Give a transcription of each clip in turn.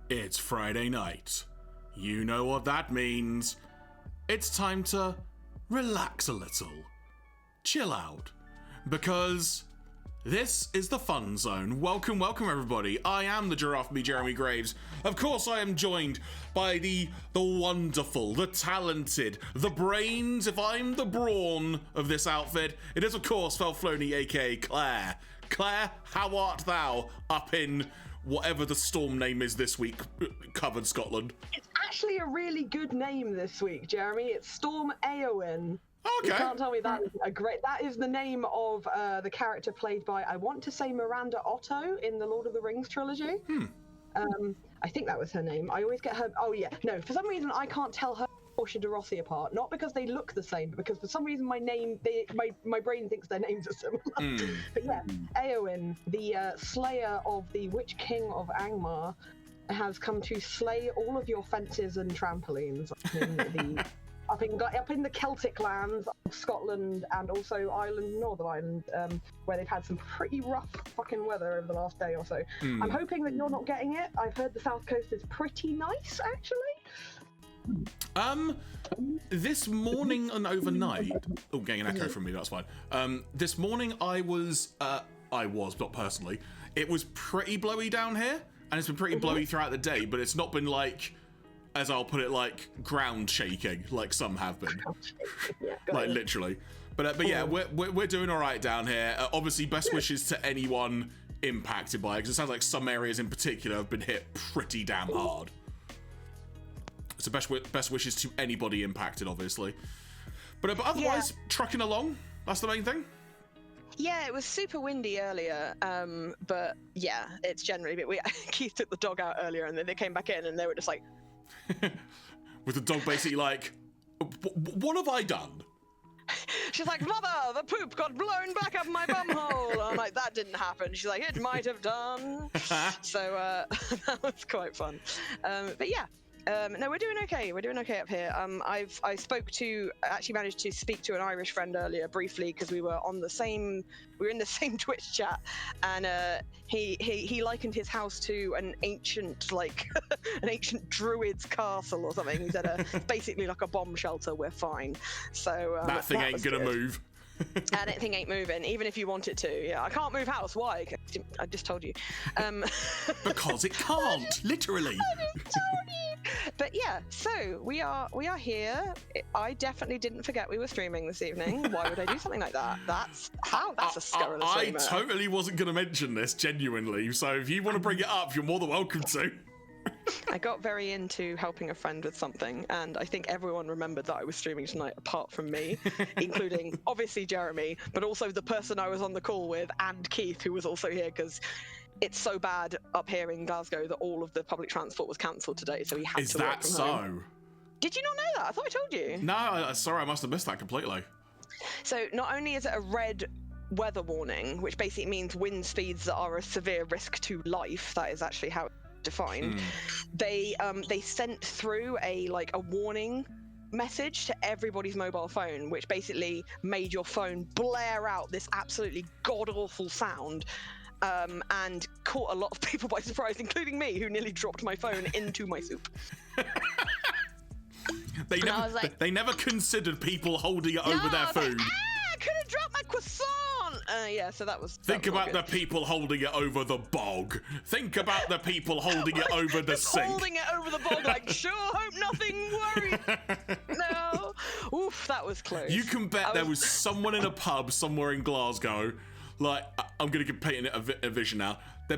It's Friday night. You know what that means. It's time to relax a little. Chill out. Because this is the fun zone. Welcome everybody. I am the Jeraffemy, Jeremy Graves. Of course I am joined by the wonderful, the talented, the brains, if I'm the brawn of this outfit. It is of course Felflowne, aka Claire. Claire, how art thou up in whatever the storm name is this week, covered Scotland? It's actually a really good name this week, Jeremy. It's Storm Eowyn. Okay. You can't tell me that isn't a great... That is the name of the character played by, I want to say, Miranda Otto in the Lord of the Rings trilogy. I think that was her name. I always get her... Oh, yeah. No, for some reason, I can't tell her Portia de Rossi apart. Not because they look the same, but because for some reason my brain thinks their names are similar. But yeah, Eowyn, the slayer of the Witch King of Angmar, has come to slay all of your fences and trampolines up in the Celtic lands of Scotland and also Northern Ireland, where they've had some pretty rough fucking weather over the last day or so. I'm hoping that you're not getting it. I've heard the South Coast is pretty nice, actually. This morning and overnight... Oh, getting an echo from me, that's fine. This morning I was, not personally, it was pretty blowy down here, and it's been pretty blowy throughout the day, but it's not been like, as I'll put it, like, ground shaking, like some have been. Like, literally. But yeah, we're doing all right down here. Obviously, best wishes to anyone impacted by it, because it sounds like some areas in particular have been hit pretty damn hard. So best wishes to anybody impacted, obviously. But otherwise, trucking along, that's the main thing. Yeah, it was super windy earlier, but yeah, it's generally a bit weird. Keith took the dog out earlier, and then they came back in, and they were just like... With the dog basically like, what have I done? She's like, Mother, the poop got blown back up my bumhole. I'm like, that didn't happen. She's like, it might have done. So that was quite fun. But yeah. No, we're doing okay. We're doing okay up here. I actually managed to speak to an Irish friend earlier briefly because we were in the same Twitch chat, and he likened his house to an ancient an ancient druid's castle or something. He said it's basically like a bomb shelter. We're fine. So that thing ain't gonna move. And that thing ain't moving, even if you want it to. Yeah, I can't move house. Why? I just told you. Because it can't, literally. I just told you. But yeah, so we are here. I definitely didn't forget we were streaming this evening. Why would I do something like that? That's a scurrilous I totally wasn't going to mention this, genuinely. So if you want to bring it up, you're more than welcome to. I got very into helping a friend with something, and I think everyone remembered that I was streaming tonight apart from me, including obviously Jeremy, but also the person I was on the call with, and Keith, who was also here, because it's so bad up here in Glasgow that all of the public transport was cancelled today, so we had to work from home. Did you not know that? I thought I told you. No, sorry, I must have missed that completely. So not only is it a red weather warning, which basically means wind speeds that are a severe risk to life, that is actually how defined. They sent through a warning message to everybody's mobile phone, which basically made your phone blare out this absolutely god-awful sound, and caught a lot of people by surprise, including me, who nearly dropped my phone into my soup. They never considered people holding it over their food. I could have dropped my croissant. Yeah, so that was. Think about the people holding it over the bog. Think about the people holding it over the sink. Holding it over the bog, like, sure hope nothing worries. No. Oof, that was close. You can bet there was someone in a pub somewhere in Glasgow. Like, I'm gonna get painting it a vision now. They're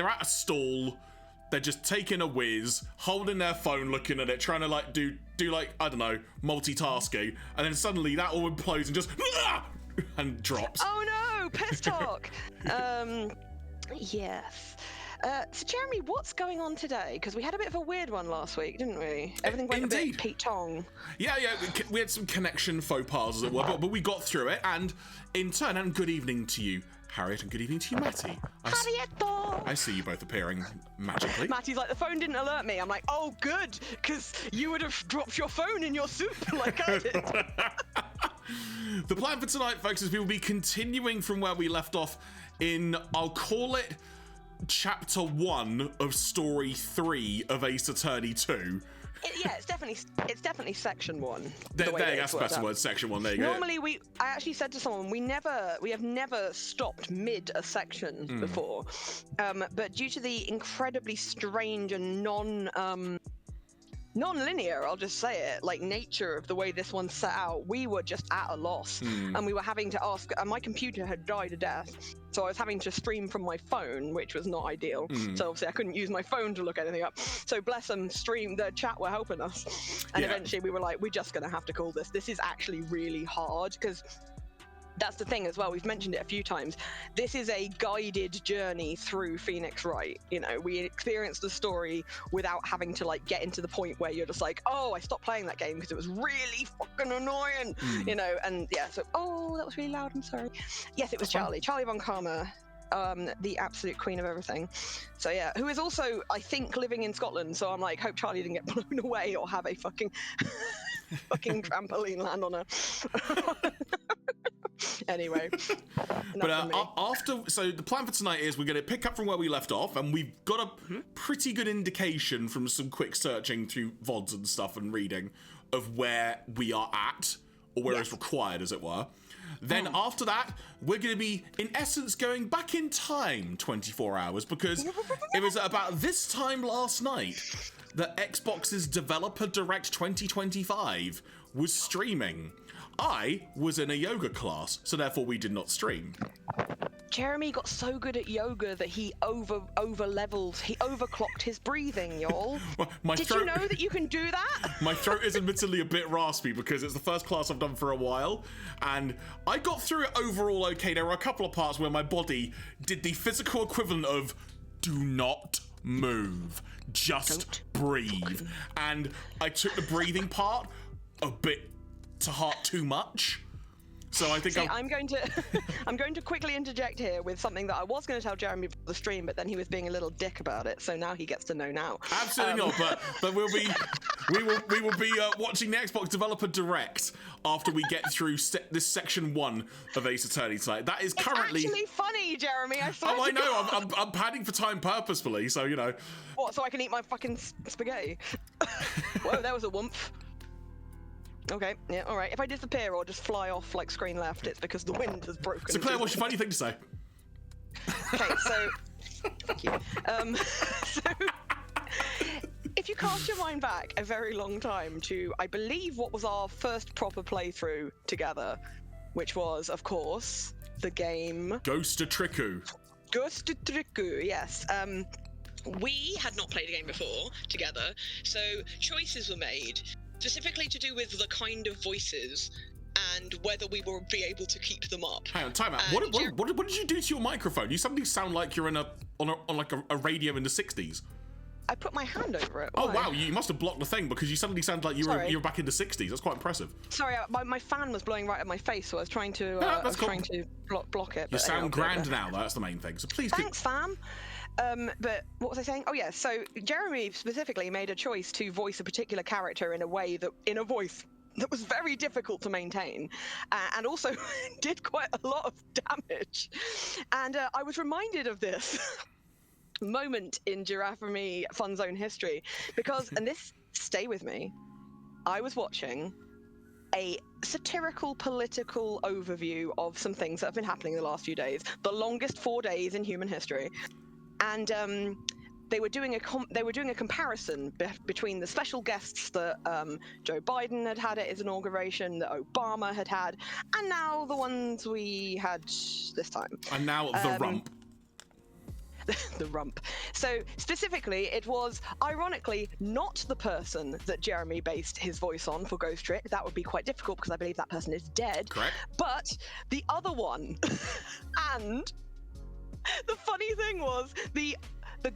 at a stall. They're just taking a whiz, holding their phone, looking at it, trying to do I don't know, multitasking, and then suddenly that all implodes and just and drops. Oh no, piss talk. Yes. So Jeremy, what's going on today? Because we had a bit of a weird one last week, didn't we? Everything went a bit Pt.2. Yeah, we had some connection faux pas as it were, but we got through it, and in turn, and good evening to you, Harriet, and good evening to you, Matty. I see you both appearing magically. Matty's like, the phone didn't alert me. I'm like, oh, good, because you would have dropped your phone in your soup like I did. The plan for tonight, folks, is we will be continuing from where we left off in, I'll call it, chapter 1 of story 3 of Ace Attorney 2. It's definitely section 1. That's the best word, section 1. There you go. Normally, I actually said to someone, we have never stopped mid a section before, but due to the incredibly strange and non-linear, I'll just say it, like nature of the way this one's set out, we were just at a loss, and we were having to ask. My computer had died a death, so I was having to stream from my phone, which was not ideal. So obviously I couldn't use my phone to look anything up. So bless them, the chat were helping us, and eventually we were like, we're just gonna have to call this. This is actually really hard, because that's the thing as well. We've mentioned it a few times. This is a guided journey through Phoenix Wright. You know, we experienced the story without having to like get into the point where you're just like, oh, I stopped playing that game because it was really fucking annoying. You know, and yeah. So, oh, that was really loud. I'm sorry. Yes, it was Charlie von Karma. The absolute queen of everything. So yeah, who is also, I think, living in Scotland. So I'm like, hope Charlie didn't get blown away or have a fucking trampoline land on her. Anyway, but so the plan for tonight is we're going to pick up from where we left off, and we've got a pretty good indication from some quick searching through VODs and stuff and reading of where we are at, or where it's required, as it were. Then after that, we're going to be, in essence, going back in time 24 hours, because it was at about this time last night that Xbox's Developer Direct 2025 was streaming. I was in a yoga class, so therefore we did not stream. Jeremy got so good at yoga that he over-leveled, he overclocked his breathing, y'all. Did you know that you can do that? My throat is admittedly a bit raspy because it's the first class I've done for a while, and I got through it overall okay. There were a couple of parts where my body did the physical equivalent of do not move, just breathe. And I took the breathing part a bit to heart too much. So I think I'm going to quickly interject here with something that I was going to tell Jeremy before the stream, but then he was being a little dick about it. So now he gets to know now. Absolutely not. But we will be watching the Xbox Developer Direct after we get through this section 1 of Ace Attorney tonight. That is currently actually funny, Jeremy. I swear. Oh, I know. I'm padding for time purposefully, so you know. What? So I can eat my fucking spaghetti? Whoa, there was a whoomp. Okay, yeah, all right. If I disappear or just fly off like screen left, it's because the wind has broken. So Claire, what's your funny thing to say? Okay, so thank you. So if you cast your mind back a very long time to, I believe, what was our first proper playthrough together, which was, of course, the game Ghost of Triku. Ghost of Triku, yes. We had not played a game before together, so choices were made. Specifically to do with the kind of voices and whether we will be able to keep them up. Hang on, time out. What did you do to your microphone? You suddenly sound like you're on like a radio in the 60s. I put my hand over it. Why? Oh wow, you must have blocked the thing because you suddenly sound like you're back in the 60s. That's quite impressive. Sorry, my fan was blowing right at my face, so I was trying to trying to block it. You sound grand now. That's the main thing. So please. Thanks, fam. But what was I saying? Oh yeah, so Jeremy specifically made a choice to voice a particular character in a voice that was very difficult to maintain, and also did quite a lot of damage. And I was reminded of this moment in Jeraffemy Fun Zone history because, and this, stay with me, I was watching a satirical political overview of some things that have been happening the last few days, the longest 4 days in human history. And they were doing a comparison between the special guests that Joe Biden had at his inauguration, that Obama had, and now the ones we had this time. And now the rump. The rump. So specifically, it was ironically not the person that Jeremy based his voice on for Ghost Trick. That would be quite difficult because I believe that person is dead. Correct. But the other one, and the funny thing was the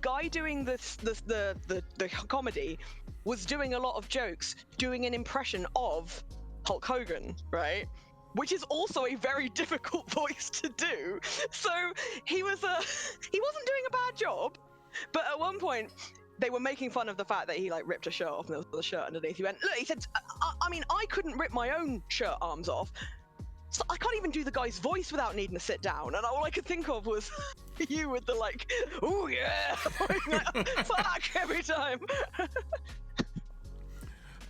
guy doing the comedy was doing a lot of jokes, doing an impression of Hulk Hogan, right? Which is also a very difficult voice to do. So he wasn't doing a bad job, but at one point they were making fun of the fact that he like ripped a shirt off and there was a shirt underneath. He went, look, he said, I mean, I couldn't rip my own shirt arms off. So I can't even do the guy's voice without needing to sit down, and all I could think of was you with the like, oh yeah, fuck every time.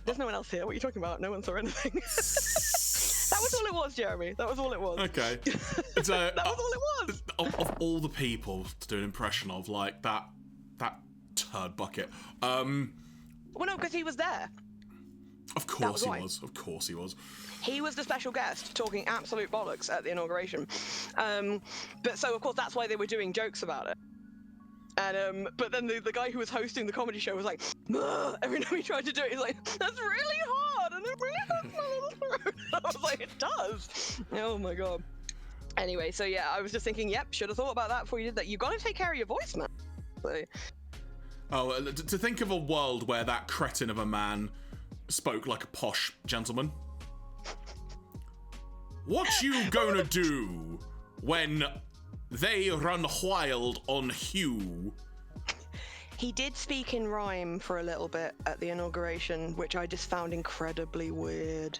There's no one else here. What are you talking about? No one saw anything. That was all it was, Jeremy. That was all it was. Okay. So, that was all it was. Of all the people to do an impression of, like, that turd bucket. Well, no, because he was there. Of course he was. Of course he was. He was the special guest talking absolute bollocks at the inauguration. But so, of course, that's why they were doing jokes about it. And but then the guy who was hosting the comedy show was like, ugh, every time he tried to do it, he's like, that's really hard, and it really hurts my little throat. I was like, it does. Oh my god. Anyway, so yeah, I was just thinking, yep, should have thought about that before you did that. You got to take care of your voice, man. So. Oh, to think of a world where that cretin of a man spoke like a posh gentleman. What you gonna do when they run wild on Hugh? He did speak in rhyme for a little bit at the inauguration, which I just found incredibly weird.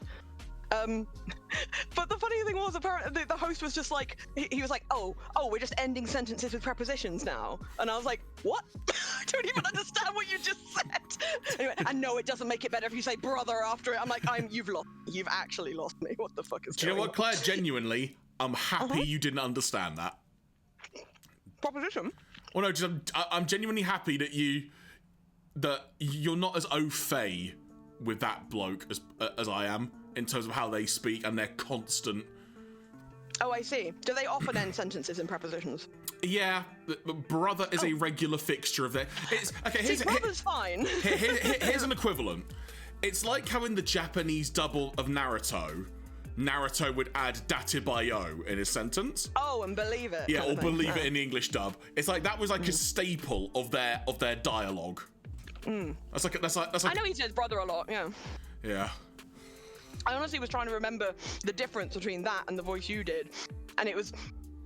But the funny thing was, apparently the host was just like, he was like, oh, we're just ending sentences with prepositions now. And I was like, what? I don't even understand what you just said. Anyway, and no, it doesn't make it better if you say brother after it. I'm like, you've actually lost me. What the fuck is going on? Do you know what, Claire? Genuinely, I'm happy you didn't understand that. Proposition? Well, no, just, I'm genuinely happy that you're not as au fait with that bloke as I am in terms of how they speak and their constant. Oh, I see. Do they often end sentences in prepositions? Yeah, but brother is a regular fixture of their. It's okay. Brother's fine. Here's an equivalent. It's like how in the Japanese double of Naruto would add datibayo in his sentence. Oh, and believe it. Yeah, or believe it in the English dub. It's like that was like a staple of their dialogue. That's like. I know he says brother a lot. Yeah. Yeah. I honestly was trying to remember the difference between that and the voice you did, and it was.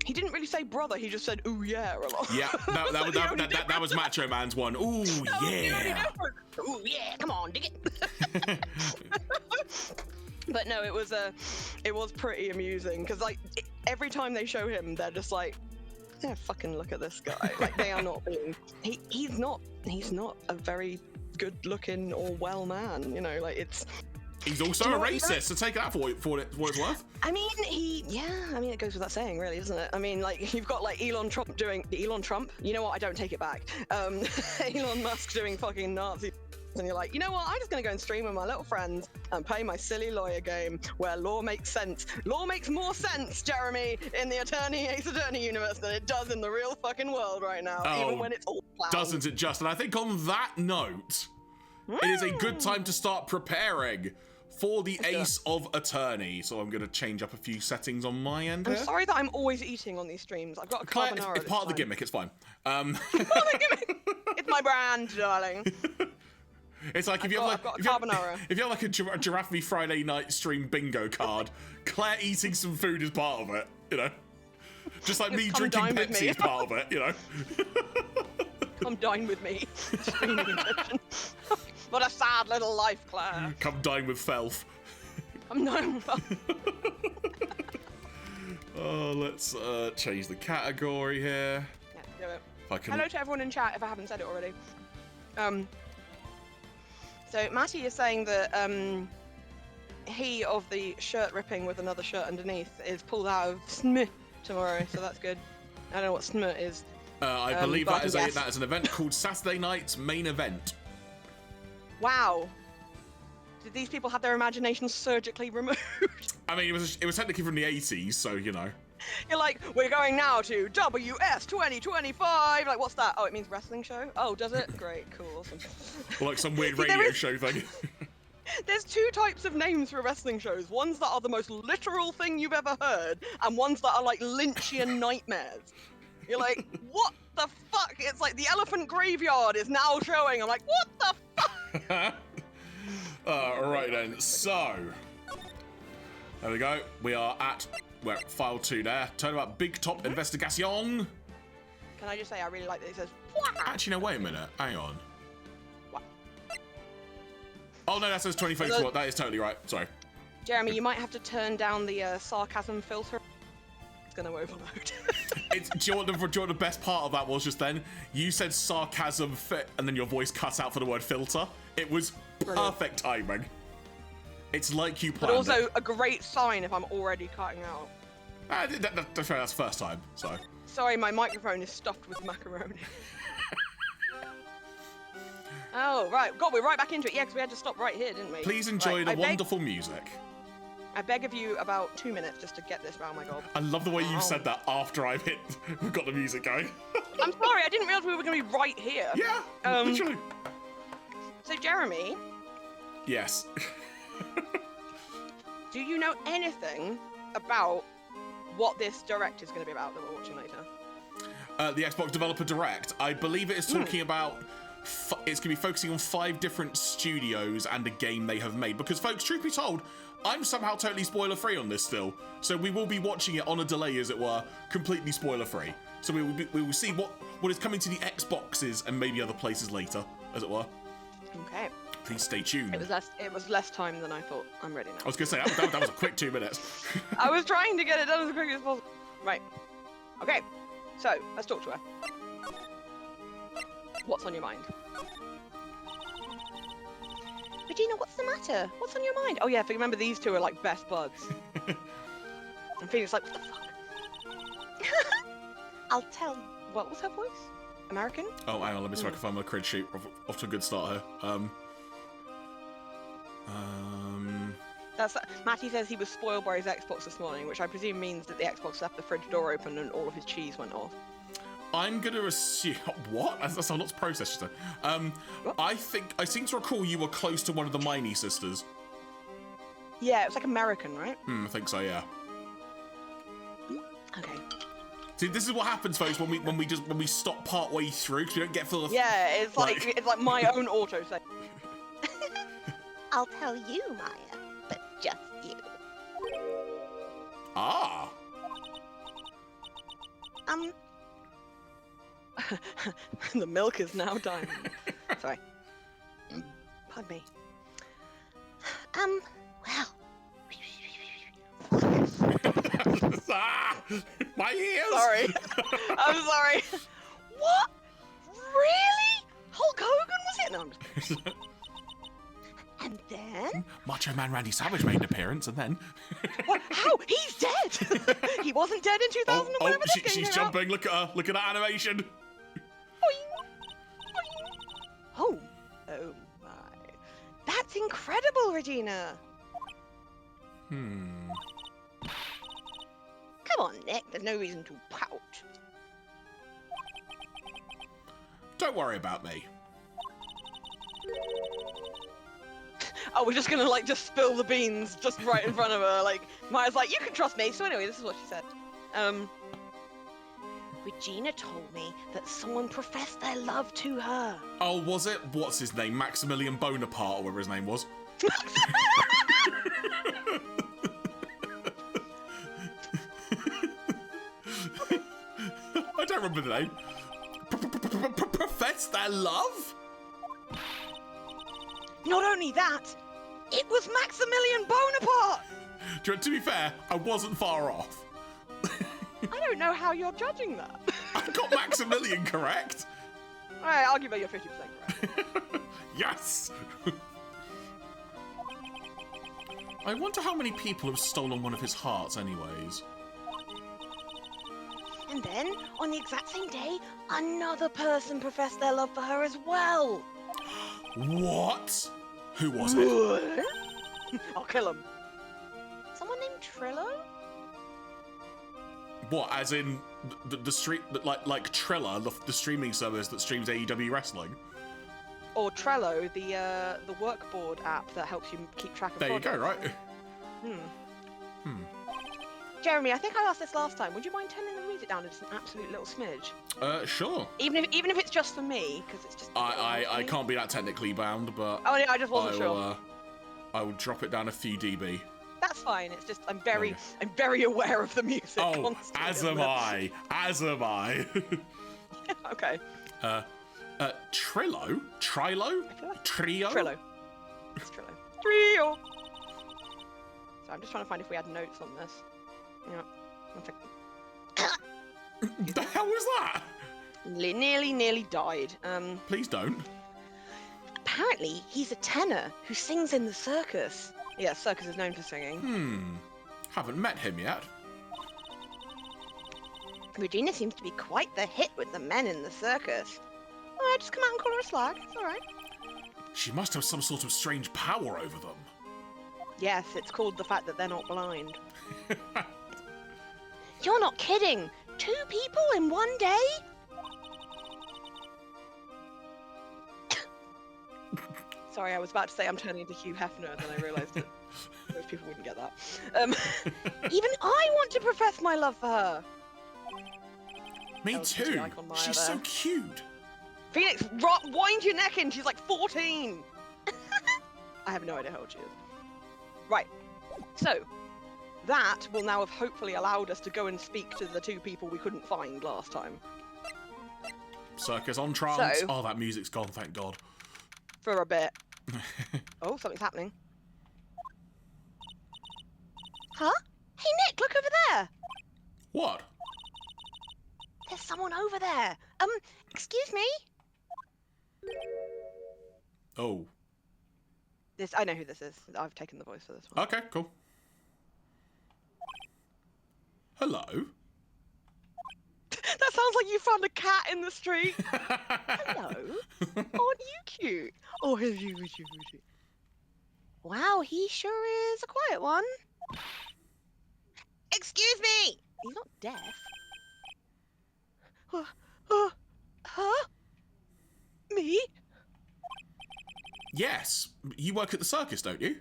He didn't really say brother. He just said ooh yeah a lot. Yeah, that was Macho Man's one. Ooh yeah. Ooh yeah, come on, dig it. But no, it was pretty amusing because like every time they show him, they're just like, yeah, fucking look at this guy. Like they are not being. He's not a very good-looking or well man. You know, like it's. He's also a racist, so take that for what it's worth. I mean, it goes without saying, really, doesn't it? I mean, like, you've got, like, Elon Trump, you know what, I don't take it back. Elon Musk doing fucking Nazi, and you're like, you know what, I'm just gonna go and stream with my little friends and play my silly lawyer game where law makes sense. Law makes more sense, Jeremy, in the Ace Attorney universe than it does in the real fucking world right now, even when it's all planned. Doesn't it just? And I think on that note, it is a good time to start preparing for the Ace of Attorney. So I'm going to change up a few settings on my end here. I'm sorry that I'm always eating on these streams. I've got a carbonara. It's part of the gimmick, it's fine. It's part of the gimmick. It's my brand, darling. It's like if you have like a Jeraffemy Friday night stream bingo card, Claire eating some food is part of it, you know? Just like me drinking Pepsi is part of it, you know? Come dine with me. What a sad little life, Claire. Come dine with Felf. I'm dining with Felf. Oh, let's change the category here. Yeah, do it. Hello to everyone in chat if I haven't said it already. So Matty is saying that he of the shirt ripping with another shirt underneath is pulled out of SMH tomorrow, so that's good. I don't know what SMH is. I believe that is an event called Saturday Night's Main Event. Wow. Did these people have their imaginations surgically removed? I mean, it was technically from the 80s, so, you know. You're like, we're going now to WS 2025. Like, what's that? Oh, it means wrestling show? Oh, does it? Great, cool, awesome. Or like some weird radio show thing. There's two types of names for wrestling shows. Ones that are the most literal thing you've ever heard, and ones that are like Lynchian nightmares. You're like, what the fuck? It's like the Elephant Graveyard is now showing. I'm like, what the fuck? Alright then, so there we go. We are at file 2 there. Turn about Big Top Investigation. Can I just say I really like that it says actually no, wait a minute. Hang on. What? Oh no, that says 2024. That is totally right. Sorry. Jeremy, you might have to turn down the sarcasm filter. It's going to overload. Do you know what the best part of that was just then? You said sarcasm fit, and then your voice cut out for the word filter. It was perfect timing. It's like you planned. But also a great sign if I'm already cutting out. That's the first time, so. Sorry, my microphone is stuffed with macaroni. Oh, right. God, we're right back into it. Yeah, because we had to stop right here, didn't we? Please enjoy the wonderful music. I beg of you about 2 minutes just to get this round my gob. I love the way you said that after we've got the music going. I'm sorry, I didn't realize we were going to be right here. Yeah, literally. So, Jeremy. Yes. Do you know anything about what this direct is going to be about that we're watching later? The Xbox Developer Direct. I believe it is talking about... It's going to be focusing on 5 different studios and a game they have made. Because, folks, truth be told, I'm somehow totally spoiler-free on this still. So we will be watching it on a delay, as it were, completely spoiler-free. So we will see what is coming to the Xboxes and maybe other places later, as it were. Okay. Please stay tuned. It was less time than I thought. I'm ready now. I was going to say, that was a quick 2 minutes. I was trying to get it done as quickly as possible. Right. Okay. So, let's talk to her. What's on your mind? Regina, what's the matter? What's on your mind? Oh yeah, remember these two are like best buds. And Phoenix like, what the fuck? I'll tell you. What was her voice? American? Oh, hang on, let me see if I can find my cred sheet. Off to a good start here. Matty says he was spoiled by his Xbox this morning, which I presume means that the Xbox left the fridge door open and all of his cheese went off. I'm gonna assume what? That's a lot to process. Just I seem to recall you were close to one of the Miney sisters. Yeah, it was like American, right? I think so. Yeah. Okay. See, this is what happens, folks, when we stop part way through because we don't get full. Yeah, it's like my own auto save. I'll tell you, Maya, but just you. Ah. The milk is now diamond. Sorry. Pardon me. Well. My ears! Sorry. I'm sorry. What? Really? Hulk Hogan was it? No, I'm just kidding. And then? Macho Man Randy Savage made an appearance, and then... What? How? He's dead! He wasn't dead in 2000 or whatever that game she's came jumping. out. Look at her. Look at that animation. Oh my. That's incredible, Regina. Come on, Nick. There's no reason to pout. Don't worry about me. Oh, we're just gonna like just spill the beans just right in front of her. Like Maya's like, you can trust me. So anyway, this is what she said. Regina told me that someone professed their love to her. Oh, was it? What's his name? Maximilian Bonaparte, or whatever his name was. I don't remember the name. Profess their love? Not only that, it was Maximilian Bonaparte! To be fair, I wasn't far off. I don't know how you're judging that. I got Maximilian correct. Alright, I'll give you your 50% correct. Yes! I wonder how many people have stolen one of his hearts anyways. And then, on the exact same day, another person professed their love for her as well. What? Who was it? I'll kill him. Someone named Trillo? What, as in the stream, like Triller, the streaming service that streams AEW wrestling? Or Trello, the workboard app that helps you keep track of There you go, right? Jeremy, I think I asked this last time. Would you mind turning the music down to just an absolute little smidge? Sure. Even if it's just for me, because it's just. I can't be that technically bound, but. Oh yeah, I just wasn't sure. I will drop it down a few dB. That's fine. It's just I'm very aware of the music. Oh, as am I. As am I. Okay. Trillo? Trilo? I feel like Trio? Trillo. It's Trillo. Trio. So I'm just trying to find if we had notes on this. Yeah. One second. The hell was that? Nearly died. Please don't. Apparently, he's a tenor who sings in the circus. Yeah, circus is known for singing. Haven't met him yet. Regina seems to be quite the hit with the men in the circus. Oh, I just come out and call her a slag. It's all right. She must have some sort of strange power over them. Yes, it's called the fact that they're not blind. You're not kidding! 2 people in one day? Sorry, I was about to say I'm turning into Hugh Hefner, and then I realised that most people wouldn't get that. Even I want to profess my love for her. Me LGBT too. icon Maya She's there. so cute. Phoenix, wind your neck in. She's like 14. I have no idea how old she is. Right. So, that will now have hopefully allowed us to go and speak to the 2 people we couldn't find last time. Circus on trance. So- Oh, that music's gone, thank God. For a bit. Oh, something's happening. Huh? Hey, Nick, look over there. What? There's someone over there. Excuse me? Oh. I know who this is. I've taken the voice for this one. Okay, cool. Hello? That sounds like you found a cat in the street. Hello? Aren't you cute? Oh, here's you. Wow, he sure is a quiet one. Excuse me! He's not deaf. Huh? Me? Yes. You work at the circus, don't you?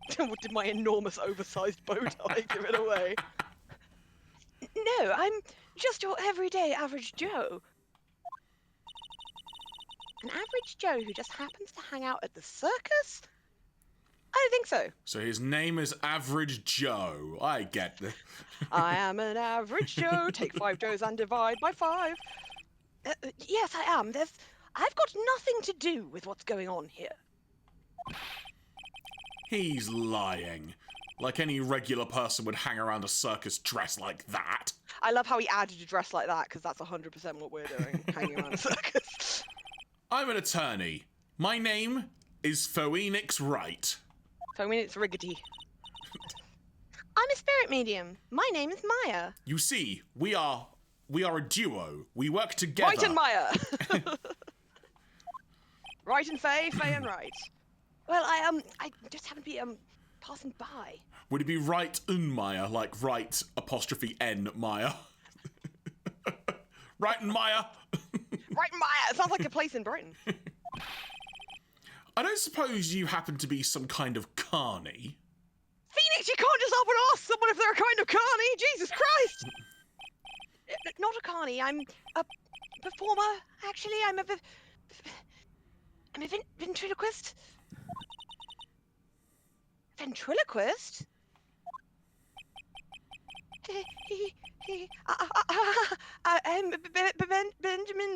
Did my enormous oversized bow tie give it away? No, I'm just your everyday average Joe. An average Joe who just happens to hang out at the circus? I don't think so. So his name is Average Joe. I get it. I am an average Joe. Take 5 Joes and divide by 5. Yes, I am. I've got nothing to do with what's going on here. He's lying. Like any regular person would hang around a circus dressed like that. I love how he added a dress like that, because that's 100% what we're doing, hanging around a circus. I'm an attorney. My name is Phoenix Wright. So I mean, it's riggedy. I'm a spirit medium. My name is Maya. You see, we are a duo. We work together. Right and Maya. Right and Faye, Faye and Right. Well, I just happened to be passing by. Would it be Right and Maya, like right apostrophe N Maya? Right and Maya. Right and Maya. It sounds like a place in Britain. I don't suppose you happen to be some kind of carny. Phoenix, you can't just up and ask someone if they're a kind of carny. Jesus Christ. Not a carny. I'm a performer. Actually, I'm a ventriloquist. Ventriloquist? I'm Benjamin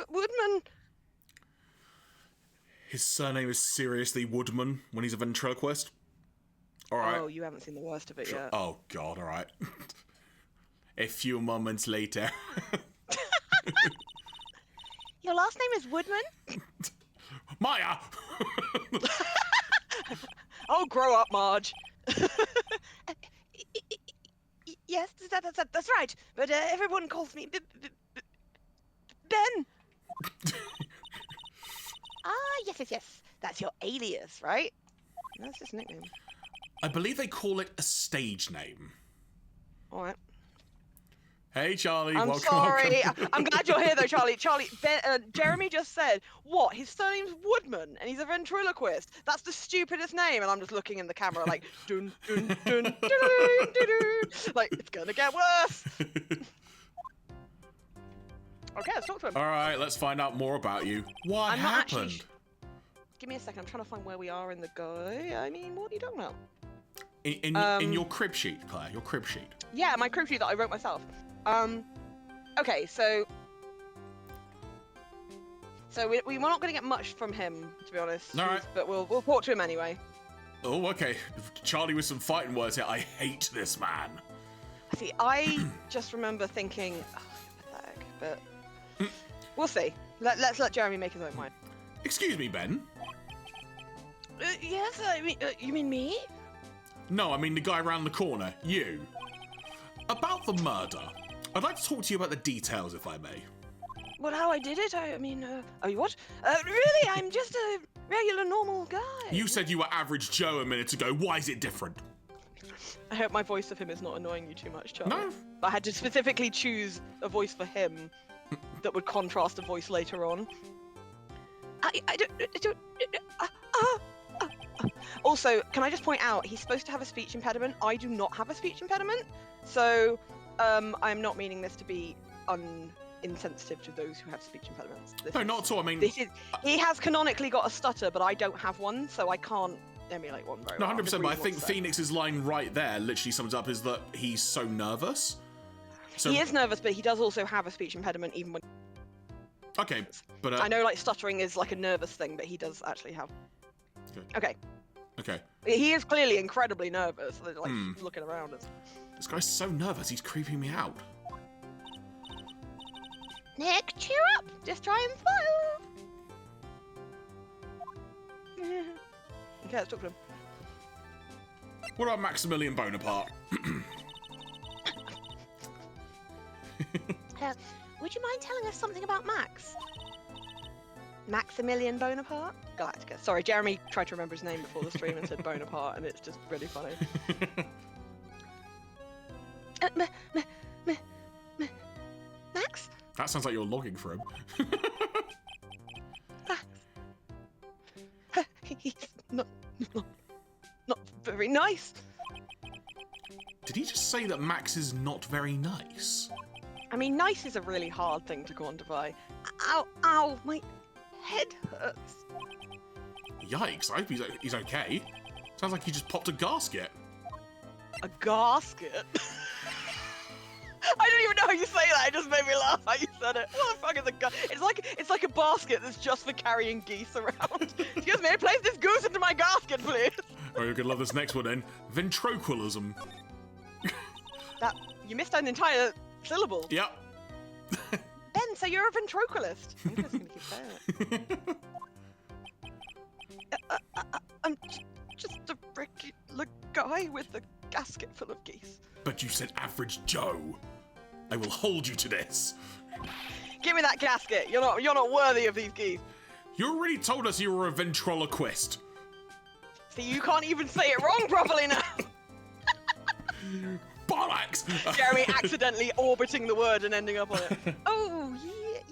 Woodman. His surname is seriously Woodman when he's a ventriloquist. All right. Oh, you haven't seen the worst of it yet. Oh God! All right. A few moments later. Your last name is Woodman? Maya. Oh, grow up, Marge. Yes, that's right. But everyone calls me Ben. Yes. That's your alias, right? That's his nickname. I believe they call it a stage name. All right. Hey, Charlie. I'm welcome. sorry. Welcome. I'm glad you're here, though, Charlie. Jeremy just said, what? His surname's Woodman, and he's a ventriloquist. That's the stupidest name. And I'm just looking in the camera like, dun, dun, dun, dun, dun, dun, dun. Like, it's gonna get worse. Okay, let's talk to him. All right, let's find out more about you. What I'm not happened? actually Give me a second. I'm trying to find where we are in the guy. I mean, what are you talking about? In your crib sheet, Claire. Your crib sheet. Yeah, my crib sheet that I wrote myself. Okay, so we're not going to get much from him, to be honest. All right. But we'll talk to him anyway. Oh, okay. Charlie with some fighting words here. I hate this man. See, I just remember thinking, oh, pathetic, but we'll see. Let's let Jeremy make his own mind. Excuse me, Ben. Yes, I mean, you mean me? No, I mean the guy around the corner. You. About the murder. I'd like to talk to you about the details, if I may. Well, how I did it? I mean, oh, you what? Really, I'm just a regular, normal guy. You said you were average Joe a minute ago. Why is it different? I hope my voice of him is not annoying you too much, Charlie. No. I had to specifically choose a voice for him that would contrast a voice later on. I don't. Also, can I just point out, he's supposed to have a speech impediment. I do not have a speech impediment, so I'm not meaning this to be insensitive to those who have speech impediments. No, not at all. I mean, he has canonically got a stutter, but I don't have one, so I can't emulate one very no, well. 100%. But I think Phoenix's line right there literally sums up is that he's so nervous. So, he is nervous, but he does also have a speech impediment, even when. Okay, but I know, like, stuttering is like a nervous thing, but he does actually have. Okay. Okay. He is clearly incredibly nervous. Like looking around us. This guy's so nervous. He's creeping me out. Nick, cheer up. Just try and smile. Okay, let's talk to him. What about Maximilian Bonaparte? Would you mind telling us something about Max? Maximilian Bonaparte? Galactica. Sorry, Jeremy tried to remember his name before the stream and said Bonaparte, and it's just really funny. Max? That sounds like you're logging for him. He's not very nice. Did he just say that Max is not very nice? I mean, nice is a really hard thing to quantify. Ow, ow, my head hurts. Yikes, I hope he's okay. Sounds like he just popped a gasket. A gasket? I don't even know how you say that. It just made me laugh how you said it. What the fuck is a gasket? It's like a basket that's just for carrying geese around. Excuse me, place this goose into my gasket, please. Oh, you're gonna love this next one then. Ventriloquism. That you missed an entire syllable. Yep. Ben, so you're a ventriloquist. I'm just gonna keep saying it. I'm just a regular guy with a gasket full of geese. But you said average Joe. I will hold you to this. Give me that gasket. You're not worthy of these geese. You already told us you were a ventriloquist. See, you can't even say it wrong properly now. Bollocks! Jeremy accidentally orbiting the word and ending up on it. Oh,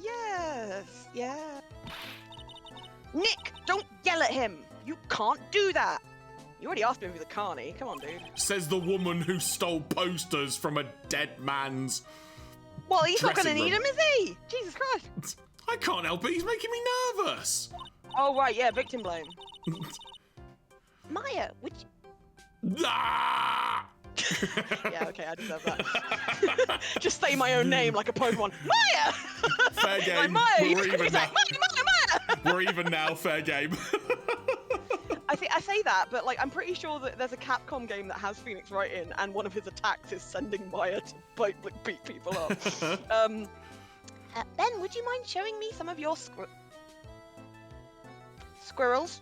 yes, yeah. Nick, don't yell at him. You can't do that. You already asked me if he's a carny. Come on, dude. Says the woman who stole posters from a dead man's. Well, he's not dressing going to need room. him, is he? Jesus Christ. I can't help it. He's making me nervous. Oh, right, yeah, victim blame. Maya, would you... Ah! Yeah, okay, I deserve that. Just say my own name like a Pokemon. Maya! Fair game. Like, Maya, We're even now. Maya! We're even now. Fair game. I say that, but like I'm pretty sure that there's a Capcom game that has Phoenix right in, and one of his attacks is sending Maya to beat people up. Ben, would you mind showing me some of your Squirrels? Squirrels?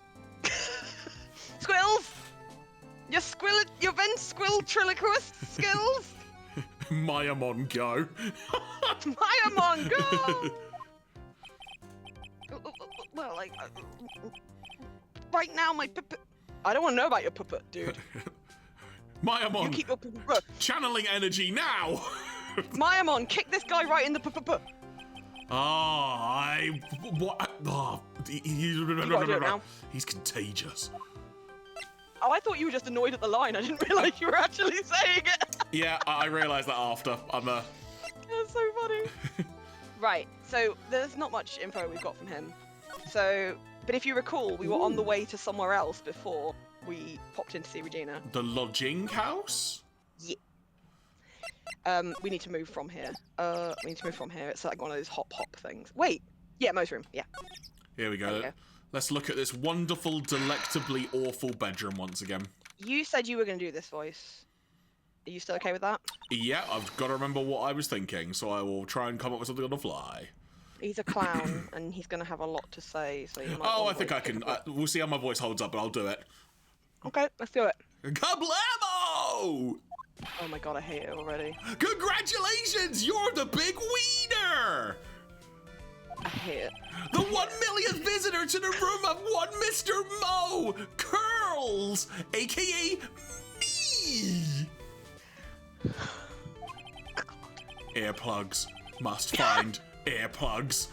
Your ventriloquist skills? Mayamon, go. Mayamon, go! Well, like, right now my I don't want to know about your puppet, dude. Mayamon, You keep your channeling energy now. Mayamon, kick this guy right in the gotta do it now. He's contagious. Oh, I thought you were just annoyed at the line. I didn't realise you were actually saying it. Yeah, I realised that after. That's so funny. Right, so there's not much info we've got from him. So, but if you recall, we were on the way to somewhere else before we popped in to see Regina. The lodging house? Yeah. We need to move from here. It's like one of those hop things. Wait. Yeah, motor room. Yeah. Here we go. Let's look at this wonderful, delectably awful bedroom once again. You said you were going to do this voice. Are you still okay with that? Yeah, I've got to remember what I was thinking, so I will try and come up with something on the fly. He's a clown, and he's going to have a lot to say, so you might Oh, I want to think I wait can. for it. We'll see how my voice holds up, but I'll do it. Okay, let's do it. Kablamo! Oh my god, I hate it already. Congratulations! You're the big wiener! I hate it. The 1 millionth visitor to the room of one Mr. Mo! Curls! AKA me! Earplugs. Must find earplugs.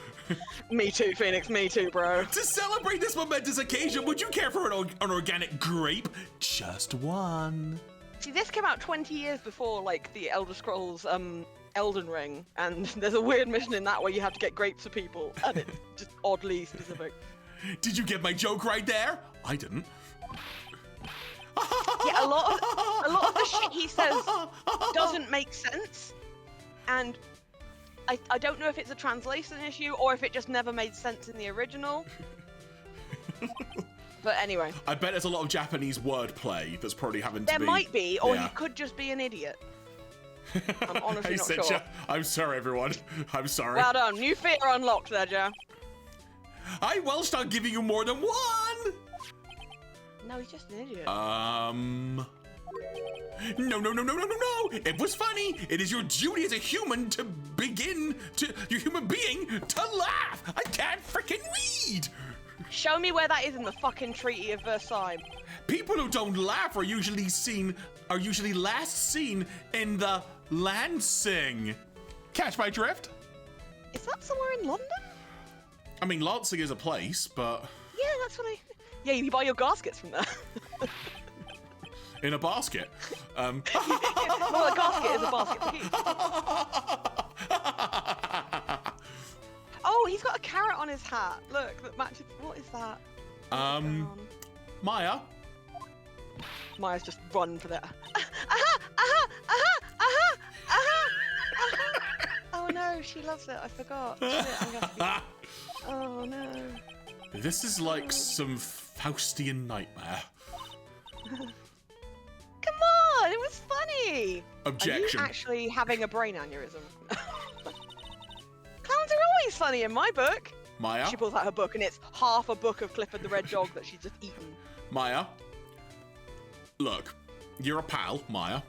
Me too, Phoenix, me too, bro. To celebrate this momentous occasion, would you care for an organic grape? Just one. See, this came out 20 years before, like, the Elder Scrolls, Elden Ring, and there's a weird mission in that where you have to get grapes for people, and it's just oddly specific. Did you get my joke right there? I didn't. Yeah, a lot of the shit he says doesn't make sense, and I don't know if it's a translation issue or if it just never made sense in the original. But anyway. I bet there's a lot of Japanese wordplay that's probably having to be... There might be, or yeah. you could just be an idiot. I'm honestly Hey, not Sitcha. sure. I'm sorry, everyone. I'm sorry. Well done. New fear unlocked there, Joe. I will start giving you more than one! No, he's just an idiot. No. It was funny. It is your duty as a human to your human being to laugh. I can't freaking read. Show me where that is in the fucking Treaty of Versailles. People who don't laugh are usually last seen in the Lancing. Catch my drift? Is that somewhere in London? I mean, Lancing is a place, but... Yeah, that's what I... Yeah, you buy your gaskets from there. In a basket. Well, a gasket is a basket for keys. Oh, he's got a carrot on his hat. Look, that matches... What is that? Maya? Maya's just run for that. Oh no, she loves it. I forgot. Shit, I'm gonna have to be... Oh no. This is like some Faustian nightmare. Come on, it was funny. Objection. Are you actually having a brain aneurysm? Clowns are always funny in my book. Maya? She pulls out her book and it's half a book of Clifford the Red Dog that she's just eaten. Maya? Look, you're a pal, Maya.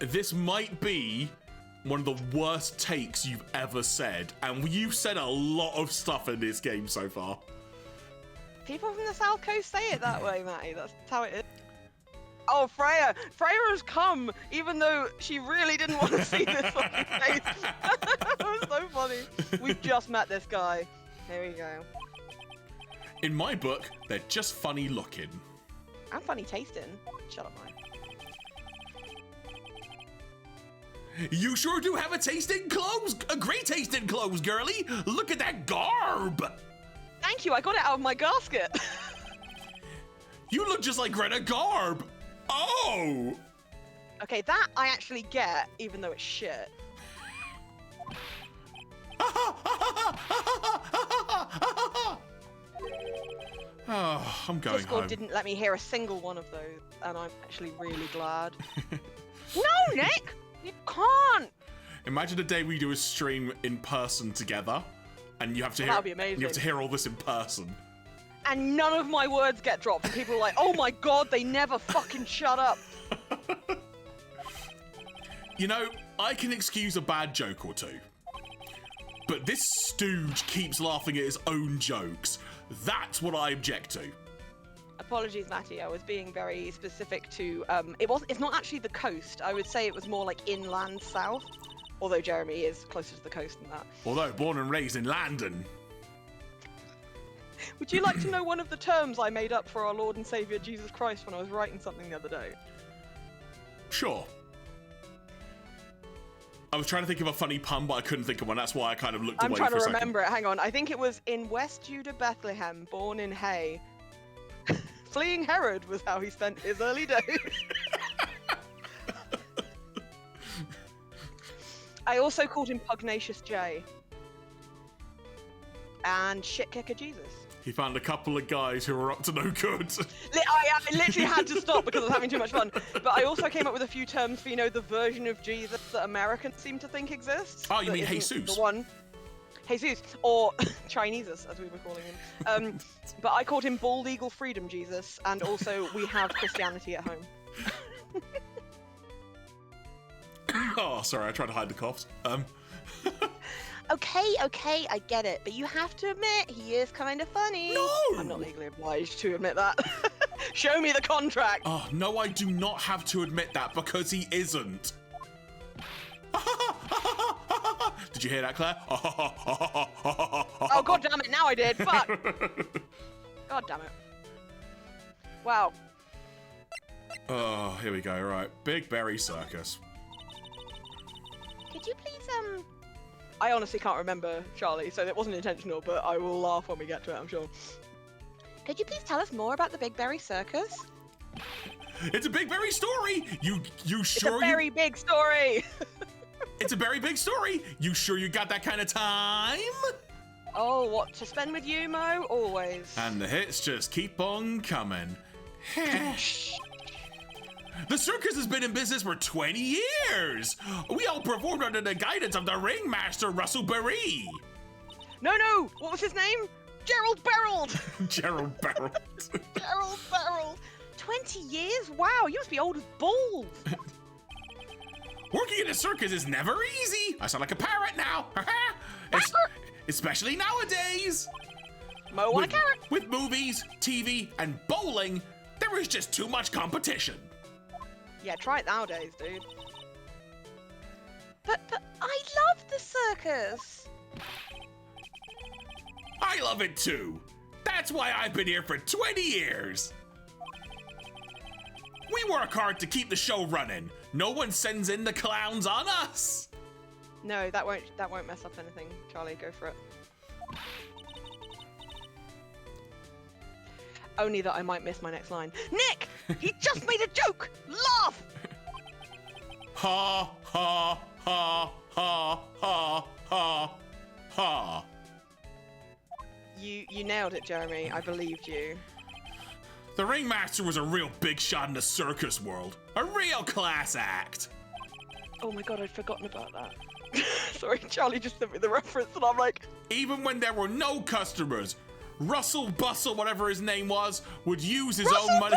This might be one of the worst takes you've ever said, and you've said a lot of stuff in this game so far. People from the South Coast say it that way, Matty. That's how it is. Oh, Freya! Freya has come, even though she really didn't want to see this fucking face. That was so funny. We've just met this guy. Here we go. In my book, they're just funny looking. And funny tasting. Shut up, Mike. You sure do have a taste in clothes! A great taste in clothes, girly! Look at that garb! Thank you, I got it out of my gasket. You look just like Greta Garb! Oh! Okay, that I actually get, even though it's shit. Oh, I'm going Discord home. didn't let me hear a single one of those, and I'm actually really glad. No, Nick! You can't! Imagine a day we do a stream in person together, and you have to hear. That'd be amazing. You have to hear all this in person. And none of my words get dropped, and people are like, oh my god, they never fucking shut up. You know, I can excuse a bad joke or two. But this stooge keeps laughing at his own jokes. That's what I object to. Apologies, Matty. I was being very specific to. It's not actually the coast. I would say it was more like inland south. Although Jeremy is closer to the coast than that. Although born and raised in London. Would you like to know one of the terms I made up for our Lord and Saviour Jesus Christ when I was writing something the other day? Sure. I was trying to think of a funny pun, but I couldn't think of one. That's why I kind of looked away for a second. I'm trying to remember it. Hang on. I think it was in West Judah, Bethlehem, born in Hay. Fleeing Herod was how he spent his early days. I also called him Pugnacious J. and shit kicker Jesus. He found a couple of guys who were up to no good. I literally had to stop because I was having too much fun. But I also came up with a few terms for, the version of Jesus that Americans seem to think exists. Oh, you mean Jesus? The one. Jesus, or Chineses, as we were calling him. But I called him Bald Eagle Freedom Jesus, and also we have Christianity at home. Oh, sorry, I tried to hide the coughs. Okay, I get it, but you have to admit he is kind of funny. No! I'm not legally obliged to admit that. Show me the contract. Oh, no, I do not have to admit that because he isn't. Did you hear that, Claire? Oh, god damn it, now I did. Fuck. God damn it. Wow. Oh, here we go. Right, Big Berry Circus. Could you please, I honestly can't remember, Charlie, so it wasn't intentional, but I will laugh when we get to it, I'm sure. could you please tell us more about the Big Berry Circus? It's a Big Berry story. You sure? It's a very big story. It's a very big story. You sure you got that kind of time? Oh, what to spend with you, Mo? Always. And the hits just keep on coming. The circus has been in business for 20 years. We all performed under the guidance of the ringmaster, Russell Berry. No, what was his name? Gerald Berold. Gerald Berold. Gerald Berold. 20 years? Wow, you must be old as balls. Working in a circus is never easy. I sound like a parrot now. Especially nowadays. Mo want a carrot. With movies, TV, and bowling, there is just too much competition. Yeah, try it nowadays, dude. But I love the circus. I love it too. That's why I've been here for 20 years. We work hard to keep the show running. No one sends in the clowns on us. No, that won't mess up anything. Charlie, go for it. Only that I might miss my next line. Nick! He just made a joke! Laugh! Ha, ha, ha, ha, ha, ha, ha. You nailed it, Jeremy. I believed you. The ringmaster was a real big shot in the circus world. A real class act. Oh my god, I'd forgotten about that. Sorry, Charlie just sent me the reference and I'm like... Even when there were no customers, Russell Bustle, whatever his name was, would use his own money.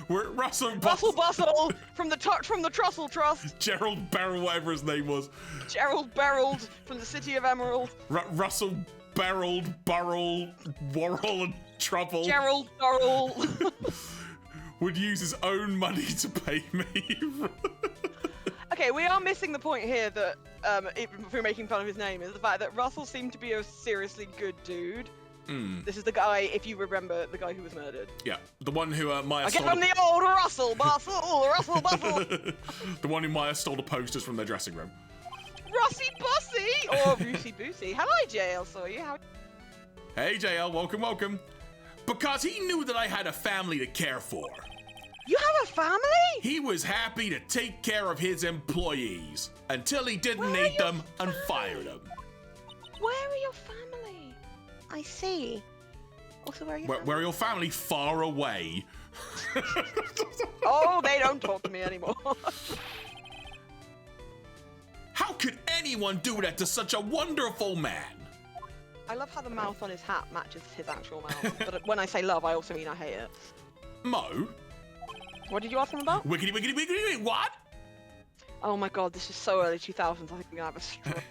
Russell Bustle from the Trussell Trust. Gerald Beryl, whatever his name was. Gerald Berold from the City of Emerald. Russell Beryl, Burrell, Worrell, and Trouble. Gerald Burrell. Would use his own money to pay me. Okay, we are missing the point here that, if we're making fun of his name, is the fact that Russell seemed to be a seriously good dude. This is the guy, if you remember, the guy who was murdered. Yeah, the one who Maya I stole. get from the old Russell Bustle. The one who Maya stole the posters from their dressing room. Russie Bussy or Boosey Boosey. Hello, JL Sawyer. How? Hey, JL, welcome. Because he knew that I had a family to care for. You have a family? He was happy to take care of his employees until he didn't need them and fired them. Where are your family? I see. Also, where are your Where are your family? Far away. Oh, they don't talk to me anymore. How could anyone do that to such a wonderful man? I love how the mouth on his hat matches his actual mouth. But when I say love, I also mean I hate it. Mo? What did you ask him about? Wiggity, wiggity, wiggity, what? Oh my god, this is so early 2000s. I think I'm gonna have a stroke.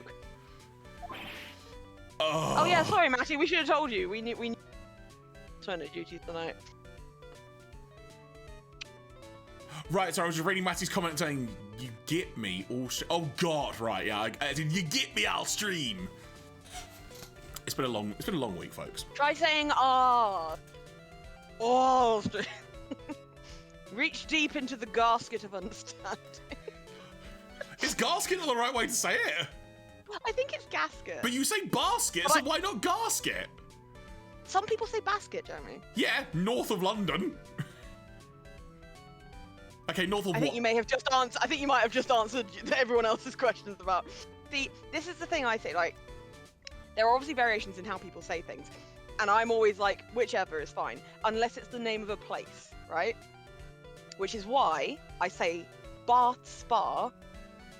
Oh yeah, sorry, Matty. We should have told you. We need alternate duties tonight. Right, so I was just reading Matty's comment saying, "You get me all." Oh God, right? Yeah, you get me. I'll stream. It's been a long week, folks. Try saying ah. Oh. Reach deep into the gasket of understanding. Is gasket not the right way to say it? I think it's gasket. But you say basket, so why not gasket? Some people say basket, Jeremy. Yeah, north of London. Okay, north of what? I think you may have just answered. I think you might have just answered everyone else's questions about. See, this is the thing I say. Like, there are obviously variations in how people say things, and I'm always like, whichever is fine, unless it's the name of a place, right? Which is why I say Bath Spa,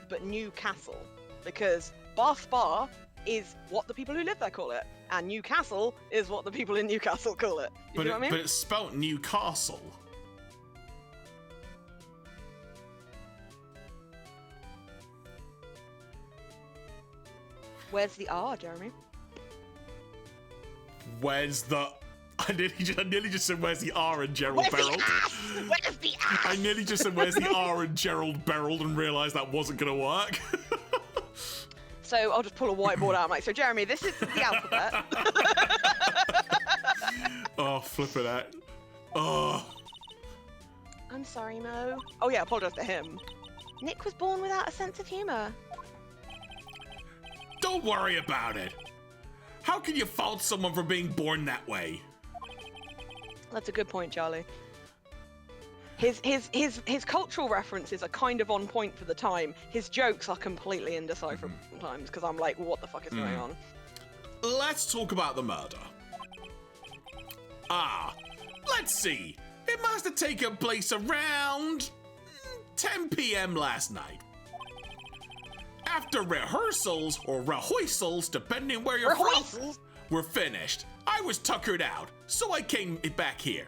but Newcastle, because Bath Spa is what the people who live there call it, and Newcastle is what the people in Newcastle call it. You know what I mean? But it's spelt Newcastle. Where's the R, Jeremy? Where's the... I nearly just said, where's the R in Gerald Berold? Where's the ass? I nearly just said, where's the R in Gerald Berold, and realised that wasn't going to work. So I'll just pull a whiteboard out. I'm like, so Jeremy, this is the alphabet. Oh, flipping out. Oh. I'm sorry, Mo. Oh yeah, apologise to him. Nick was born without a sense of humour. Don't worry about it. How can you fault someone for being born that way? That's a good point, Charlie. His cultural references are kind of on point for the time. His jokes are completely indecipherable sometimes, because I'm like, what the fuck is going on? Let's talk about the murder. Let's see. It must have taken place around 10 p.m. last night. After rehearsals, or rehearsals, depending where you're from, were finished, I was tuckered out, so I came back here.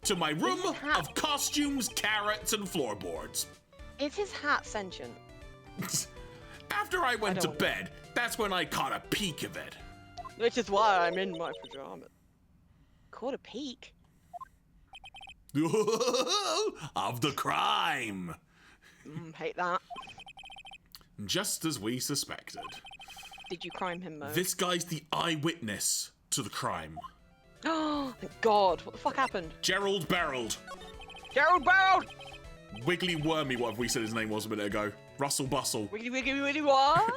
To my room of costumes, carrots, and floorboards. Is his hat sentient? After I went to bed, that's when I caught a peek of it. Which is why I'm in my pajamas. Caught a peek? Of the crime. Hate that. Just as we suspected. Did you crime him, Mo? This guy's the eyewitness to the crime. Oh, thank God. What the fuck happened? Gerald Berold. Gerald Berold! Wiggly Wormy, whatever we said his name was a minute ago. Russell Bustle. Wiggly, wiggly, wiggly, what?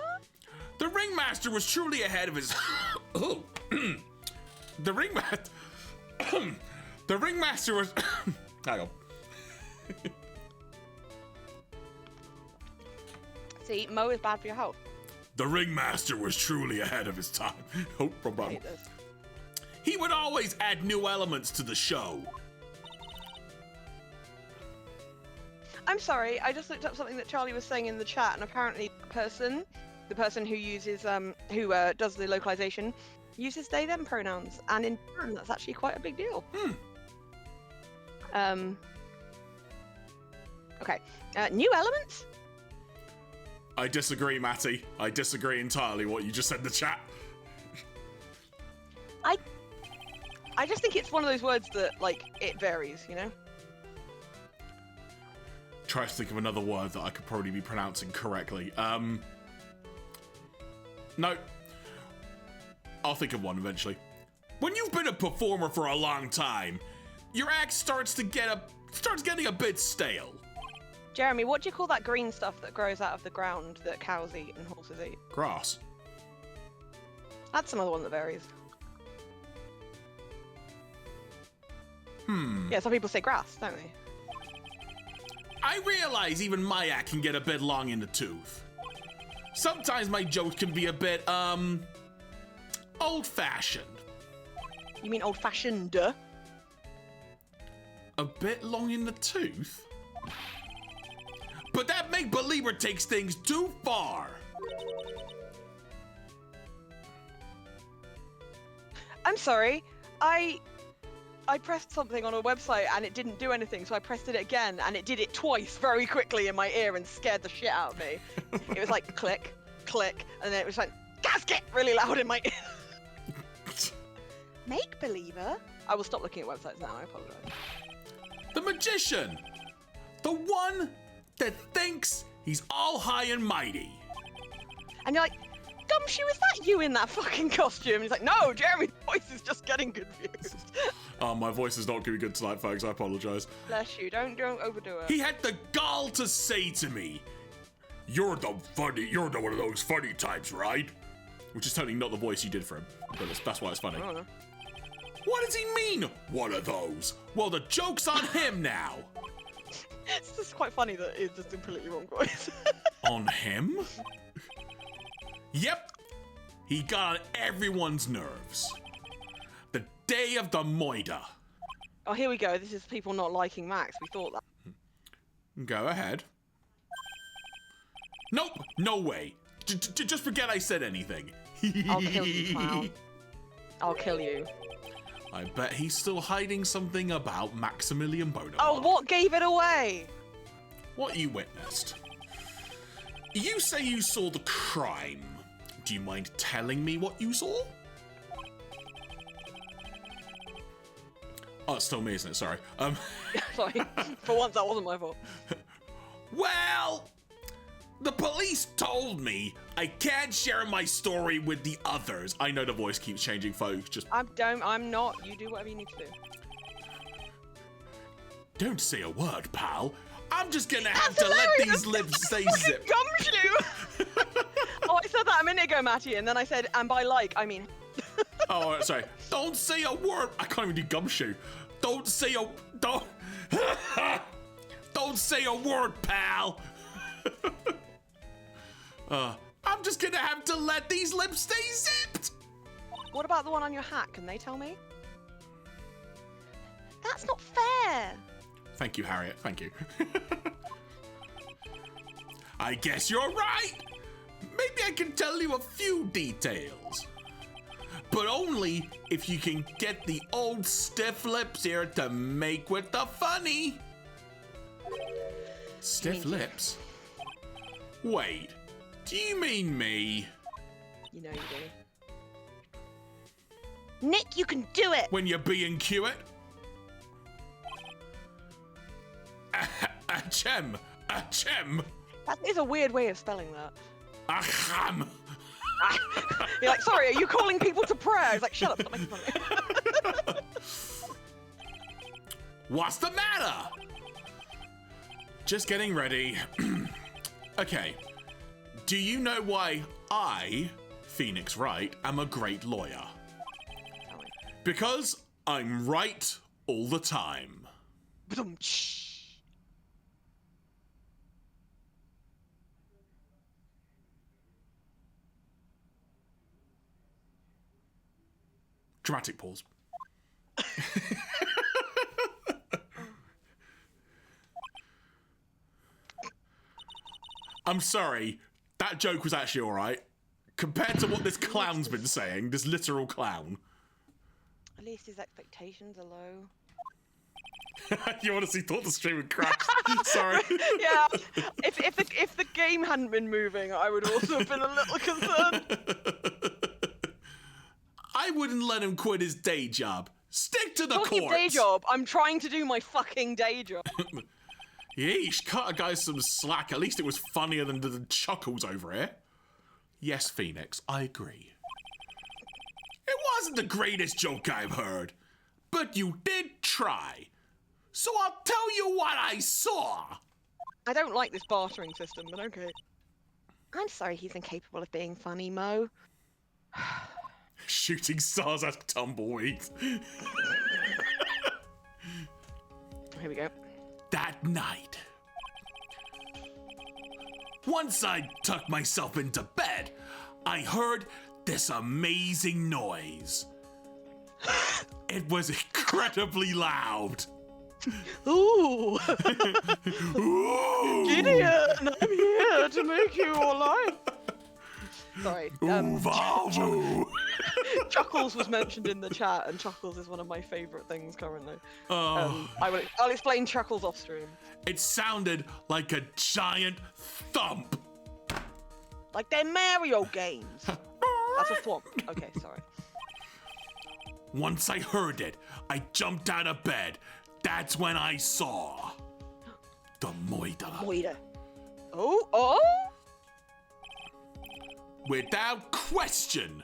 The ringmaster was truly ahead of his... Oh. The ringmaster... The ringmaster was... Hang on. See, Mo is bad for your health. The ringmaster was truly ahead of his time. Oh, wrong button. I hate this. He would always add new elements to the show. I'm sorry, I just looked up something that Charlie was saying in the chat, and apparently the person who uses, does the localization, uses they/them pronouns, and in turn, that's actually quite a big deal. Okay, new elements? I disagree, Matty. I disagree entirely what you just said in the chat. I just think it's one of those words that, like, it varies, you know? Try to think of another word that I could probably be pronouncing correctly. No. I'll think of one eventually. When you've been a performer for a long time, your act starts getting a bit stale. Jeremy, what do you call that green stuff that grows out of the ground that cows eat and horses eat? Grass. That's another one that varies. Yeah, some people say grass, don't they? I realize even my act can get a bit long in the tooth. Sometimes my jokes can be a bit, old-fashioned. You mean old-fashioned? A bit long in the tooth? But that make-believer takes things too far. I'm sorry, I pressed something on a website and it didn't do anything, so I pressed it again and it did it twice very quickly in my ear and scared the shit out of me. It was like click, click, and then it was like gasket really loud in my ear. Make believer? I will stop looking at websites now, I apologize. The magician! The one that thinks he's all high and mighty. And you're like, Gumshoe, is that you in that fucking costume? And he's like, no, Jeremy's voice is just getting confused. Oh, my voice is not going to be good tonight, folks. I apologize. Bless you. Don't overdo it. He had the gall to say to me, you're one of those funny types, right? Which is totally not the voice you did for him. But that's why it's funny. I don't know. What does he mean, one of those? Well, the joke's on him now. It's just quite funny that it's just a completely wrong voice. On him? Yep. He got on everyone's nerves. The day of the Moida. Oh, here we go. This is people not liking Max. We thought that. Go ahead. Nope, no way. Just forget I said anything. I'll kill you, clown. I'll kill you. I bet he's still hiding something about Maximilian Bonaparte. Oh, what gave it away? What you witnessed. You say you saw the crime. Do you mind telling me what you saw? Oh, it's still me, isn't it? Sorry. Sorry. For once, that wasn't my fault. Well, the police told me I can't share my story with the others. I know the voice keeps changing, folks. Just I'm not. You do whatever you need to do. don't say a word, pal. I'm just gonna have to let these lips stay zipped. Gumshoe! Oh, I said that a minute ago, Matty, and then I said, and by like, I mean... Oh, sorry. Don't say a word. I can't even do gumshoe. Don't say a... Don't say a word, pal. I'm just gonna have to let these lips stay zipped. What about the one on your hat? Can they tell me? That's not fair. Thank you, Harriet. Thank you. I guess you're right. Maybe I can tell you a few details. But only if you can get the old stiff lips here to make with the funny. Stiff lips? Wait, do you mean me? You know you do. Nick, you can do it. When you're being cute? Achem. Achem. That is a weird way of spelling that. Acham. You're like, sorry, are you calling people to prayer? It's like, shut up, stop making fun of me. What's the matter? Just getting ready. Okay. Do you know why I, Phoenix Wright, am a great lawyer? Tell me. Because I'm right all the time. Ba-dum-tsh. Dramatic pause. I'm sorry. That joke was actually alright. Compared to what this clown's been saying, this literal clown. At least his expectations are low. You honestly thought the stream would crash. Sorry. Yeah. If the game hadn't been moving, I would also have been a little concerned. I wouldn't let him quit his day job. Stick to the Talking courts. day job, I'm trying to do my fucking day job. Yeesh, cut a guy some slack. At least it was funnier than the chuckles over here. Yes, Phoenix, I agree. It wasn't the greatest joke I've heard, but you did try. So I'll tell you what I saw. I don't like this bartering system, but okay. I'm sorry he's incapable of being funny, Mo. Shooting stars at tumbleweeds. Here we go. That night, once I tucked myself into bed, I heard this amazing noise. It was incredibly loud. Ooh! Ooh! Gideon, I'm here to make you alive. Sorry. Ooh, Valvu. Chuckles was mentioned in the chat, and Chuckles is one of my favourite things currently. Oh, I'll explain Chuckles off stream. it sounded like a giant thump. Like they're Mario games. That's a thwomp. Okay, sorry. Once I heard it, I jumped out of bed. That's when I saw the Moida. Moida. Oh? Without question,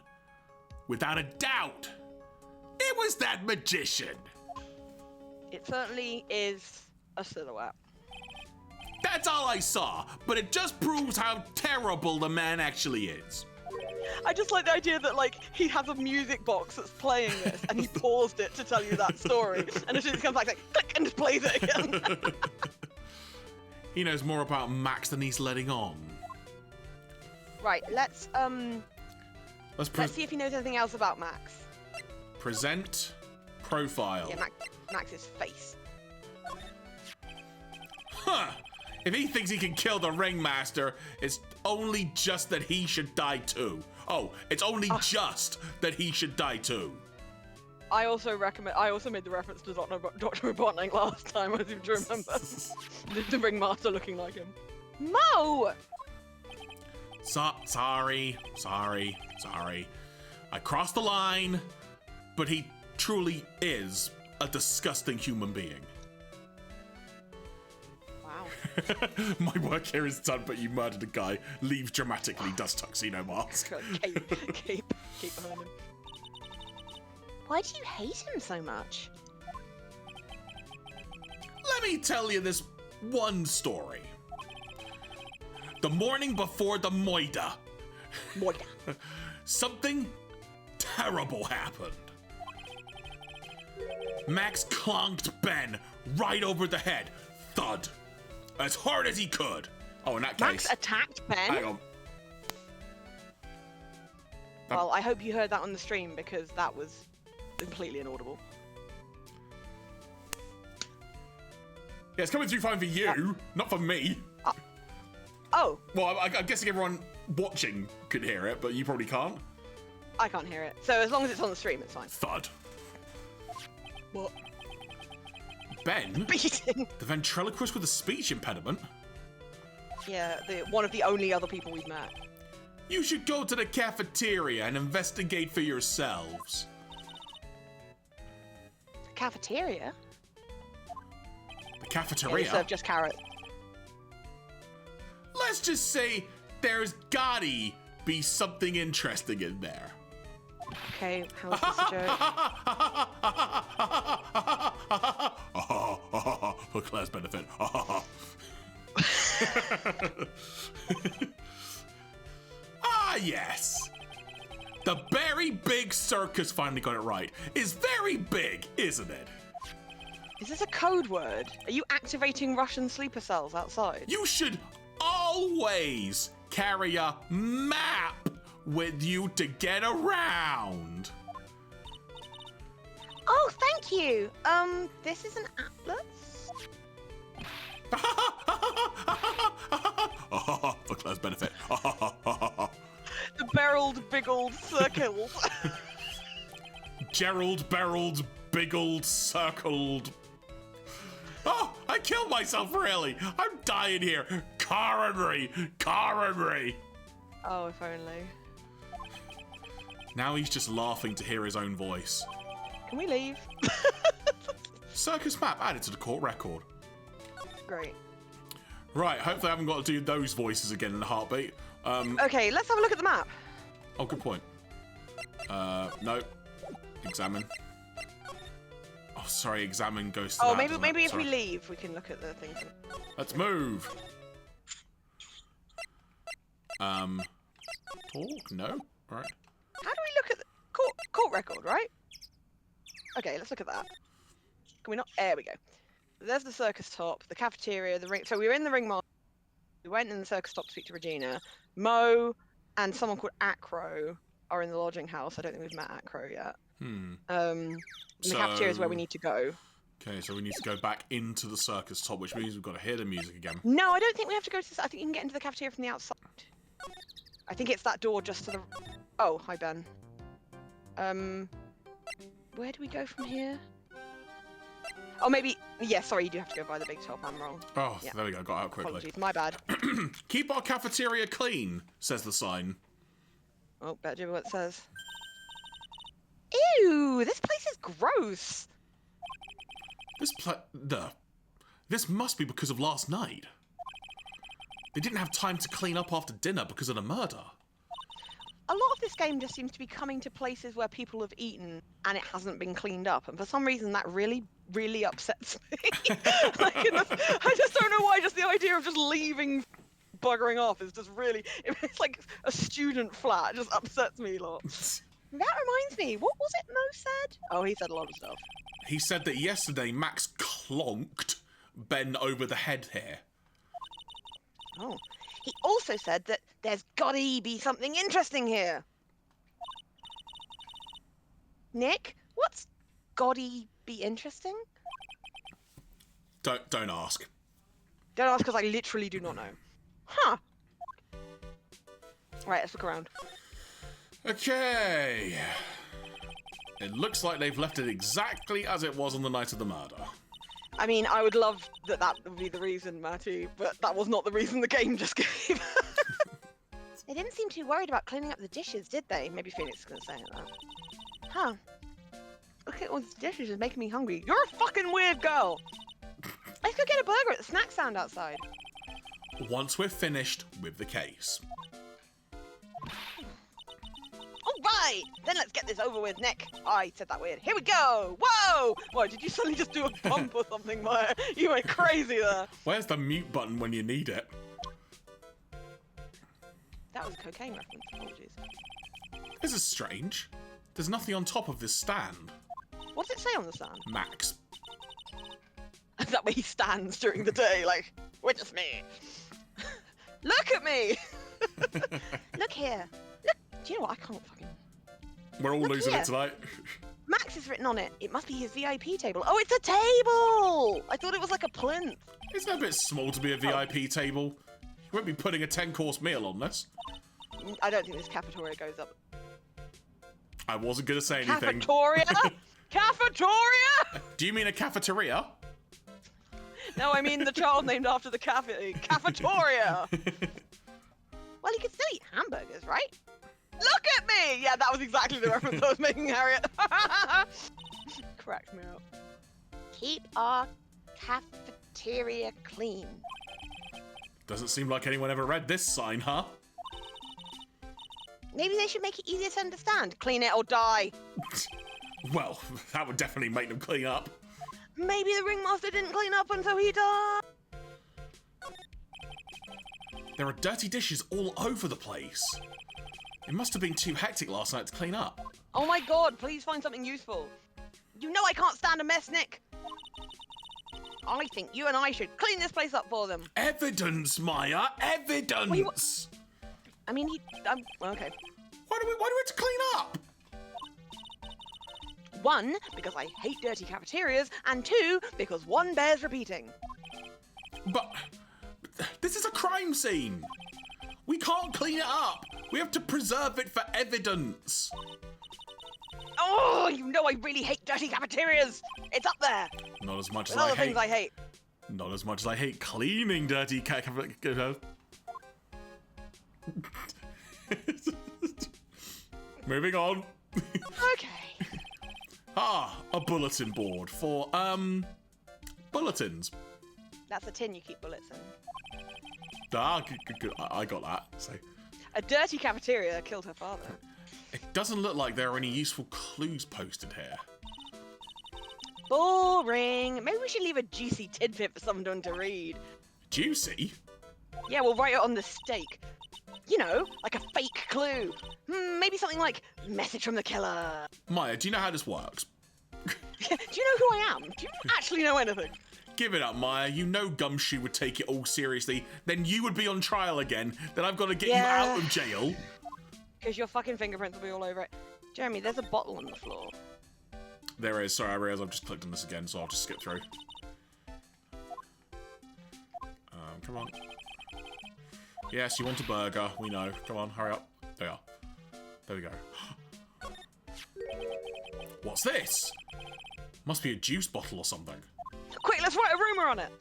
without a doubt, it was that magician. It certainly is a silhouette. That's all I saw, but it just proves how terrible the man actually is. I just like the idea that, like, he has a music box that's playing this, and he paused it to tell you that story, and as soon as he comes back, like, click, and just plays it again. He knows more about Max than he's letting on. Right, let's, Let's see if he knows anything else about Max. Present profile. Yeah, Max's face. Huh. If he thinks he can kill the Ringmaster, it's only just that he should die too. Oh, it's only just that he should die too. I also made the reference to Dr. Robotnik last time, as you remember. the Ringmaster looking like him. Mo! Sorry. I crossed the line, but he truly is a disgusting human being. Wow. My work here is done, but you murdered a guy. Leave dramatically, does tuxedo mask. Keep behind him. Why do you hate him so much? Let me tell you this one story. The morning before the Moida, something terrible happened. Max clonked Ben right over the head. Thud. As hard as he could. Oh, in that case... Max attacked Ben? Hang on. Well, I hope you heard that on the stream, because that was completely inaudible. Yeah, it's coming through fine for you, not for me. Oh. Well, I'm guessing everyone watching could hear it, but you probably can't. I can't hear it. So as long as it's on the stream, it's fine. Thud. What? Ben? Beating. The ventriloquist with a speech impediment? Yeah, one of the only other people we've met. You should go to the cafeteria and investigate for yourselves. Cafeteria? The Yeah, cafeteria? they serve just carrots. Let's just say there's gotta be something interesting in there. Okay, how is this a joke? For Claire's benefit. Ah, yes. The very big circus finally got it right. Is very big, isn't it? Is this a code word? Are you activating Russian sleeper cells outside? You should always carry a map with you to get around. Oh, thank you. This is an atlas? For Claire's benefit. The barreled, big old circles. Gerald, barreled, big old, circled. Oh, I killed myself, really. I'm dying here. Coronary. Oh, if only. Now he's just laughing to hear his own voice. Can we leave? Circus map added to the court record. Great. Right, hopefully I haven't got to do those voices again in a heartbeat. Okay, let's have a look at the map. Oh, good point. No. Examine. Oh, sorry, examine goes to Oh, that, maybe if Sorry. we leave, we can look at the things. Let's move. Talk? No? Right. How do we look at the court record, right? Okay, let's look at that. Can we not? There we go. There's the circus top, the cafeteria, the ring. So we were in the ring mall. We went in the circus top to speak to Regina. Mo and someone called Acro are in the lodging house. I don't think we've met Acro yet. The cafeteria is where we need to go. Okay, so we need to go back into the circus top, which means we've got to hear the music again. No, I don't think we have to go to I think you can get into the cafeteria from the outside. I think it's that door just to the... Oh, hi, Ben. Where do we go from here? Oh, maybe... Yeah, sorry, you do have to go by the big top. I'm wrong. Oh, Yeah. there we go. Got out quickly. Apologies, my bad. Keep our cafeteria clean, says the sign. Oh, better do what it says. Ew, this place is gross. This must be because of last night. They didn't have time to clean up after dinner because of the murder. A lot of this game just seems to be coming to places where people have eaten and it hasn't been cleaned up, and for some reason that really, really upsets me. I just don't know why. Just the idea of just leaving, buggering off is just really. It's like a student flat. It just upsets me a lot. That reminds me. What was it Mo said? Oh, he said a lot of stuff. He said that yesterday Max clonked Ben over the head here. Oh. He also said that there's gotta be something interesting here. Nick, what's Goddy be interesting? Don't ask. Don't ask because I literally do not know. Huh. Right, let's look around. Okay. It looks like they've left it exactly as it was on the night of the murder. I mean, I would love that would be the reason, Matty, but that was not the reason the game just gave. They didn't seem too worried about cleaning up the dishes, did they? Maybe Phoenix is gonna say that. Huh. Look at all these dishes, it's making me hungry. You're a fucking weird girl! Let's go get a burger at the snack stand outside. Once we're finished with the case. Alright! Then let's get this over with, Nick. I said that weird. Here we go! Whoa! Whoa, did you suddenly just do a bump or something, Maya? You went crazy there. Where's the mute button when you need it? That was a cocaine reference, apologies. This is strange. There's nothing on top of this stand. What does it say on the stand? Max. Is that where he stands during the day, like, witness me? Look at me! Look here. Look, do you know what? I can't fucking... We're all Look losing here. it tonight. Max is written on it. It must be his VIP table. Oh, it's a table! I thought it was like a plinth. Isn't it a bit small to be a VIP table? You won't be putting a 10-course meal on this. I don't think this cafeteria goes up. I wasn't going to say anything. Cafeteria? Cafeteria? Do you mean a cafeteria? No, I mean the child named after the cafeteria. Well, you could still eat hamburgers, right? Look at me! Yeah, that was exactly the reference I was making, Harriet. Cracked me up. Keep our cafeteria clean. Doesn't seem like anyone ever read this sign, huh? Maybe they should make it easier to understand. Clean it or die. Well, that would definitely make them clean up. Maybe the ringmaster didn't clean up until he died. There are dirty dishes all over the place. It must have been too hectic last night to clean up. Oh my god, please find something useful. You know I can't stand a mess, Nick. I think you and I should clean this place up for them. Evidence, Maya! Evidence! I mean, okay. Why do we have to clean up? One, because I hate dirty cafeterias, and two, because one bears repeating. But this is a crime scene. We can't clean it up. We have to preserve it for evidence. Oh, you know I really hate dirty cafeterias. It's up there. Not as much as With all I the hate. things I hate. Not as much as I hate cleaning dirty cafeterias. Moving on. Okay. A bulletin board for bulletins. That's a tin you keep bullets in. Good. I got that. So A dirty cafeteria killed her father. it doesn't look like there are any useful clues posted here. Boring. Maybe we should leave a juicy tidbit for someone to read. Juicy? Yeah, we'll write it on the stake. You know, like a fake clue. Maybe something like, message from the killer. Maya, do you know how this works? Do you know who I am? Do you actually know anything? Give it up, Maya. You know Gumshoe would take it all seriously. Then you would be on trial again. Then I've got to get you out of jail. Because your fucking fingerprints will be all over it. Jeremy, there's a bottle on the floor. There is. Sorry, I realise I've just clicked on this again, so I'll just skip through. Come on. Yes, you want a burger. We know. Come on, hurry up. There you are. There we go. What's this? Must be a juice bottle or something. Quick, let's write a rumour on it.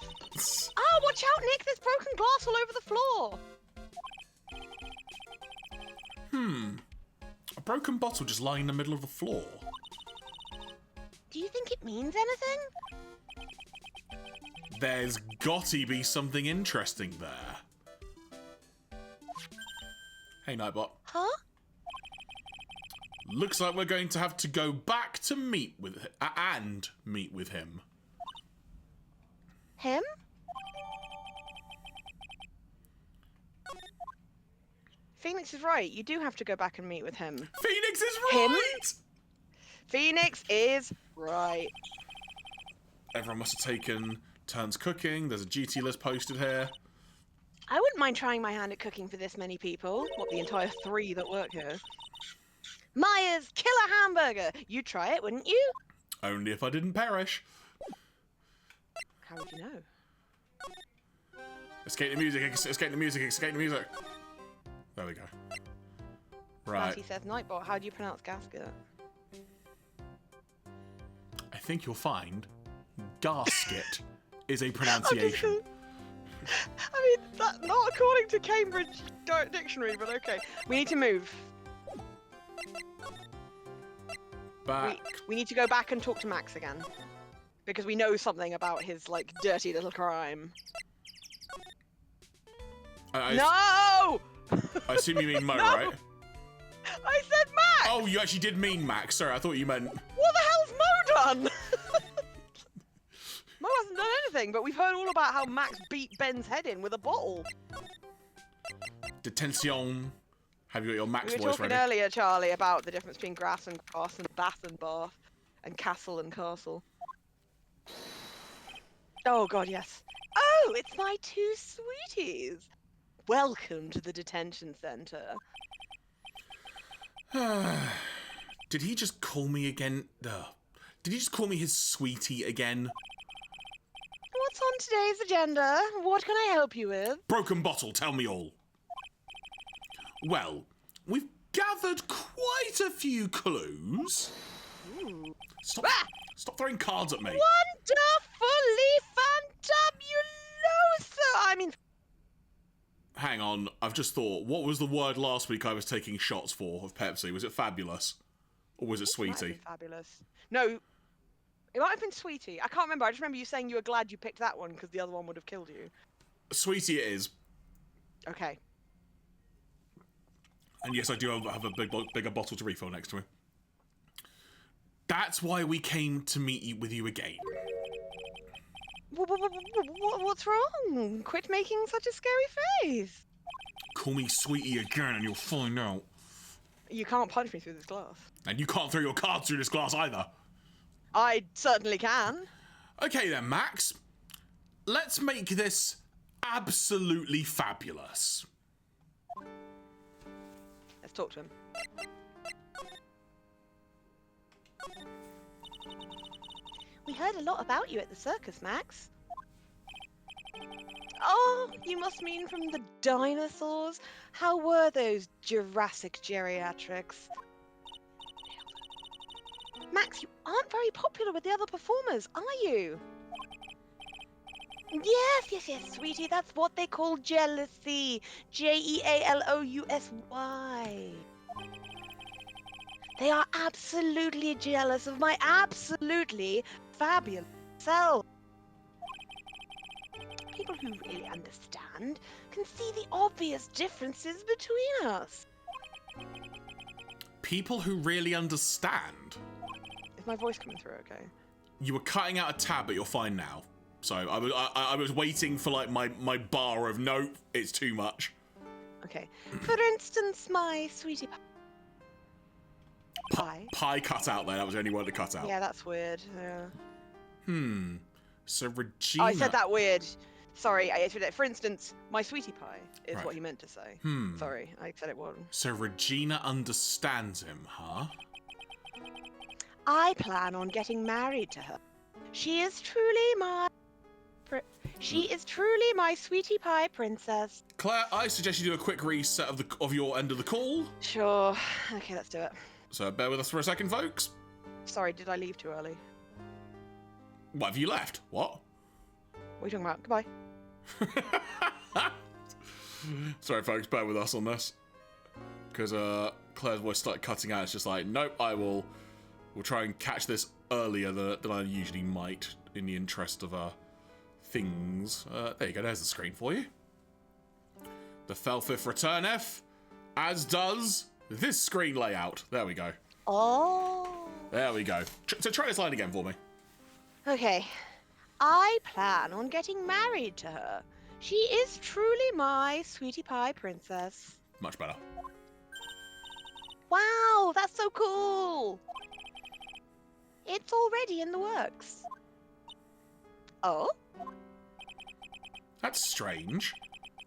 Oh, watch out, Nick. There's broken glass all over the floor. A broken bottle just lying in the middle of the floor. Do you think it means anything? There's gotta be something interesting there. Hey, Nightbot. Huh? Looks like we're going to have to go back to meet with him. Him? Phoenix is right. You do have to go back and meet with him. Phoenix is Him? right! Phoenix is right. Everyone must have taken turns cooking. There's a GT list posted here. I wouldn't mind trying my hand at cooking for this many people. What, the entire 3 that work here? Myers Killer Hamburger. You'd try it, wouldn't you? Only if I didn't perish. How would you know? Escape the music, escape the music, escape the music. There we go. Right. He says, Nightbot, how do you pronounce gasket? I think you'll find gasket is a pronunciation. I mean, that not according to Cambridge Dictionary, but okay. We need to move. Back. We need to go back and talk to Max again. Because we know something about his, like, dirty little crime. No! I assume you mean Mo, No! right? I said Max! Oh, you actually did mean Max. Sorry, I thought you meant... What the hell's Mo done? Mo hasn't done anything, but we've heard all about how Max beat Ben's head in with a bottle. Detention. Have you got your Max We were voice talking ready? earlier, Charlie, about the difference between grass and grass and bath and bath and castle and castle. Oh god, yes. Oh, it's my two sweeties. Welcome to the detention center. Did he just call me again? Did he just call me his sweetie again? What's on today's agenda? What can I help you with? Broken bottle, tell me all. Well, we've gathered quite a few clues. Ooh. Stop, stop throwing cards at me. Wonderfully fantabuloso! I mean... Hang on, I've just thought, what was the word last week I was taking shots for of Pepsi? Was it fabulous? Or was it Might have sweetie? been fabulous. No, it might have been sweetie. I can't remember. I just remember you saying you were glad you picked that one because the other one would have killed you. Sweetie it is. Okay. And yes, I do have a bigger bottle to refill next to me. That's why we came to meet with you again. What's wrong? Quit making such a scary face. Call me sweetie again and you'll find out. You can't punch me through this glass. And you can't throw your cards through this glass either. I certainly can. Okay then, Max. Let's make this absolutely fabulous. Let's talk to him. We heard a lot about you at the circus, Max. Oh, you must mean from the dinosaurs? How were those Jurassic geriatrics? Max, you aren't very popular with the other performers, are you? Yes, sweetie, that's what they call jealousy. Jealousy. They are absolutely jealous of my absolutely fabulous self. People who really understand can see the obvious differences between us. People who really understand. Is my voice coming through okay? You were cutting out a tab, but you're fine now. So I was waiting for like my bar of no, it's too much. Okay. For instance, my sweetie pie. Pie cut out there. That was the only word to cut out. Yeah, that's weird. Yeah. So Regina. Oh, I said that weird. Sorry, for instance, my sweetie pie is Right. what you meant to say. Sorry, I said it wrong. So Regina understands him, huh? I plan on getting married to her. She is truly my sweetie pie princess. Claire, I suggest you do a quick reset of your end of the call. Sure. Okay, let's do it. So bear with us for a second, folks. Sorry, did I leave too early? What have you left? What? What are you talking about? Goodbye. Sorry, folks, bear with us on this. Because Claire's voice started cutting out. It's just like, nope, we'll try and catch this earlier than I usually might in the interest of things. There you go, there's the screen for you. The Felflowne returneth, as does this screen layout. There we go. Oh. There we go. So try this line again for me. Okay. I plan on getting married to her. She is truly my sweetie pie princess. Much better. Wow, that's so cool. It's already in the works. Oh? That's strange.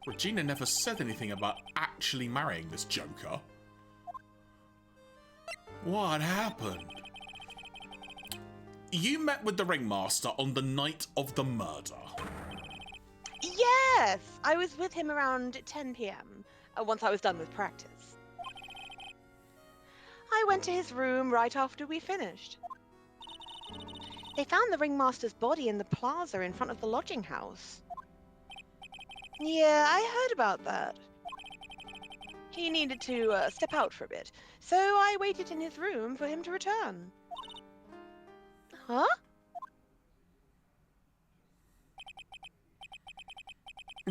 Regina never said anything about actually marrying this joker. What happened? You met with the ringmaster on the night of the murder. Yes, I was with him around 10 p.m. Once I was done with practice. I went to his room right after we finished. They found the ringmaster's body in the plaza in front of the lodging house. Yeah, I heard about that. He needed to step out for a bit, so I waited in his room for him to return. Huh?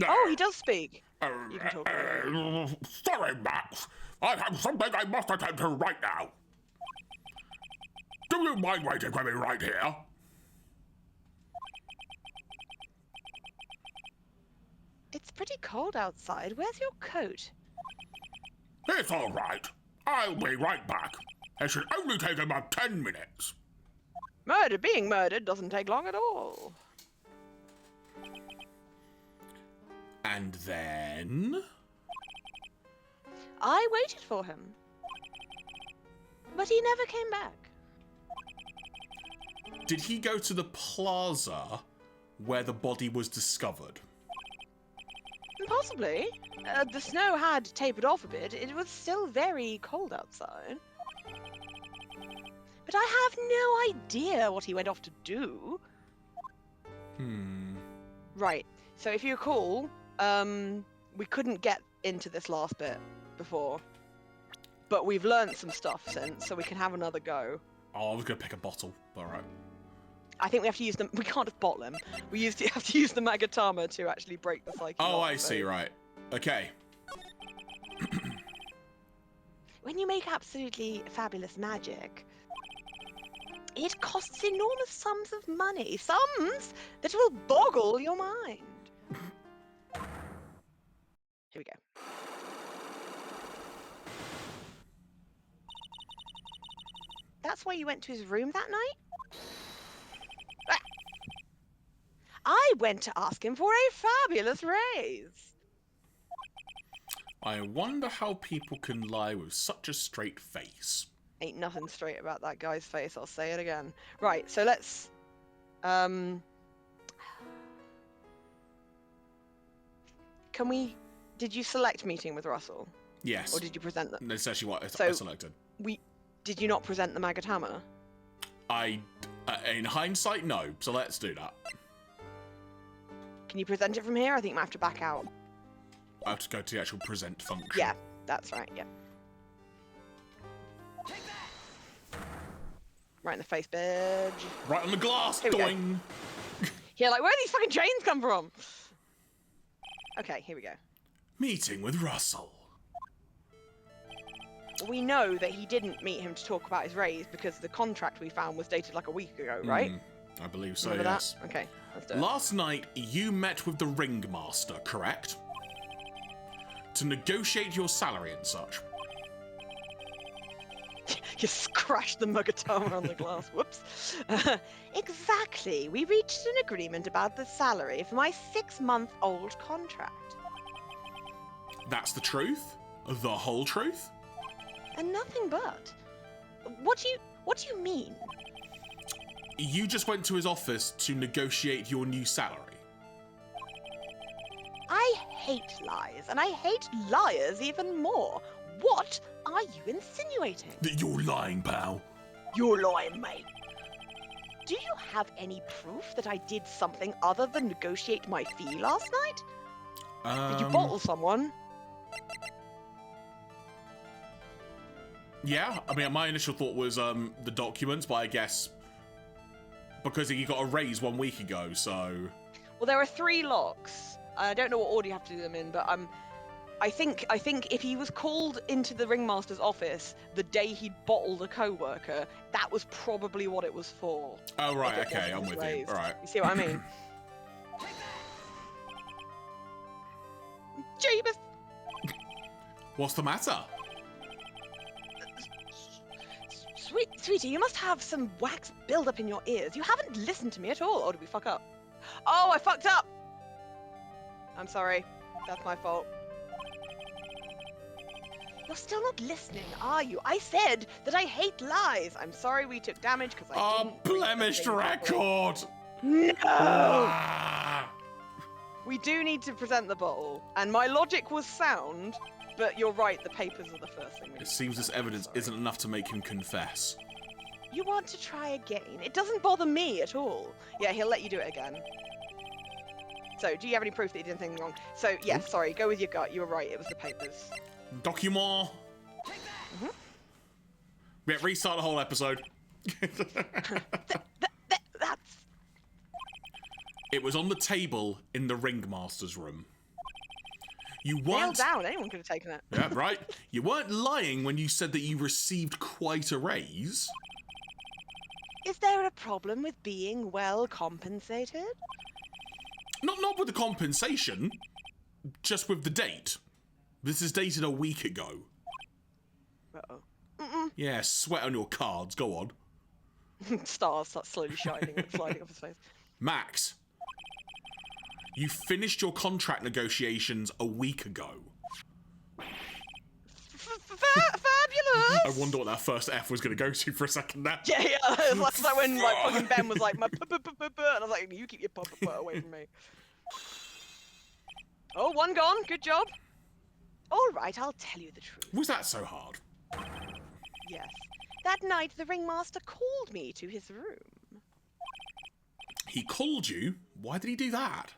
Oh, he does speak. You can talk. Sorry, Max. I have something I must attend to right now. Do you mind waiting for me right here? It's pretty cold outside. Where's your coat? It's all right. I'll be right back. It should only take about 10 minutes. Being murdered doesn't take long at all. And then... I waited for him. But he never came back. Did he go to the plaza where the body was discovered? Possibly. The snow had tapered off a bit. It was still very cold outside. But I have no idea what he went off to do. Right. So if you recall, we couldn't get into this last bit before. But we've learned some stuff since, so we can have another go. Oh, I was going to pick a bottle. All right. I think we have to use them. We can't just bottle them. We have to use the Magatama to actually break the cycle. Oh, I see, right. Okay. When you make absolutely fabulous magic, it costs enormous sums of money. Sums that will boggle your mind. Here we go. That's why you went to his room that night? I went to ask him for a fabulous raise. I wonder how people can lie with such a straight face. Ain't nothing straight about that guy's face. I'll say it again. Right. So let's. Can we? Did you select meeting with Russell? Yes. Or did you present them? That's actually what I So- selected. Did you not present the Magatama? In hindsight, no. So let's do that. Can you present it from here? I think I might have to back out. I have to go to the actual present function. Yeah, that's right. Yeah. Right in the face, bitch. Right on the glass, Here we go. doing. Yeah, like where do these fucking chains come from? Okay, here we go. Meeting with Russell. We know that he didn't meet him to talk about his raise because the contract we found was dated like a week ago, right? I believe so, Remember yes. that? Okay, let's do it. Last night, you met with the ringmaster, correct? To negotiate your salary and such. You crashed the Magatama on the glass. Whoops. Exactly. We reached an agreement about the salary for my 6-month-old contract. That's the truth? The whole truth? And nothing but. What do you mean? You just went to his office to negotiate your new salary. I hate lies, and I hate liars even more. What are you insinuating? That you're lying, pal. You're lying, mate. Do you have any proof that I did something other than negotiate my fee last night? Did you bottle someone? Yeah, I mean, my initial thought was the documents, but I guess because he got a raise 1 week ago, so... Well, there are 3 locks. I don't know what order you have to do them in, but I think if he was called into the ringmaster's office the day he bottled a co-worker, that was probably what it was for. Oh, right, If it okay, I'm wasn't with you. raised. All right. You see what I mean? Jeebus! What's the matter? Sweetie, you must have some wax build up in your ears. You haven't listened to me at all. Or did we fuck up? Oh, I fucked up! I'm sorry. That's my fault. You're still not listening, are you? I said that I hate lies. I'm sorry we took damage because I didn't. A blemished record! No! Ah. We do need to present the bottle, and my logic was sound, but you're right, the papers are the first thing we need. It seems this evidence isn't enough to make him confess. You want to try again? It doesn't bother me at all. Yeah, he'll let you do it again. So, do you have any proof that he did anything wrong? So, yeah, sorry, go with your gut. You were right, it was the papers. Document. Yeah, restart the whole episode. That's... It was on the table in the ringmaster's room. You Nailed weren't... down, anyone could have taken it. Yeah, right. You weren't lying when you said that you received quite a raise. Is there a problem with being well compensated? Not with the compensation, just with the date. This is dated a week ago. Uh-oh. Yeah, sweat on your cards. Go on. Stars start slowly shining and sliding off his face. Max, you finished your contract negotiations a week ago. Fabulous! I wonder what that first F was going to go to for a second there. Yeah, it's like when like fucking Ben was like, my and I was like, you keep your away from me. Oh, one gone. Good job. All right, I'll tell you the truth. Was that so hard? Yes. That night, the ringmaster called me to his room. He called you? Why did he do that?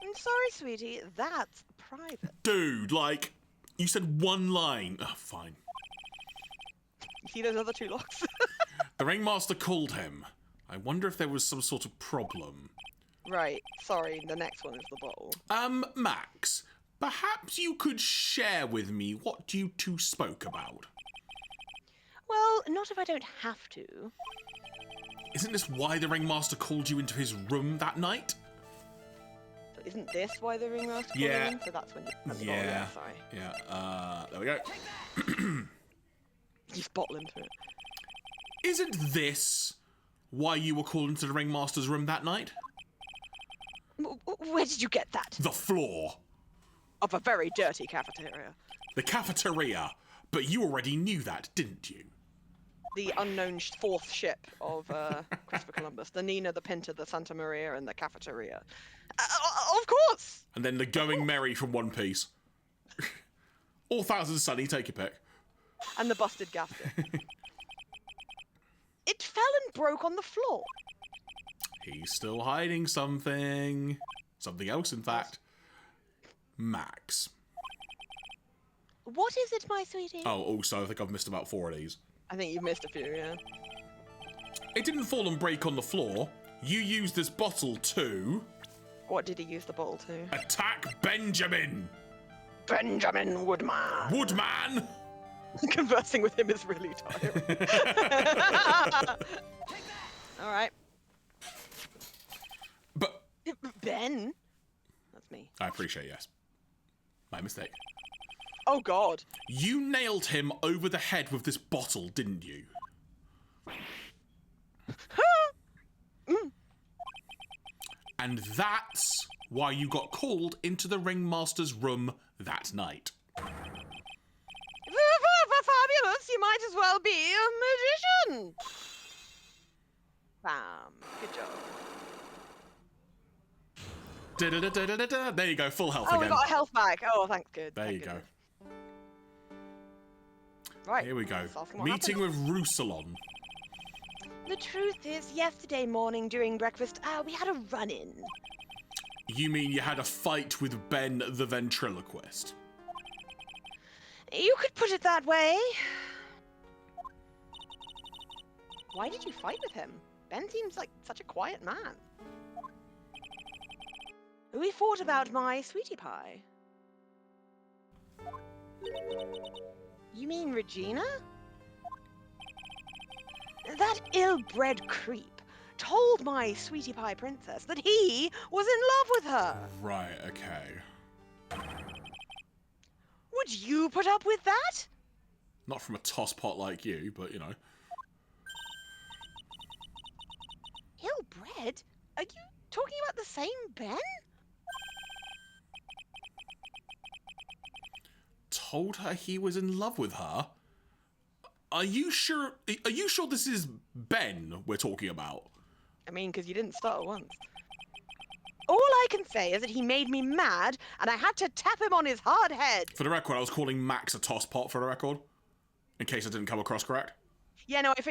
I'm sorry, sweetie. That's private. Dude, like, you said one line. Oh, fine. You see those other two locks? The ringmaster called him. I wonder if there was some sort of problem. Right. Sorry, the next one is the bottle. Max, perhaps you could share with me what you two spoke about. Well, not if I don't have to. Isn't this why the ringmaster called you into his room that night? Isn't this why the ringmaster called Yeah. him? So that's when you had the Yeah. bottle. Yeah, sorry. Yeah, there we go. Just bottle into it. Isn't this why you were called into the ringmaster's room that night? Where did you get that? The floor. Of a very dirty cafeteria. The cafeteria. But you already knew that, didn't you? The unknown fourth ship of Christopher Columbus. The Nina, the Pinta, the Santa Maria, and the cafeteria. Of course! And then the Going Merry from One Piece. All Thousand Sunny, take your pick. And the busted gasket. It fell and broke on the floor. He's still hiding something. Something else, in fact. Max. What is it, my sweetie? Oh, also, I think I've missed about 4 of these. I think you've missed a few, yeah. It didn't fall and break on the floor. You used this bottle to... What did he use the bottle to? attack Benjamin! Benjamin Woodman! Woodman! Conversing with him is really tiring. Alright. But... Ben? That's me. I appreciate, yes. My mistake. Oh, God. You nailed him over the head with this bottle, didn't you? And that's why you got called into the ringmaster's room that night. Fabulous! You might as well be a magician! Bam. Good job. Da-da-da-da-da-da. There you go, full health Oh, again. we got a health back. Oh, thanks, good. There Thank you go. goodness. Right. Here we go. let's ask him what Meeting happened. with Rousselon. The truth is, yesterday morning during breakfast, we had a run-in. You mean you had a fight with Ben the ventriloquist? You could put it that way. Why did you fight with him? Ben seems like such a quiet man. We fought about my sweetie pie. You mean Regina? That ill-bred creep told my sweetie pie princess that he was in love with her. Right, okay. Would you put up with that? Not from a tosspot like you, but you know. Ill-bred? Are you talking about the same Ben? told her he was in love with her. Are you sure? Are you sure this is Ben we're talking about? I mean, because you didn't start once. All I can say is that he made me mad, and I had to tap him on his hard head. For the record, I was calling Max a tosspot for the record, in case I didn't come across correct. Yeah, no, I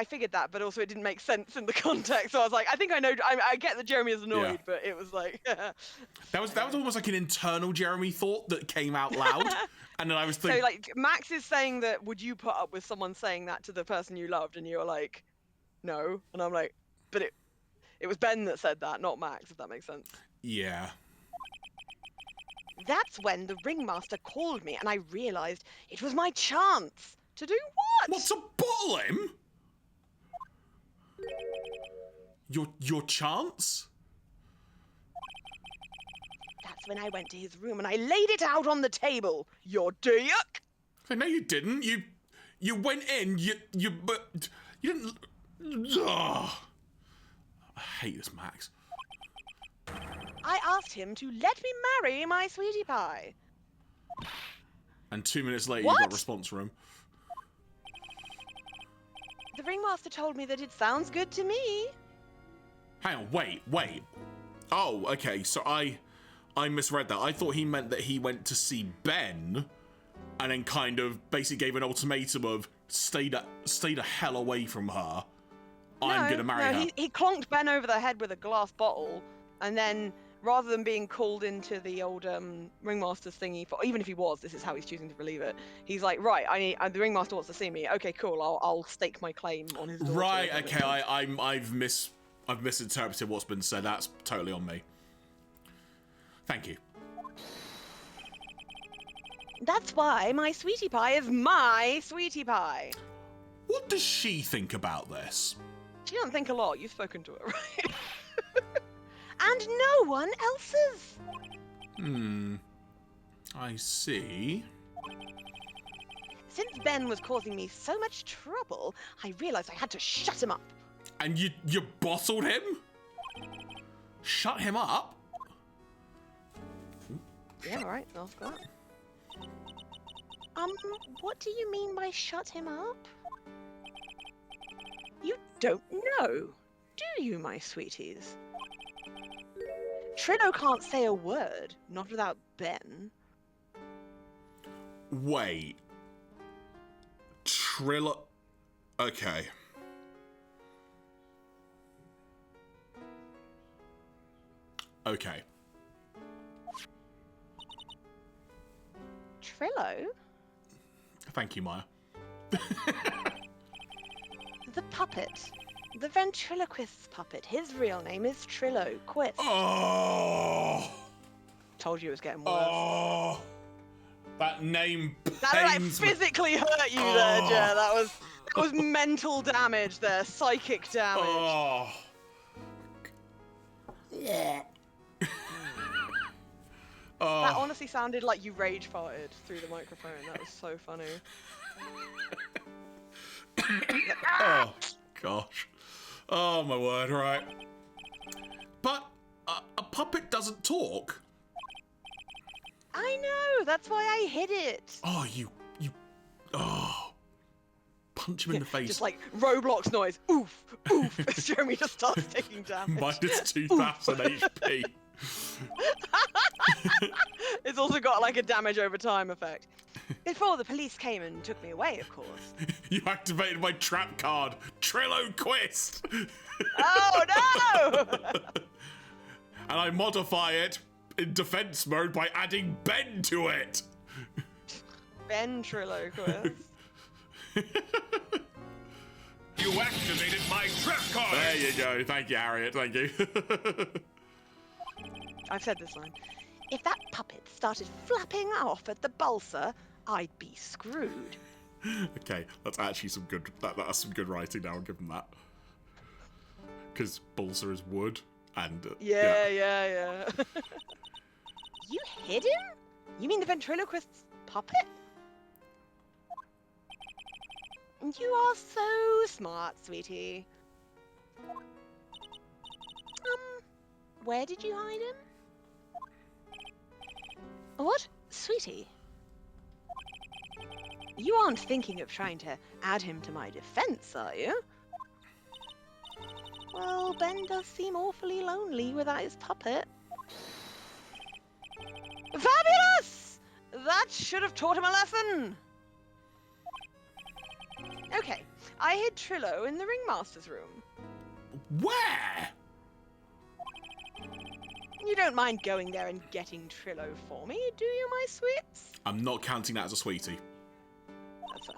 figured that, but also it didn't make sense in the context. So I was like, I think I know. I get that Jeremy is annoyed, Yeah. but it was like. That was almost like an internal Jeremy thought that came out loud, and then I was thinking. So like Max is saying that, would you put up with someone saying that to the person you loved, and you're like, no, and I'm like, but it was Ben that said that, not Max, if that makes sense. Yeah. That's when the ringmaster called me, and I realized it was my chance to do what? What, to bottle him? Your chance? That's when I went to his room and I laid it out on the table. You're Dirk. Hey, no, you didn't. You went in. But you didn't. Ugh. I hate this, Max. I asked him to let me marry my sweetie pie. And 2 minutes later, What? you got a response from him. The ringmaster told me that it sounds good to me. Hang on, wait. Oh, okay. So I misread that. I thought he meant that he went to see Ben, and then kind of basically gave an ultimatum of stay the hell away from her. I'm gonna marry her. He clonked Ben over the head with a glass bottle, and then rather than being called into the old ringmaster's thingy, for even if he was, this is how he's choosing to believe it. He's like, right, the ringmaster wants to see me. Okay, cool. I'll stake my claim on his daughter. Right. Okay. I've misinterpreted what's been said. That's totally on me. Thank you. That's why my sweetie pie is my sweetie pie. What does she think about this? She doesn't think a lot. You've spoken to her, right? And no one else's. I see. Since Ben was causing me so much trouble, I realized I had to shut him up. And you bottled him? Shut him up? Yeah, right. Ask that. What do you mean by shut him up? You don't know, do you, my sweeties? Trillo can't say a word, not without Ben. Wait. Trillo. Okay. Okay. Trillo? Thank you, Maya. The puppet. The ventriloquist's puppet. His real name is Trillo Quist. Oh! Told you it was getting worse. Oh! That name pains That like me. physically hurt you there, Jer. That was mental damage there, psychic damage. Oh. Yeah. That honestly sounded like you rage farted through the microphone. That was so funny. Oh, gosh. Oh, my word, right. But a puppet doesn't talk. I know, that's why I hid it. Oh, oh. Punch him in the face. Just like Roblox noise. Oof, oof. As Jeremy just starts taking damage. Minus 2,000 HP. It's also got like a damage over time effect. Before the police came and took me away, of course. You activated my trap card, Trillo Quist. Oh no! And I modify it in defense mode by adding Ben to it. Ventriloquist. You activated my trap card. There you go. Thank you, Harriet. Thank you. I've said this line. If that puppet started flapping off at the balsa, I'd be screwed. Okay, that's actually some good. That's some good writing. Now I'll give them that. Because balsa is wood, and Yeah. You hid him? You mean the ventriloquist's puppet? You are so smart, sweetie. Where did you hide him? What? Sweetie? You aren't thinking of trying to add him to my defense, are you? Well, Ben does seem awfully lonely without his puppet. Fabulous! That should have taught him a lesson! Okay, I hid Trillo in the Ringmaster's room. Where? You don't mind going there and getting Trillo for me, do you, my sweets? I'm not counting that as a sweetie. That's fair.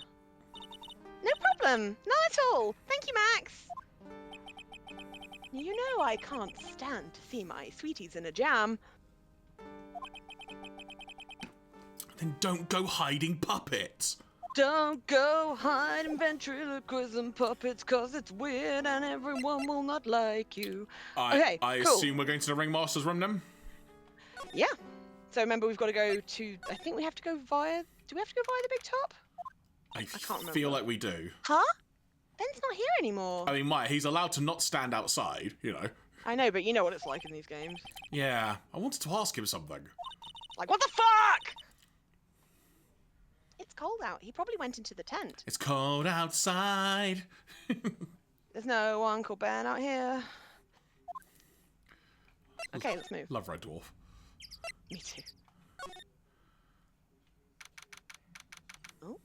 No problem, not at all. Thank you, Max. You know I can't stand to see my sweeties in a jam. Then don't go hiding puppets. Don't go hiding ventriloquism puppets, cause it's weird and everyone will not like you. I cool. assume we're going to the Ringmaster's room then? Yeah. So remember, we've got to go to. I think we have to go via. Do we have to go via the big top? I can't remember. feel like we do. Huh? Ben's not here anymore. I mean, Maya, he's allowed to not stand outside, you know. I know, but you know what it's like in these games. Yeah, I wanted to ask him something. Like, what the fuck? It's cold out. He probably went into the tent. It's cold outside. There's no one called Ben out here. Okay, let's move. Love Red Dwarf. Me too. Oh.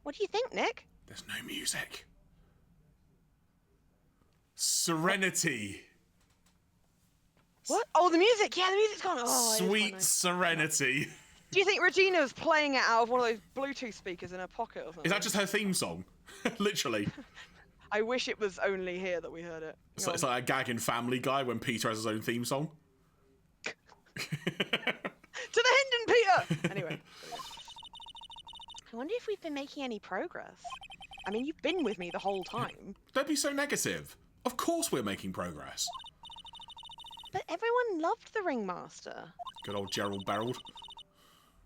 What do you think, Nick? There's no music. Serenity. What? Oh, the music! Yeah, the music's gone. Oh, it is quite Sweet nice. Serenity. Do you think Regina's playing it out of one of those Bluetooth speakers in her pocket or something? Is that just her theme song? Literally. I wish it was only here that we heard it. It's like a gag in Family Guy when Peter has his own theme song. To the Hendon, Peter! Anyway. I wonder if we've been making any progress. I mean, you've been with me the whole time. Don't be so negative. Of course we're making progress. But everyone loved the Ringmaster. Good old Gerald Barreld.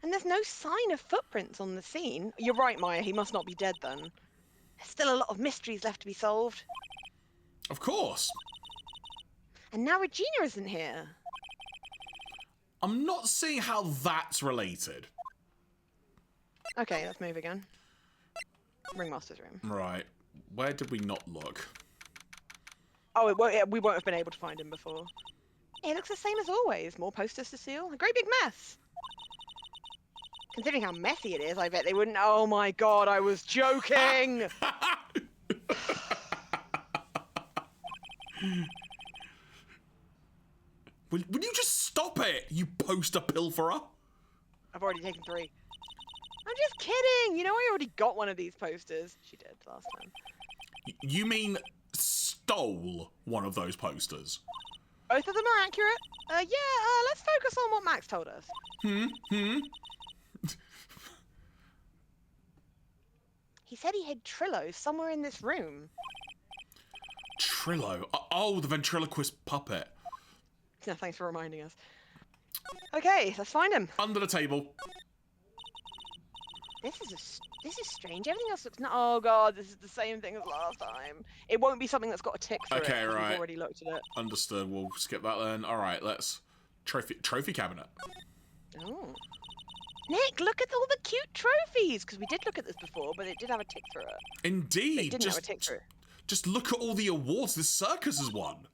And there's no sign of footprints on the scene. You're right, Maya. He must not be dead then. There's still a lot of mysteries left to be solved. Of course. And now Regina isn't here. I'm not seeing how that's related. Okay, let's move again. Ringmaster's room. Right. Where did we not look? Oh, we won't have been able to find him before. It looks the same as always. More posters to seal. A great big mess. Considering how messy it is, I bet they wouldn't. Oh my god, I was joking! Will you just stop it, you poster pilferer? I've already taken 3. I'm just kidding! You know, I already got one of these posters. She did last time. You mean stole one of those posters? Both of them are accurate. Let's focus on what Max told us. He said he hid Trillo somewhere in this room. Trillo? Oh, the ventriloquist puppet. Yeah, thanks for reminding us. Okay, let's find him. Under the table. This is strange. Everything else looks Oh god, this is the same thing as last time. It won't be something that's got a tick through Okay, it. 'Cause right. We've already looked at it. Understood. We'll skip that then. All right, let's trophy cabinet. Oh. Nick, look at all the cute trophies! Because we did look at this before, but it did have a tick through it. Indeed. It didn't have a tick through. Just look at all the awards this circus has won.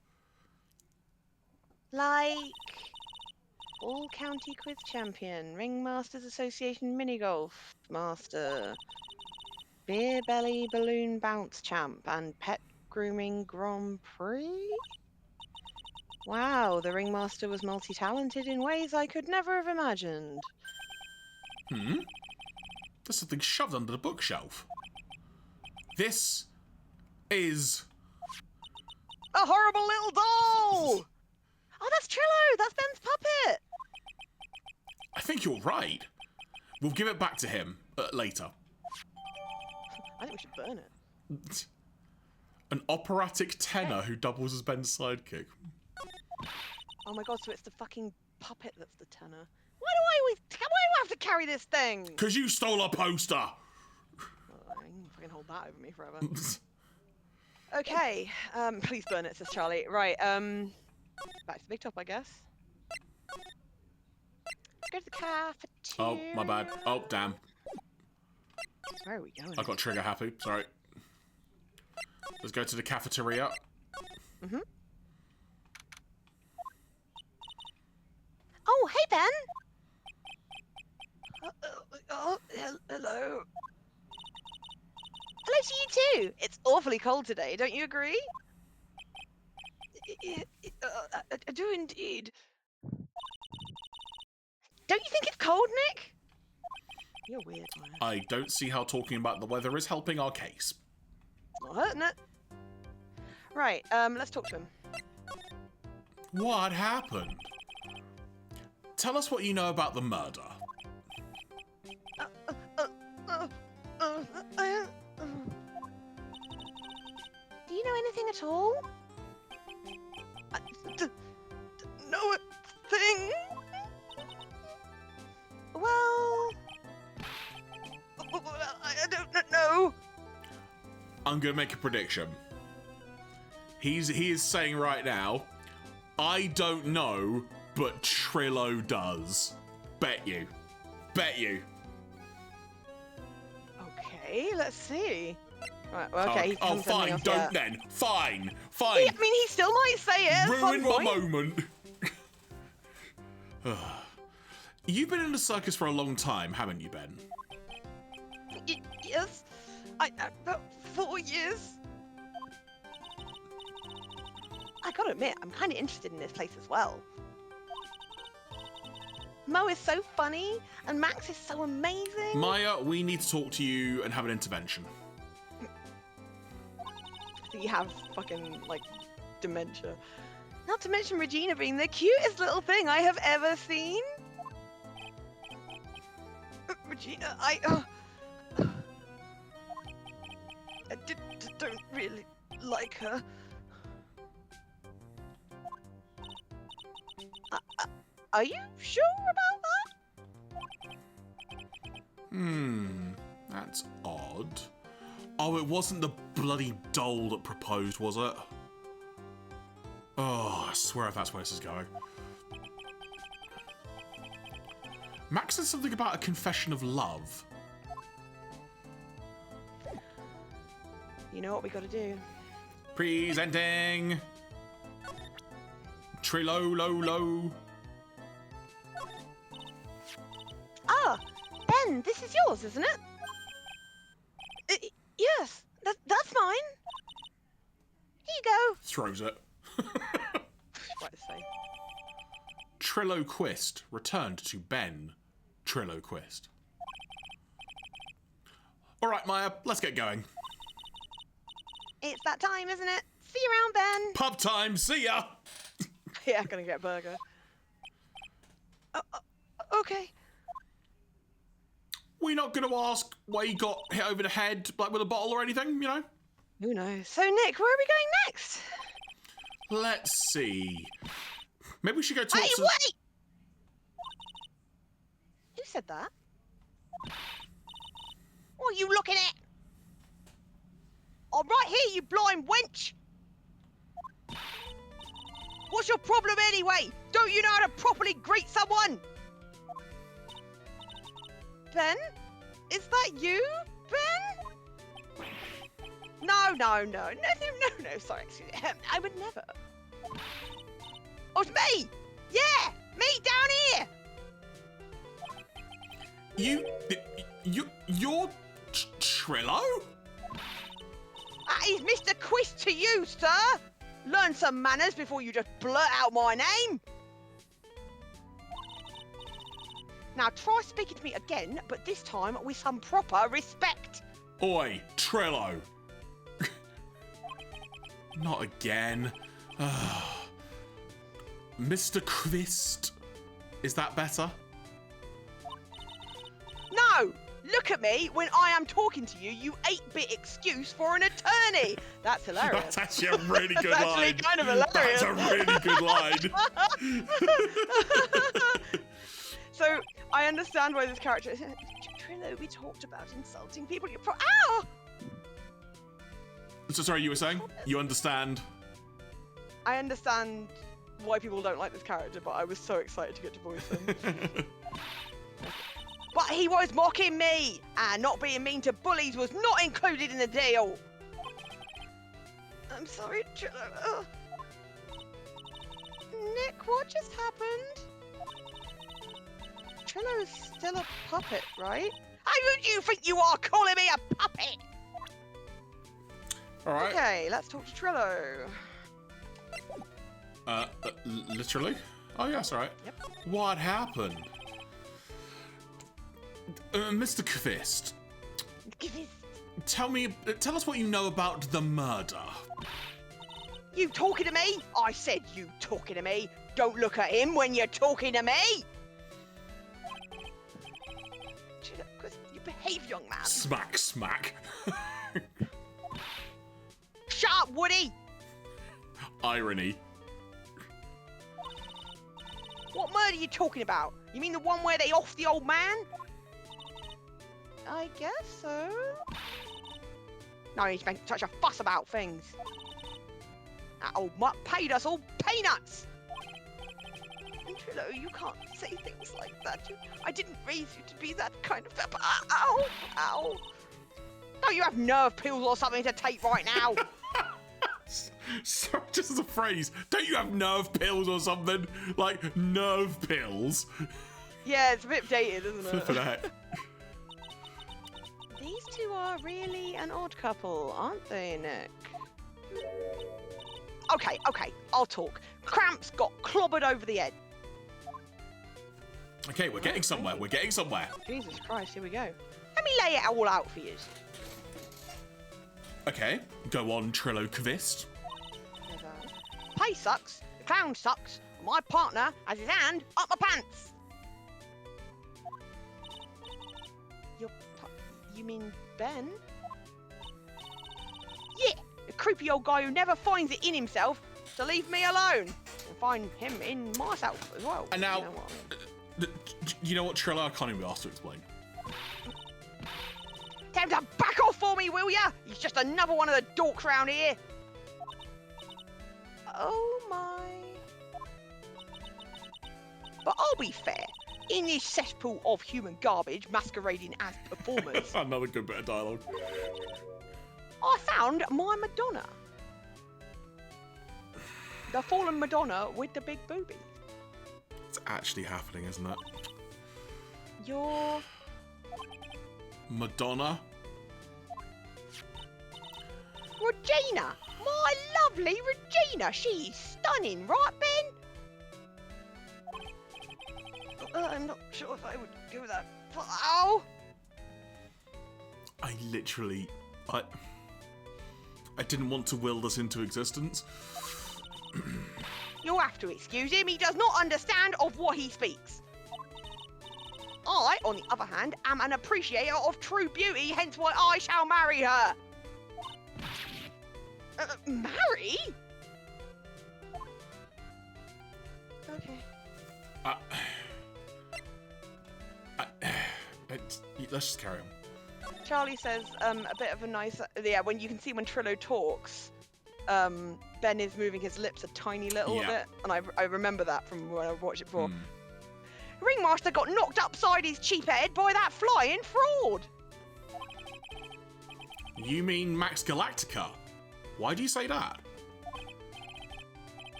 Like... All County Quiz Champion, Ringmasters Association Mini Golf Master, Beer Belly Balloon Bounce Champ, and Pet Grooming Grand Prix? Wow, the Ringmaster was multi-talented in ways I could never have imagined. There's something shoved under the bookshelf. This is... A horrible little doll! Oh, that's Trillo! That's Ben's puppet! I think you're right. We'll give it back to him later. I think we should burn it. An operatic tenor who doubles as Ben's sidekick. Oh my god, so it's the fucking puppet that's the tenor. Why do I have to carry this thing? Because you stole a poster! Oh, I can fucking hold that over me forever. Okay, please burn it, says Charlie. Right, back to the big top, I guess. go to the cafeteria. Oh, my bad. Oh, damn. Where are we going? I got trigger happy. Sorry. Let's go to the cafeteria. Mm-hmm. Oh, hey, Ben. Hello. Hello to you too. It's awfully cold today, don't you agree? I do indeed. Don't you think it's cold, Nick? You're weird, man. I don't see how talking about the weather is helping our case. It's not hurting it. Right, let's talk to him. What happened? Tell us what you know about the murder. Do you know anything at all? Know a thing? Well, I don't know. I'm gonna make a prediction. He is saying right now, I don't know, but Trillo does. Bet you. Bet you. Okay, let's see. Right, well, okay. Oh, fine, don't then. Fine, fine. I mean, he still might say it. Ruin my moment. You've been in the circus for a long time, haven't you, Ben? Yes, about 4 years. I gotta admit, I'm kind of interested in this place as well. Mo is so funny, and Max is so amazing. Maya, we need to talk to you and have an intervention. So you have fucking, like, dementia. Not to mention Regina being the cutest little thing I have ever seen. Regina, I don't really like her. Are you sure about that? That's odd. Oh, it wasn't the bloody doll that proposed, was it? Oh, I swear if that's where this is going. Max said something about a confession of love. You know what we gotta do? Presenting! Trillo, lo, lo. Ah, Ben, this is yours, isn't it? Yes, that's mine. Here you go. Throws it. What to say? Trillo Quist returned to Ben. Trillo Quist. Alright, Maya, let's get going. It's that time, isn't it? See you around, Ben. Pub time, see ya! Yeah, gonna get a burger. Okay. We're not gonna ask why you got hit over the head, like with a bottle or anything, you know? Who knows? So, Nick, where are we going next? Let's see. Maybe we should go talk Hey, to... wait! Who said that? What are you looking at? I'm right here, you blind wench! What's your problem anyway? Don't you know how to properly greet someone? Ben? Is that you, Ben? No, sorry, excuse me. I would never. Oh, it's me! Yeah! Me down here! You're Trillo? That is Mr. Quist to you, sir! Learn some manners before you just blurt out my name! Now try speaking to me again, but this time with some proper respect. Oi, Trillo. Not again. Mr. Quist. Is that better? No! Look at me when I am talking to you, you 8-bit excuse for an attorney! That's hilarious. That's actually a really good That's line. actually kind of hilarious. That's a really good line. So, I understand why this character is... Trillo, we talked about insulting people. Ow! So sorry, you were saying? You understand? I understand why people don't like this character, but I was so excited to get to voice him. he was mocking me, and not being mean to bullies was not included in the deal. I'm sorry, Trillo. Nick, what just happened? Trillo is still a puppet, right? Who do you think you are calling me a puppet? All right. Okay, let's talk to Trillo. Literally? Oh, yes, all right. Yep. What happened? Mr. Kvist, tell us what you know about the murder. You talking to me? I said you talking to me. Don't look at him when you're talking to me. Because you behave, young man. Smack, smack. Shut up, Woody. Irony. What murder are you talking about? You mean the one where they off the old man? I guess so. No need to make such a fuss about things. That old mutt paid us all peanuts. Trillo, you can't say things like that. I didn't raise you to be that kind of... Ow! Ow! Don't you have nerve pills or something to take right now? Sorry, just as a phrase, don't you have nerve pills or something? Like, nerve pills? Yeah, it's a bit dated, isn't it? Flippin' heck. These two are really an odd couple, aren't they, Nick? Okay, I'll talk. Cramps got clobbered over the head. Okay, we're getting somewhere, Jesus Christ, here we go. Let me lay it all out for you. Okay, go on, Trillo Kvist. Pay sucks, the clown sucks, and my partner has his hand up my pants. You mean Ben? Yeah, the creepy old guy who never finds it in himself to leave me alone and find him in myself as well. And now, you know what I mean? You know what, Trillo? I can't even be asked to explain. Tell him to back off for me, will ya? He's just another one of the dorks round here. Oh my. But I'll be fair. In this cesspool of human garbage masquerading as performers, Another good bit of dialogue. I found my Madonna. The fallen Madonna with the big boobies. It's actually happening, isn't it? Your Madonna? Regina! My lovely Regina! She's stunning, right, Ben? I'm not sure if I would go that far. Ow! I literally... I didn't want to will this into existence. You'll have to excuse him. He does not understand of what he speaks. I, on the other hand, am an appreciator of true beauty, hence why I shall marry her. Marry? Okay. Let's just carry on. Charlie says a bit of a nice... Yeah, when you can see when Trillo talks, Ben is moving his lips a tiny little bit. And I remember that from when I watched it before. Ringmaster got knocked upside his cheap head by that flying fraud. You mean Max Galactica? Why do you say that?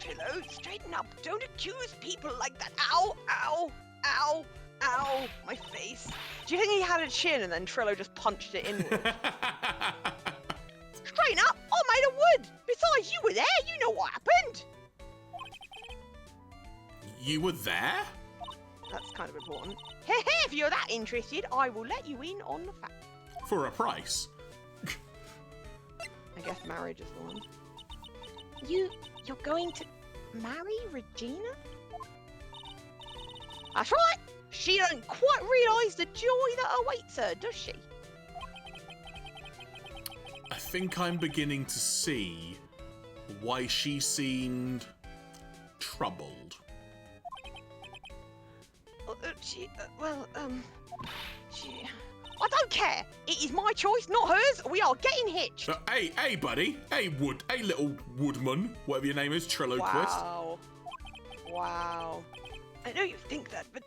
Trillo, straighten up. Don't accuse people like that. Ow, ow, ow, ow. My face. Do you think he had a chin and then Trillo just punched it inward? Straighten up. I'm made of wood. Besides, you were there. You know what happened. You were there? That's kind of important. If you're that interested, I will let you in on the fact. For a price? I guess marriage is the one. You're going to marry Regina? That's right! She doesn't quite realise the joy that awaits her, does she? I think I'm beginning to see why she seemed troubled. I don't care. It is my choice, not hers. We are getting hitched. Hey, buddy. Hey, little woodman, whatever your name is, Trillo Quist. Wow. I know you think that, but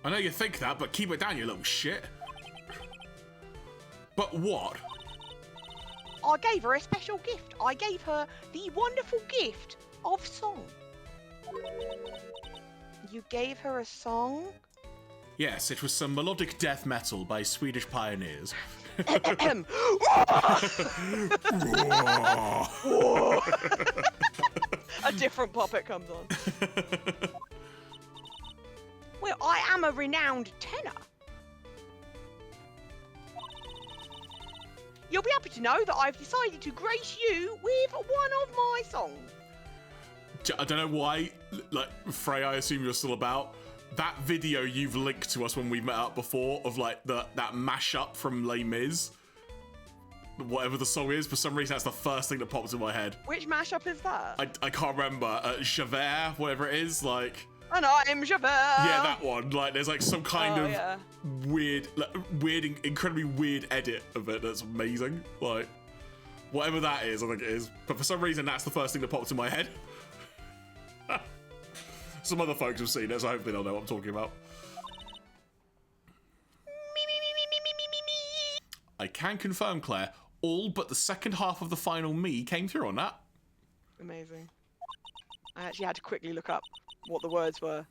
I know you think that, but keep it down, you little shit. But what? I gave her a special gift. I gave her the wonderful gift of song. You gave her a song? Yes, it was some melodic death metal by Swedish pioneers. A different puppet comes on. Well, I am a renowned tenor. You'll be happy to know that I've decided to grace you with one of my songs. I don't know why, like, Frey, I assume you're still about. That video you've linked to us when we met up before of, like, that mashup from Les Mis. Whatever the song is, for some reason that's the first thing that pops in my head. Which mashup is that? I can't remember. Javert, whatever it is, like... And I'm Javert. Yeah, that one. Like, there's like some kind of weird, incredibly weird edit of it that's amazing. Like, whatever that is, I think it is. But for some reason, that's the first thing that pops in my head. Some other folks have seen it, so hopefully they'll know what I'm talking about. I can confirm, Claire, all but the second half of the final me came through on that. Amazing. I actually had to quickly look up what the words were.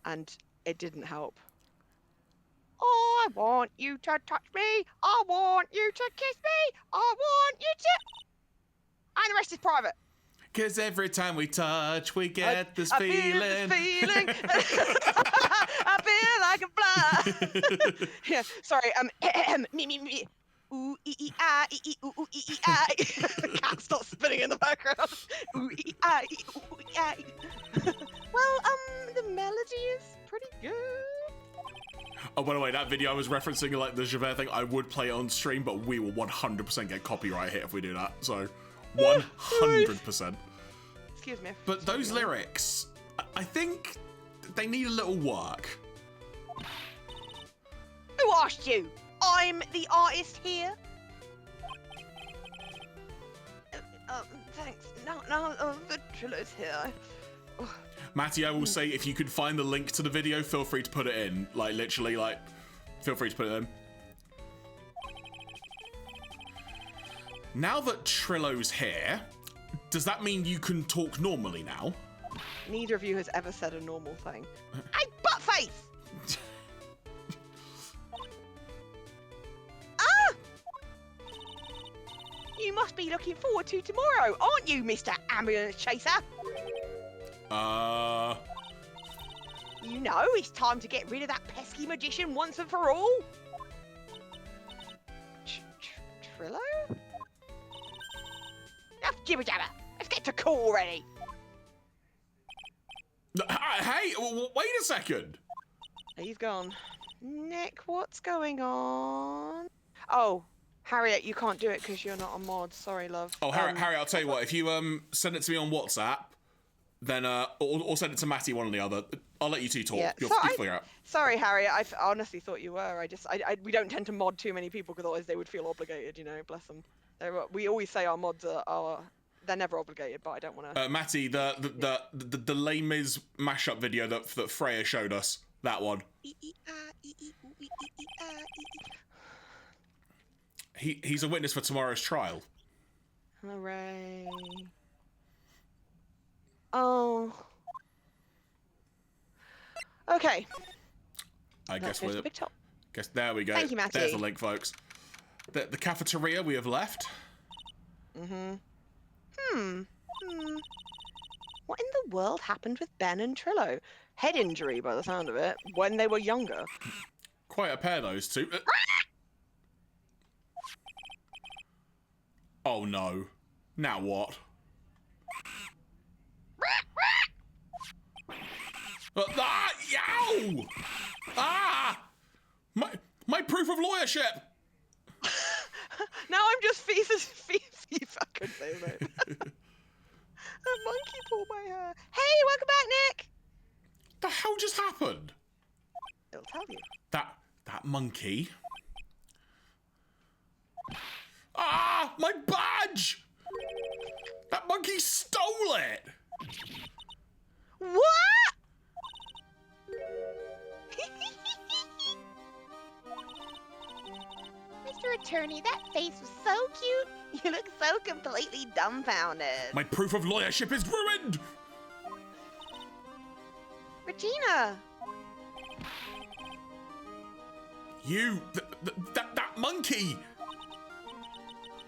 And it didn't help. I want you to touch me. I want you to kiss me. I want you to... And the rest is private. Cause every time we touch, we get this feeling. I feel like a fly. Yeah, sorry. Me. Ooh, ah, ooh, ah. The cat starts spinning in the background. Ooh, ah, ooh, ah. Well, the melody is pretty good. Oh, by the way, that video I was referencing, like the Javert thing, I would play it on stream, but we will 100% get copyright hit if we do that. So, 100%. Excuse me. But those lyrics, I think they need a little work. Who asked you? I'm the artist here. Thanks. No, the Trillo's here. Matty, I will say, if you could find the link to the video, feel free to put it in. Like, literally, like, feel free to put it in. Now that Trillo's here, does that mean you can talk normally now? Neither of you has ever said a normal thing. Hey, buttface! You must be looking forward to tomorrow, aren't you, Mr. Ambulance Chaser? You know, it's time to get rid of that pesky magician once and for all. Trillo? Enough jibber jabber. Let's get to call already. Hey, wait a second. He's gone. Nick, what's going on? Oh. Harriet, you can't do it because you're not a mod. Sorry, love. Oh, Harry, I'll tell you what. If you send it to me on WhatsApp, then or send it to Matty, one or the other. I'll let you two talk. Yeah. You'll figure out. Sorry, Harriet. I honestly thought you were. We don't tend to mod too many people because otherwise they would feel obligated. You know, bless them. We always say our mods are they're never obligated, but I don't want to. Matty, the Les Mis mashup video that Freya showed us. That one. He's a witness for tomorrow's trial. Hooray. Oh. Okay. I guess we're... Big top. Guess there we go. Thank you, Matty. There's the link, folks. The cafeteria we have left. What in the world happened with Ben and Trillo? Head injury, by the sound of it, when they were younger. Quite a pair, those two. Oh no. Now what? Yow! Ah! My proof of lawyership! Now I'm just I couldn't say his name. A monkey pulled my hair. Hey, welcome back, Nick! The hell just happened? It'll tell you. That monkey... Ah! My badge! That monkey stole it! What? Mr. Attorney, that face was so cute. You look so completely dumbfounded. My proof of lawyership is ruined! Regina! You, that monkey!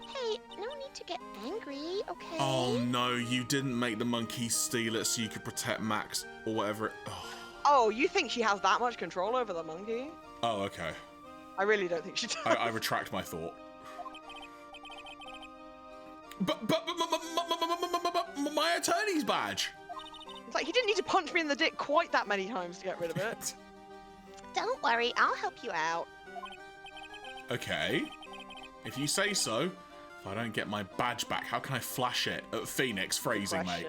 Hey, no need to get angry, okay? Oh no, you didn't make the monkey steal it so you could protect Max or whatever it... Oh, you think she has that much control over the monkey? Oh, okay. I really don't think she does. I retract my thought. But my attorney's badge! It's like, he didn't need to punch me in the dick quite that many times to get rid of it. Don't worry, I'll help you out. Okay. If you say so. If I don't get my badge back, how can I flash it at Phoenix? Phrasing, mate.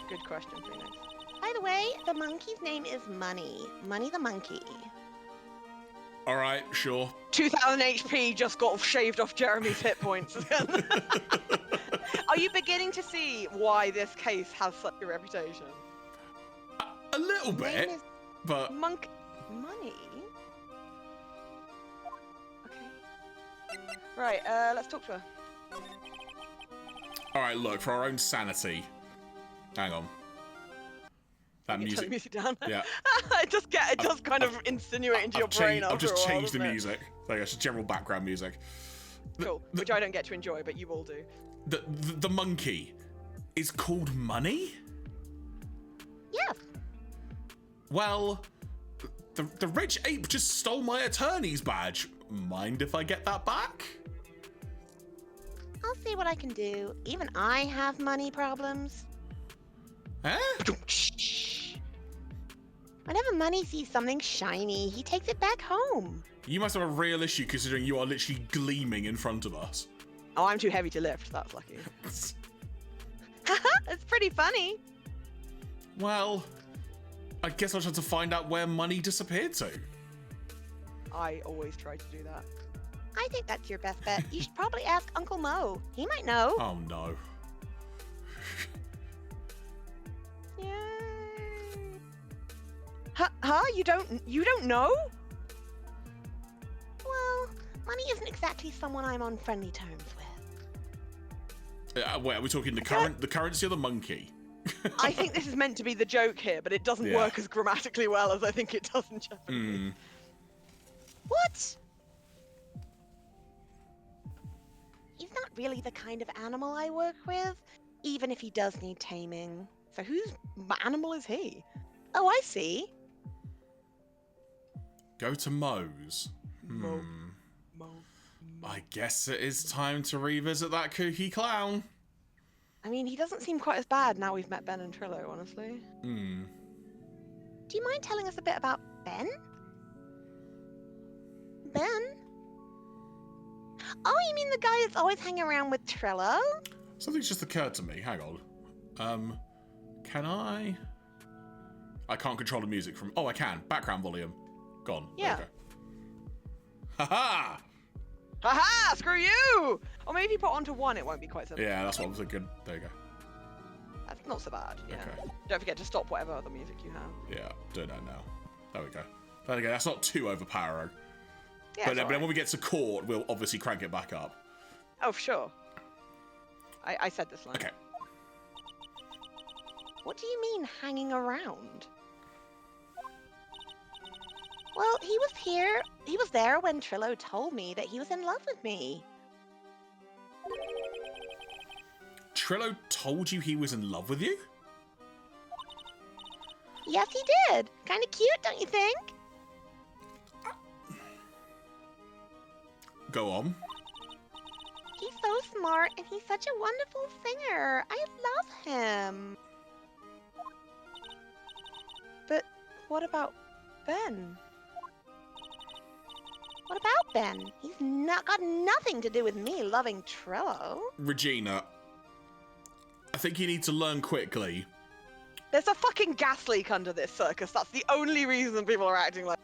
Good question, Phoenix. By the way, the monkey's name is Money. Money the monkey. Alright, sure. 2000 HP just got shaved off Jeremy's hit points. Are you beginning to see why this case has such a reputation? A little bit, but... Money? Okay. Right, let's talk to her. Alright, look, for our own sanity. Hang on. That You turn music. the music down. Yeah. it does kind of insinuate into your brain I've after just a while, changed the doesn't it? music. So yeah, it's just general background music. Cool, which I don't get to enjoy, but you all do. The monkey is called Money? Yes. Well, the rich ape just stole my attorney's badge. Mind if I get that back? I'll see what I can do. Even I have money problems. Eh? Whenever Money sees something shiny, he takes it back home. You must have a real issue considering you are literally gleaming in front of us. Oh, I'm too heavy to lift, that's lucky. It's pretty funny. Well, I guess I'll just have to find out where Money disappeared to. I always try to do that. I think that's your best bet. You should probably ask Uncle Mo. He might know. Oh no. Yay. Huh? You don't know? Well, Money isn't exactly someone I'm on friendly terms with. Wait, are we talking the currency or the monkey? I think this is meant to be the joke here, but it doesn't work as grammatically well as I think it does in Japanese. What? He's not really the kind of animal I work with, even if he does need taming. So whose animal is he? Oh, I see. Go to Moe's. Mo. I guess it is time to revisit that kooky clown. I mean, he doesn't seem quite as bad now we've met Ben and Trillo, honestly. Do you mind telling us a bit about Ben? Ben? Oh, you mean the guy that's always hanging around with Trillo? Something's just occurred to me. Hang on. Can I? I can't control the music from... Oh, I can. Background volume. Gone. Yeah. There we go. Ha-ha! Haha! Screw you! Or maybe if you put onto one, it won't be quite so bad. Yeah, that's what I was thinking. There you go. That's not so bad, yeah. Okay. Don't forget to stop whatever other music you have. Yeah, doing that now. There we go. There we go. That's not too overpowering. Yeah, But then alright. when we get to court, we'll obviously crank it back up. Oh, sure. I said this line. Okay. What do you mean, hanging around? Well, he was there when Trillo told me that he was in love with me. Trillo told you he was in love with you? Yes, he did. Kind of cute, don't you think? Go on. He's so smart, and he's such a wonderful singer. I love him. But what about Ben? What about Ben? He's not got nothing to do with me loving Trillo. Regina, I think you need to learn quickly. There's a fucking gas leak under this circus. That's the only reason people are acting like...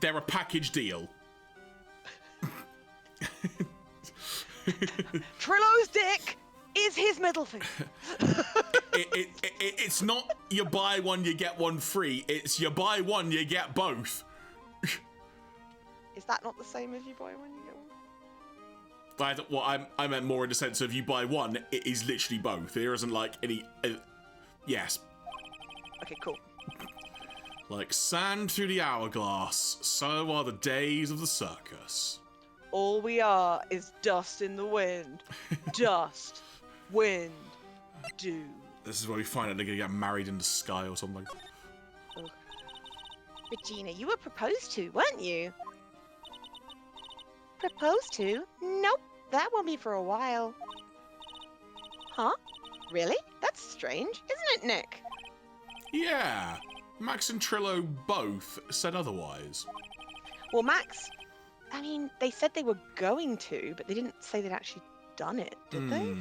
They're a package deal. Trillo's dick is his middle finger. It's not you buy one, you get one free. It's you buy one, you get both. Is that not the same as you buy one, you get one? Well, I meant more in the sense of you buy one, it is literally both. There isn't like any. Yes. Okay, cool. Like sand through the hourglass, so are the days of the circus. All we are is dust in the wind. Dust, wind, dew. This is where we find out they're gonna get married in the sky or something. Ugh. Regina, you were proposed to, weren't you? Proposed to? Nope, that won't be for a while. Huh? Really? That's strange, isn't it, Nick? Yeah, Max and Trillo both said otherwise. Well, Max, I mean, they said they were going to, but they didn't say they'd actually done it, did they?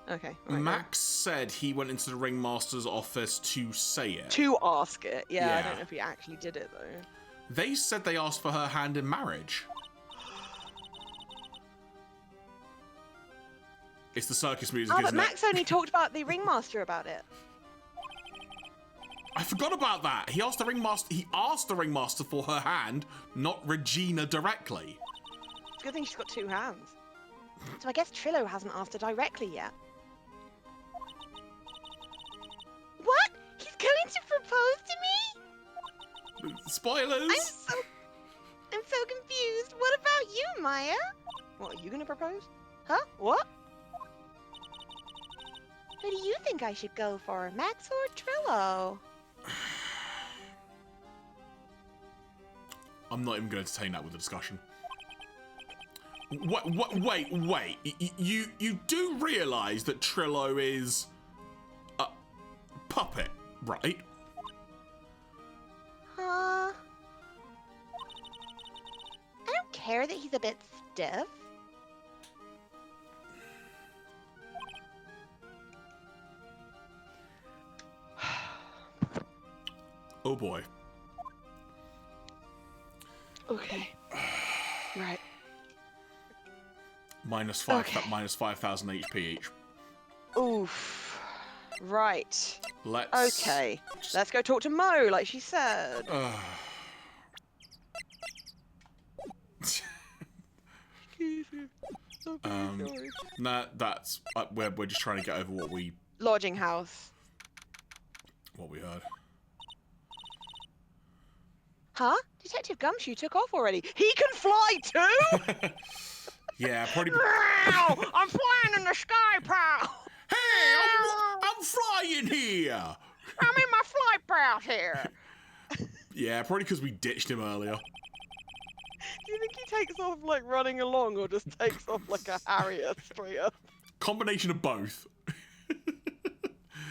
Okay. Right, Max said he went into the ringmaster's office to say it. To ask it, yeah. I Yeah. don't know if he actually did it, though. They said they asked for her hand in marriage. It's the circus music, Oh, but isn't Max it? only talked about the ringmaster about it. I forgot about that. He asked the ringmaster for her hand, not Regina directly. It's a good thing she's got 2 hands. So I guess Trillo hasn't asked her directly yet. What? He's going to propose to me? Spoilers. I'm so confused. What about you, Maya? What, are you going to propose? Huh? What? Who do you think I should go for, Max or Trillo? I'm not even going to entertain that with the discussion. Wait. You do realise that Trillo is a puppet, right? I don't care that he's a bit stiff. Oh boy. Okay. Right. Minus 5,000 HP each. Oof. Right. Let's. Okay. Let's go talk to Mo, like she said. Nah, that's we're just trying to get over Lodging house. what we heard. Huh? Detective Gumshoe took off already. He can fly too? Yeah, probably. I'm flying in the sky, pal. Hey, I'm flying here. I'm in my flight path here. Yeah, probably because we ditched him earlier. Do you think he takes off like running along or just takes off like a Harrier straight up? Combination of both.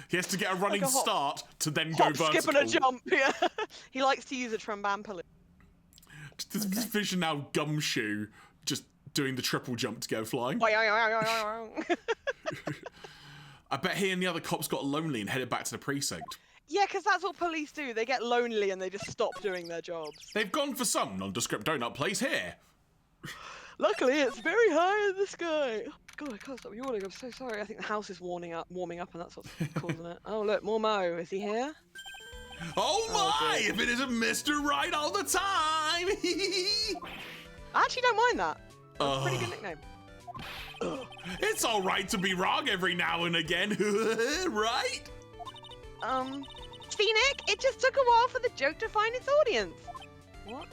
He has to get a running Like a hop- start to then Hop, go vertical. skip and a jump, yeah. He likes to use a trambampoli. This vision now, Gumshoe just doing the triple jump to go flying. Yeah, I bet he and the other cops got lonely and headed back to the precinct. because that's what police do. They get lonely and they just stop doing their jobs. They've gone for some nondescript donut place here. Luckily, it's very high in the sky. God, I can't stop yawning. I'm so sorry. I think the house is warming up, and that's what's causing it. Oh, look, more Mo. Is he here? Oh my! dear. If it isn't Mr. Right all the time! I actually don't mind that. That's a pretty good nickname. It's all right to be wrong every now and again, right? See, Nick, it just took a while for the joke to find its audience. What?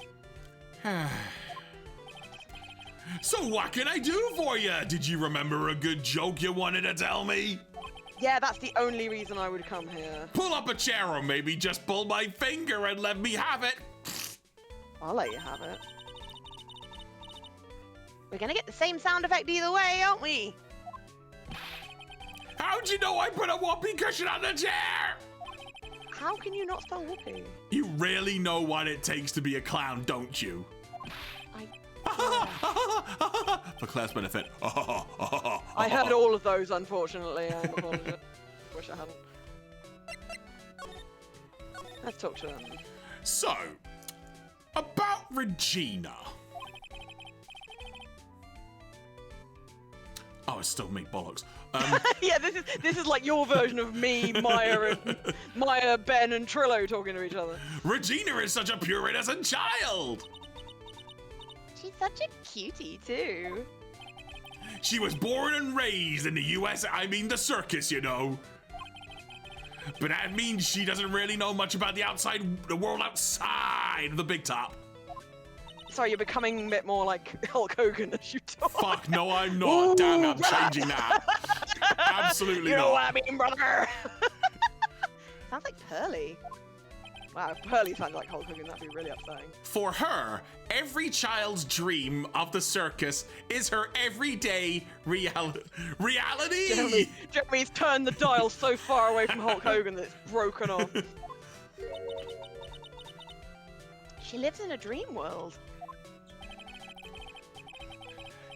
So what can I do for you? Did you remember a good joke you wanted to tell me? Yeah, that's the only reason I would come here. Pull up a chair or maybe just pull my finger and let me have it. I'll let you have it. We're gonna get the same sound effect either way, aren't we? How'd you know I put a whoopee cushion on the chair? How can you not spell whoopee? You really know what it takes to be a clown, don't you? For Claire's benefit. I heard all of those, unfortunately. I apologize. Wish I hadn't. Let's talk to them. So, about Regina. Oh, it's still me, bollocks. Yeah, this is like your version of me, Maya, Ben, and Trillo talking to each other. Regina is such a pure innocent child. She's such a cutie, too. She was born and raised in the US, I mean the circus, you know. But that means she doesn't really know much about the world outside of the big top. Sorry, you're becoming a bit more like Hulk Hogan as you talk. Fuck, no, I'm not. Damn it, I'm changing that. Absolutely You not. know what I mean, brother? Sounds like Pearly. Wow, if Pearly sounded like Hulk Hogan, that'd be really upsetting. For her, every child's dream of the circus is her everyday reality. Jeremy's turned the dial so far away from Hulk Hogan that it's broken off. She lives in a dream world.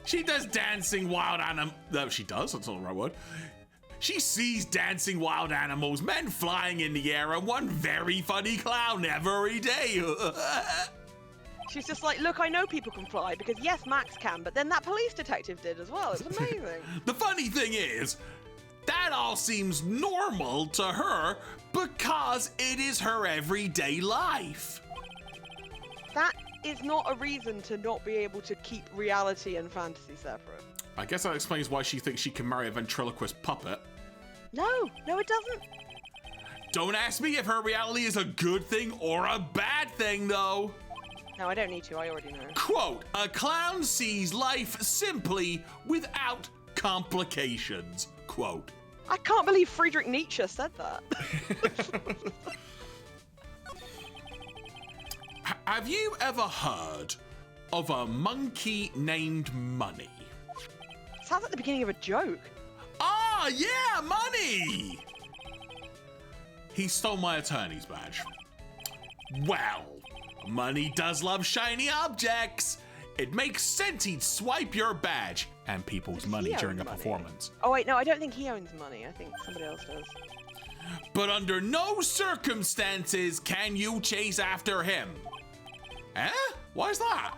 She does dancing wild animals. No, she does. That's not the right word. She sees dancing wild animals, men flying in the air, and one very funny clown every day. She's just like, look, I know people can fly because yes, Max can, but then that police detective did as well. It was amazing. The funny thing is, that all seems normal to her because it is her everyday life. That is not a reason to not be able to keep reality and fantasy separate. I guess that explains why she thinks she can marry a ventriloquist puppet. No, it doesn't. Don't ask me if her reality is a good thing or a bad thing, though. No, I don't need to. I already know. Quote, a clown sees life simply without complications. Quote. I can't believe Friedrich Nietzsche said that. Have you ever heard of a monkey named Money? Sounds like the beginning of a joke. Ah, yeah, Money! He stole my attorney's badge. Well, Money does love shiny objects. It makes sense he'd swipe your badge and people's money during a performance. Oh wait, no, I don't think he owns money. I think somebody else does. But under no circumstances can you chase after him. Eh? Why is that?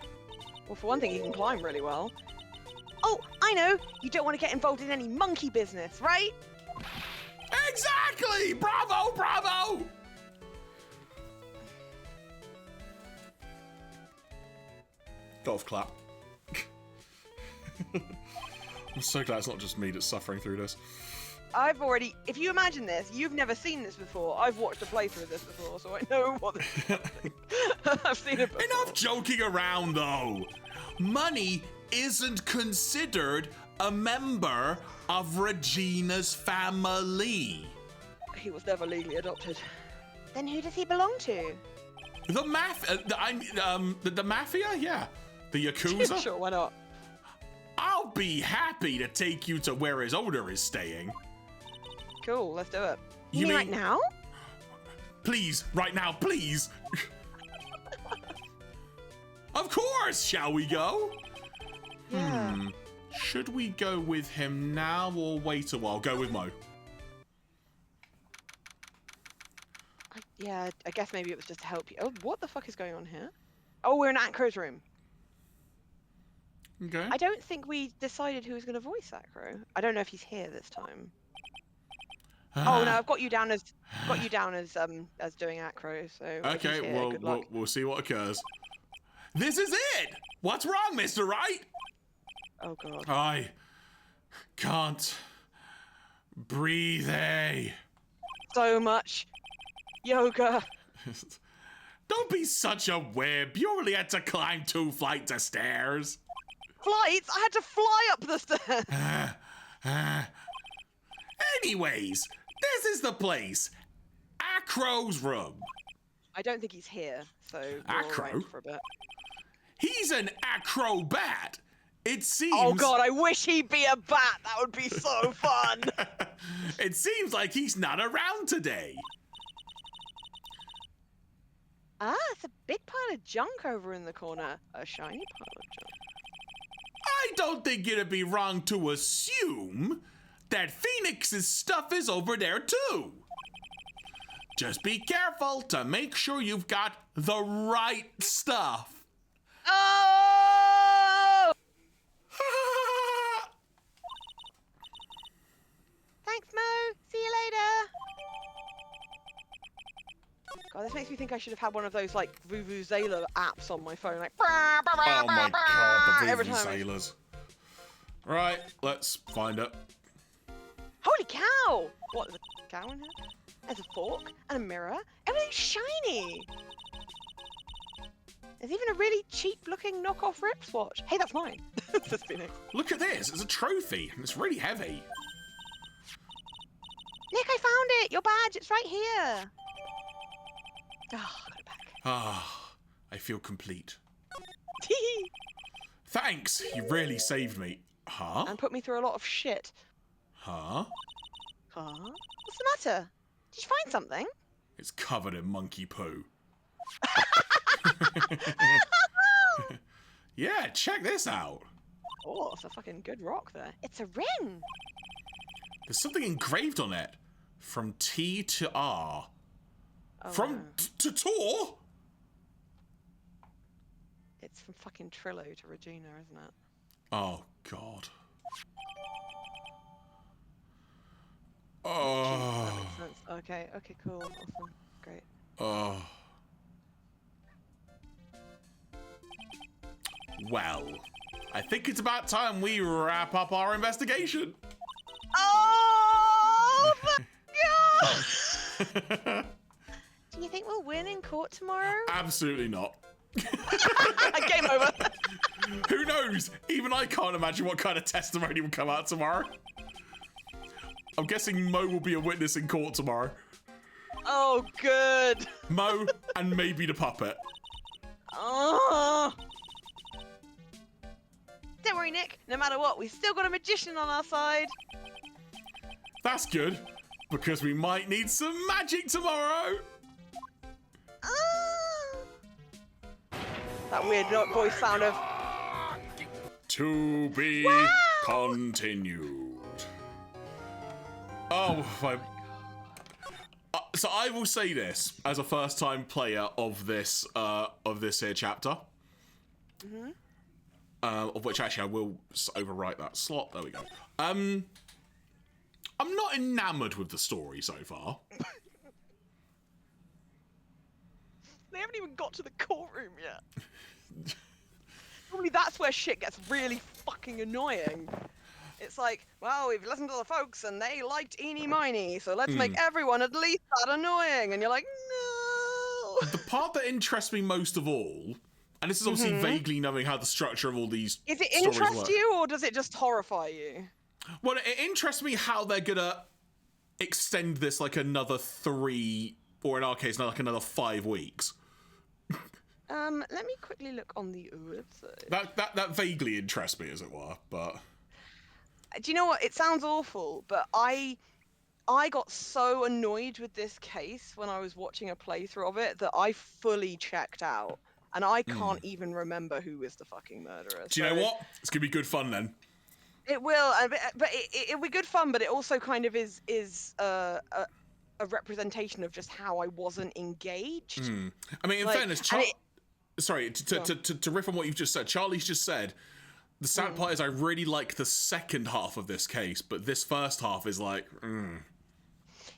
Well, for one thing, he can climb really well. Oh, I know. You don't want to get involved in any monkey business, right? Exactly! Bravo, bravo! Golf clap. I'm so glad it's not just me that's suffering through this. If you imagine this, you've never seen this before. I've watched a playthrough of this before, so I know what this is like. I've seen it before. Enough joking around, though. Money isn't considered a member of Regina's family. He was never legally adopted. Then who does he belong to? The mafia? Yeah. The Yakuza? Sure, why not? I'll be happy to take you to where his owner is staying. Cool, let's do it. You mean right now? Please, right now, please. Of course, shall we go? Yeah. Should we go with him now or wait a while? Go with Mo. I guess maybe it was just to help you. Oh, what the fuck is going on here? Oh, we're in Acro's room. Okay. I don't think we decided who was going to voice Acro. I don't know if he's here this time. Oh no, I've got you down as doing Acro. So if he's okay, here, good luck. we'll see what occurs. This is it. What's wrong, Mr. Right? Oh god. I can't breathe. So much yoga. Don't be such a wib. You only had to climb 2 flights of stairs. Flights? I had to fly up the stairs. Anyways, this is the place. Acro's room. I don't think he's here, so we'll Acro? wait for a bit. He's an acrobat. It seems. Oh god, I wish he'd be a bat. That would be so fun. It seems like he's not around today. Ah, it's a big pile of junk over in the corner. A shiny pile of junk. I don't think it'd be wrong to assume that Phoenix's stuff is over there too. Just be careful to make sure you've got the right stuff. Oh! Thanks, Mo. See you later. God, this makes me think I should have had one of those like Vuvuzela apps on my phone, like. Oh my god, the every time. sailors. Right, let's find it. Holy cow! What, there's a cow in here? There's a fork and a mirror. Everything's shiny! There's even a really cheap-looking knockoff Rips watch. Hey, that's mine. That's Phoenix. Look at this, it's a trophy, and it's really heavy. Nick, I found it! Your badge, it's right here! Oh, I got it back. Ah, I feel complete. Thanks, you really saved me. Huh? And put me through a lot of shit. Huh? Huh? What's the matter? Did you find something? It's covered in monkey poo. Yeah, check this out. Oh, it's a fucking good rock there. It's a ring! There's something engraved on it. From T to R. Oh, From no. to Tor? It's from fucking Trillo to Regina, isn't it? Oh, God. Oh. That makes sense. Okay, cool. Awesome. Great. Oh. Well, I think it's about time we wrap up our investigation. Oh my god! Do you think we'll win in court tomorrow? Absolutely not. Game over. Who knows? Even I can't imagine what kind of testimony will come out tomorrow. I'm guessing Mo will be a witness in court tomorrow. Oh, good. Mo and maybe the puppet. Oh. Don't worry, Nick. No matter what, we've still got a magician on our side. That's good, because we might need some magic tomorrow. That weird voice sound of. To be continued. Oh my. So I will say this as a first-time player of this here chapter, of which actually I will overwrite that slot. There we go. I'm not enamored with the story so far. They haven't even got to the courtroom yet. Probably that's where shit gets really fucking annoying. It's like, well, we've listened to the folks and they liked Eeny Miny, so let's make everyone at least that annoying. And you're like, no. The part that interests me most of all, and this is obviously vaguely knowing how the structure of all these Is it stories interest work. you or does it just horrify you? Well, it interests me how they're gonna extend this like another 3, or in our case, like another 5 weeks. Let me quickly look on the website. That vaguely interests me, as it were, but. Do you know what? It sounds awful, but I got so annoyed with this case when I was watching a playthrough of it that I fully checked out, and I can't even remember who was the fucking murderer. Do you know what? It's gonna be good fun then. It will, but it'll be good fun. But it also kind of is a representation of just how I wasn't engaged. I mean, in Like, fairness, and sorry to riff on what you've just said. Charlie's just said. The sad part is I really like the second half of this case, but this first half is like,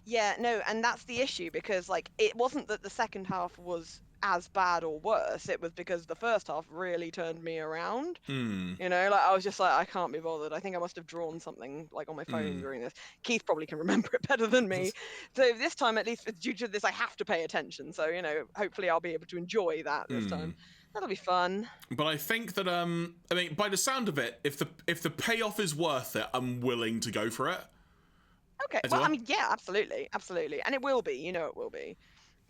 Yeah, no, and that's the issue because like it wasn't that the second half was as bad or worse. It was because the first half really turned me around. You know, like I was just like, I can't be bothered. I think I must have drawn something like on my phone during this. Keith probably can remember it better than me. So this time, at least, due to this, I have to pay attention. So you know, hopefully, I'll be able to enjoy that this time. That'll be fun. But I think that I mean, by the sound of it, if the payoff is worth it, I'm willing to go for it. Okay. Well, I mean, yeah, absolutely, and it will be. You know, it will be.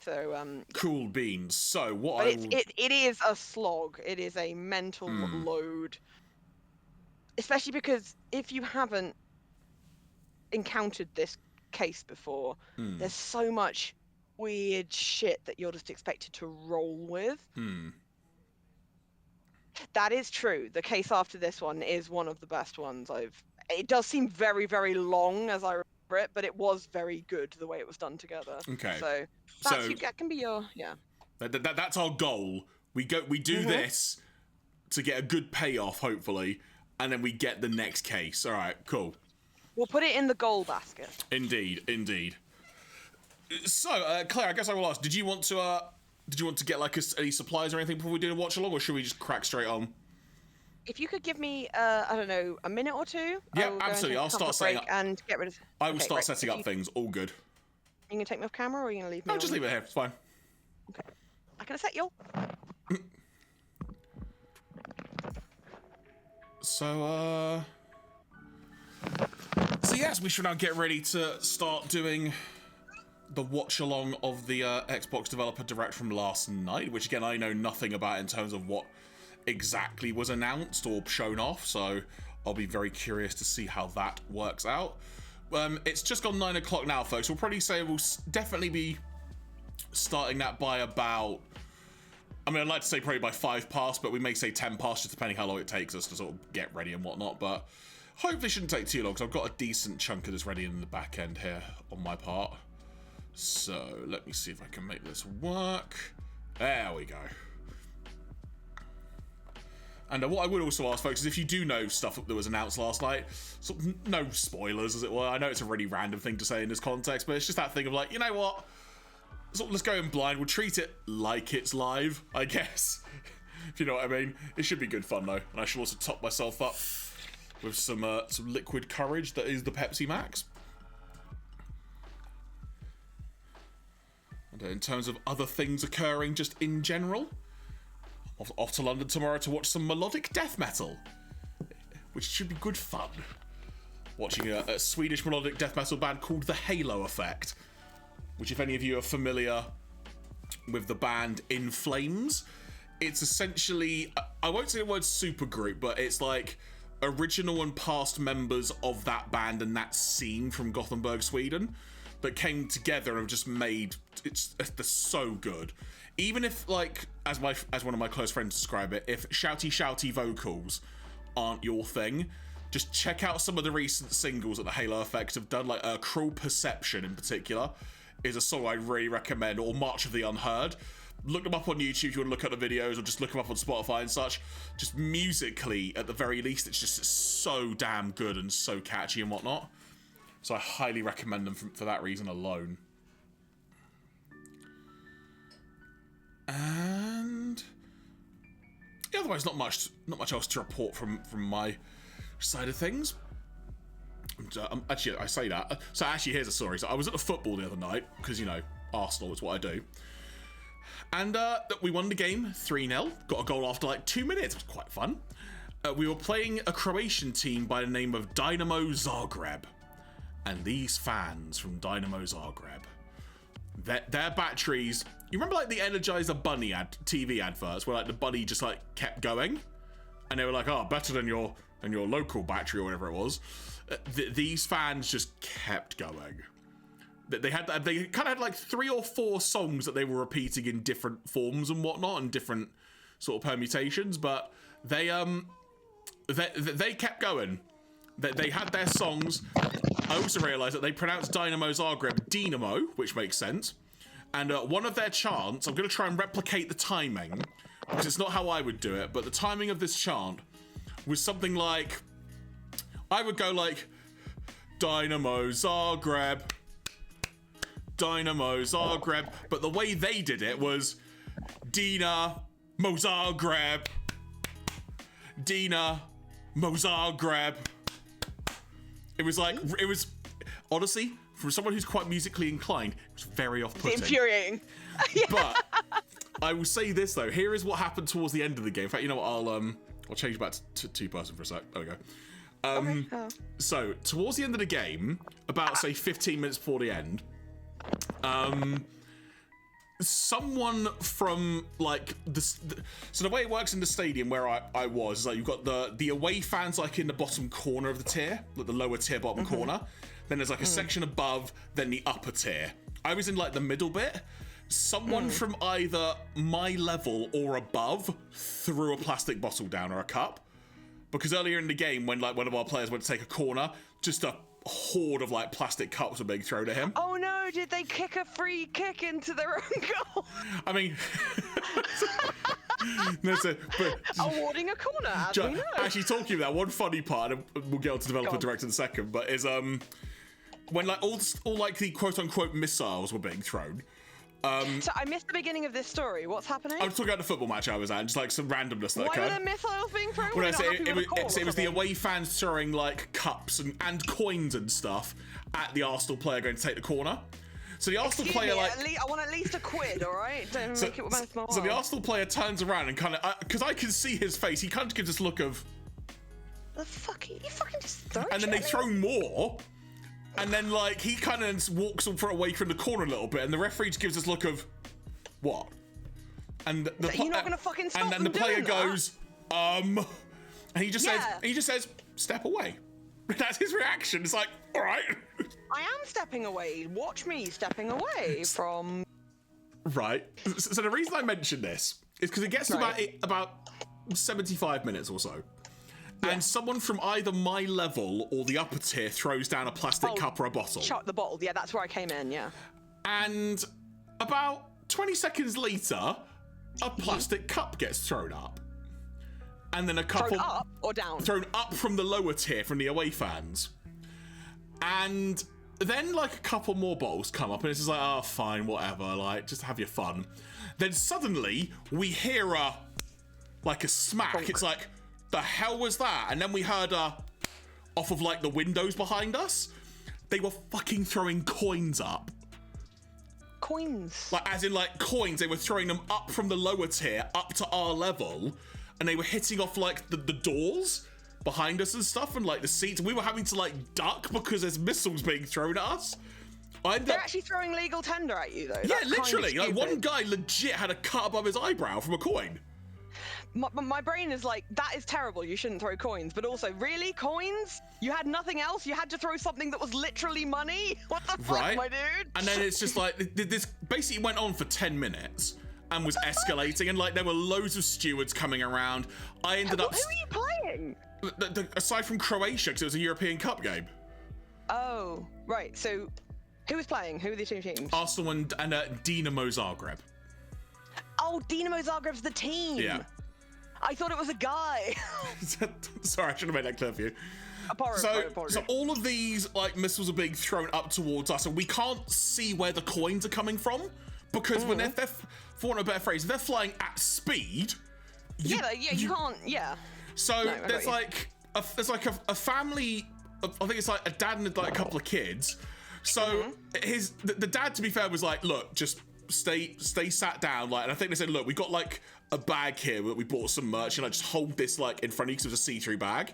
So Cool beans. So what but I it's, will... it is a slog. It is a mental load, especially because if you haven't encountered this case before, there's so much weird shit that you're just expected to roll with. That is true. The case after this one is one of the best ones It does seem very, very long as I remember it, but it was very good the way it was done together. Okay. So that can be your That's our goal. We do this to get a good payoff, hopefully, and then we get the next case. All right, cool. We'll put it in the goal basket. Indeed. So, Claire, I guess I will ask: Did you want to get like any supplies or anything before we do a watch along, or should we just crack straight on? If you could give me, I don't know, a minute or two. Yeah, absolutely. I'll start setting up and get rid of. I will start setting up things. All good. You gonna take me off camera, or are you gonna leave me? No, just leave it here. It's fine. Okay. I can set you. So yes, we should now get ready to start doing the watch along of the Xbox Developer Direct from last night, which again I know nothing about in terms of what exactly was announced or shown off, so I'll be very curious to see how that works out. It's just gone 9 o'clock now, folks. We'll probably say we'll definitely be starting that by about, I mean, I'd like to say probably by 5 past, but we may say 10 past, just depending how long it takes us to sort of get ready and whatnot, but hopefully it shouldn't take too long, because I've got a decent chunk of this ready in the back end here on my part. So let me see if I can make this work. There we go. And what I would also ask, folks, is if you do know stuff that was announced last night, sort of no spoilers, as it were. I know it's a really random thing to say in this context, but it's just that thing of like, you know what? Sort of let's go in blind. We'll treat it like it's live, I guess. If you know what I mean. It should be good fun, though. And I should also top myself up with some liquid courage that is the Pepsi Max. And in terms of other things occurring just in general, off to London tomorrow to watch some melodic death metal, which should be good fun. Watching a Swedish melodic death metal band called The Halo Effect, which if any of you are familiar with the band In Flames, it's essentially, I won't say the word supergroup, but it's like original and past members of that band and that scene from Gothenburg, Sweden, that came together and have just made, they're so good. Even if, like, as one of my close friends describe it, if shouty vocals aren't your thing, just check out some of the recent singles that the Halo Effect have done, like Cruel Perception in particular is a song I really recommend, or March of the Unheard. Look them up on YouTube if you want to look at the videos, or just look them up on Spotify and such. Just musically, at the very least, it's just so damn good and so catchy and whatnot. So I highly recommend them for that reason alone. And yeah, otherwise, not much else to report from my side of things. Actually, I say that. So actually, here's a story. So I was at the football the other night because, you know, Arsenal is what I do. And we won the game 3-0. Got a goal after like 2 minutes. It was quite fun. We were playing a Croatian team by the name of Dynamo Zagreb. And these fans from Dynamo Zagreb, their batteries, you remember like the Energizer Bunny TV adverts where like the bunny just like kept going? And they were like, oh, better than your local battery or whatever it was. These fans just kept going. They kind of had like 3 or 4 songs that they were repeating in different forms and whatnot and different sort of permutations, but they kept going. They had their songs. I also realised that they pronounced Dynamo Zagreb Dynamo, which makes sense. And one of their chants, I'm going to try and replicate the timing, because it's not how I would do it, but the timing of this chant was something like, I would go like, Dynamo Zagreb, Dynamo Zagreb, but the way they did it was, Dina Zagreb, Dina Zagreb. It was like, it was, honestly, from someone who's quite musically inclined, it was very off-putting. It's infuriating. But I will say this though, here is what happened towards the end of the game. In fact, you know what, I'll change back to 2-person for a sec. There we go. Okay. So, towards the end of the game, about say 15 minutes before the end, someone from like so the way it works in the stadium where I was is like you've got the away fans like in the bottom corner of the tier, like the lower tier bottom corner. Then there's like a section above, then the upper tier. I was in like the middle bit. Someone from either my level or above threw a plastic bottle down or a cup, because earlier in the game when like one of our players went to take a corner, just a horde of like plastic cups were being thrown at him. Oh no, did they kick a free kick into their own goal? I mean, awarding a corner, as we know. Actually, talking about one funny part, and we'll get on to developer direct in a second, but is when like all like the quote unquote missiles were being thrown. So I missed the beginning of this story. What's happening? I was talking about the football match I was at, just like some randomness that Why occurred. were there missiles being thrown? Well, it was the away fans throwing like cups and coins and stuff at the Arsenal player going to take the corner. So the Arsenal player like I want at least a quid, all right? Don't make it worth my while. So the Arsenal player turns around and kind of, because I can see his face, he kind of gives this look of, The fuck? You fucking just throw and then they throw more. And then, like, he kind of walks away from the corner a little bit, and the referee just gives this look of, what? And you're not gonna fucking stop and then the them player doing that? goes, and he just says, step away. That's his reaction. It's like, all right. I am stepping away. Watch me stepping away from. Right. So the reason I mention this is because it gets to about 75 minutes or so. And someone from either my level or the upper tier throws down a plastic cup or a bottle. Chuck the bottle. Yeah, that's where I came in. Yeah. And about 20 seconds later, a plastic cup gets thrown up. And then a couple... Thrown up or down? Thrown up from the lower tier, from the away fans. And then, like, a couple more bottles come up, and it's just like, oh, fine, whatever, like, just have your fun. Then suddenly, we hear a smack. Bonk. It's like, the hell was that? And then we heard off of, like, the windows behind us, they were fucking throwing coins up. Coins? Like, as in, like, coins. They were throwing them up from the lower tier, up to our level, and they were hitting off, like, the doors behind us and stuff, and, like, the seats. We were having to, like, duck because there's missiles being thrown at us. They're actually throwing legal tender at you, though. Yeah, That's literally. Kind of like, one guy legit had a cut above his eyebrow from a coin. My brain is like, that is terrible. You shouldn't throw coins. But also, really? Coins? You had nothing else? You had to throw something that was literally money? What the fuck, my dude? And then it's just like, this basically went on for 10 minutes and was escalating. And, like, there were loads of stewards coming around. I ended up... Who are you playing? Aside from Croatia, because it was a European Cup game. Oh, right. So, who was playing? Who were the two teams? Arsenal and Dinamo Zagreb. Oh, Dinamo Zagreb's the team. Yeah. I thought it was a guy. Sorry, I should have made that clear for you. So all of these like missiles are being thrown up towards us, and we can't see where the coins are coming from because when they're, for want of a better phrase, they're flying at speed. You can't. Yeah. So there's like a family. I think it's like a dad and like a couple of kids. So the dad, to be fair, was like, look, just stay sat down. Like, and I think they said, look, we got like a bag here that we bought some merch, and I just hold this like in front of you because it was a see-through bag.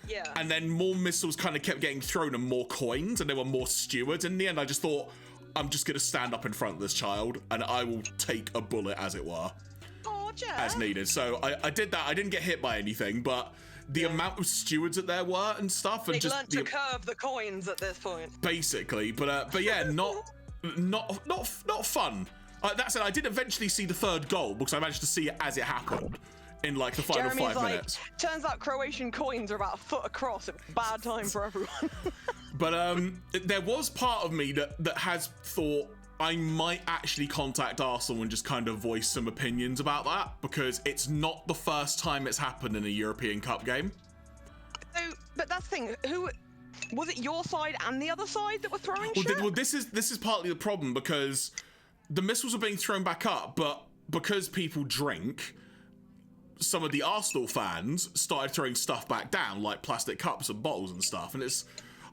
Yeah. And then more missiles kind of kept getting thrown and more coins, and there were more stewards. In the end, I just thought, I'm just gonna stand up in front of this child, and I will take a bullet, as it were, as needed. So I did that. I didn't get hit by anything, but the amount of stewards that there were and stuff, and they just learned to curve the coins at this point. Basically, but yeah, not fun. That said, I did eventually see the third goal because I managed to see it as it happened in like the final Jeremy's 5 minutes. Turns out Croatian coins are about a foot across. It was a bad time for everyone. But there was part of me that has thought I might actually contact Arsenal and just kind of voice some opinions about that, because it's not the first time it's happened in a European Cup game. So, but that's the thing. Who was it? Your side and the other side that were throwing shit? Well, this is partly the problem, because the missiles are being thrown back up, but because people drink, some of the Arsenal fans started throwing stuff back down, like plastic cups and bottles and stuff. And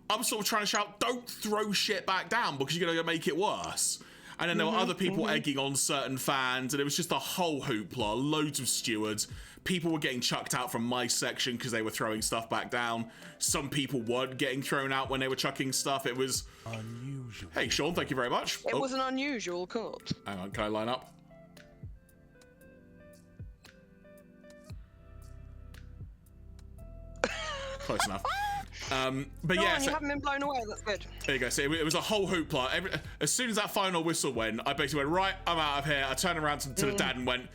I'm sort of trying to shout, don't throw shit back down because you're going to make it worse. And then there were other people egging on certain fans, and it was just a whole hoopla, loads of stewards. People were getting chucked out from my section because they were throwing stuff back down. Some people weren't getting thrown out when they were chucking stuff. It was unusual. Hey, Sean, thank you very much. It was an unusual cut. Hang on, can I line up? Close enough. But yeah, you haven't been blown away. That's good. There you go. So it was a whole hoopla. As soon as that final whistle went, I basically went, right, I'm out of here. I turned around to the dad and went,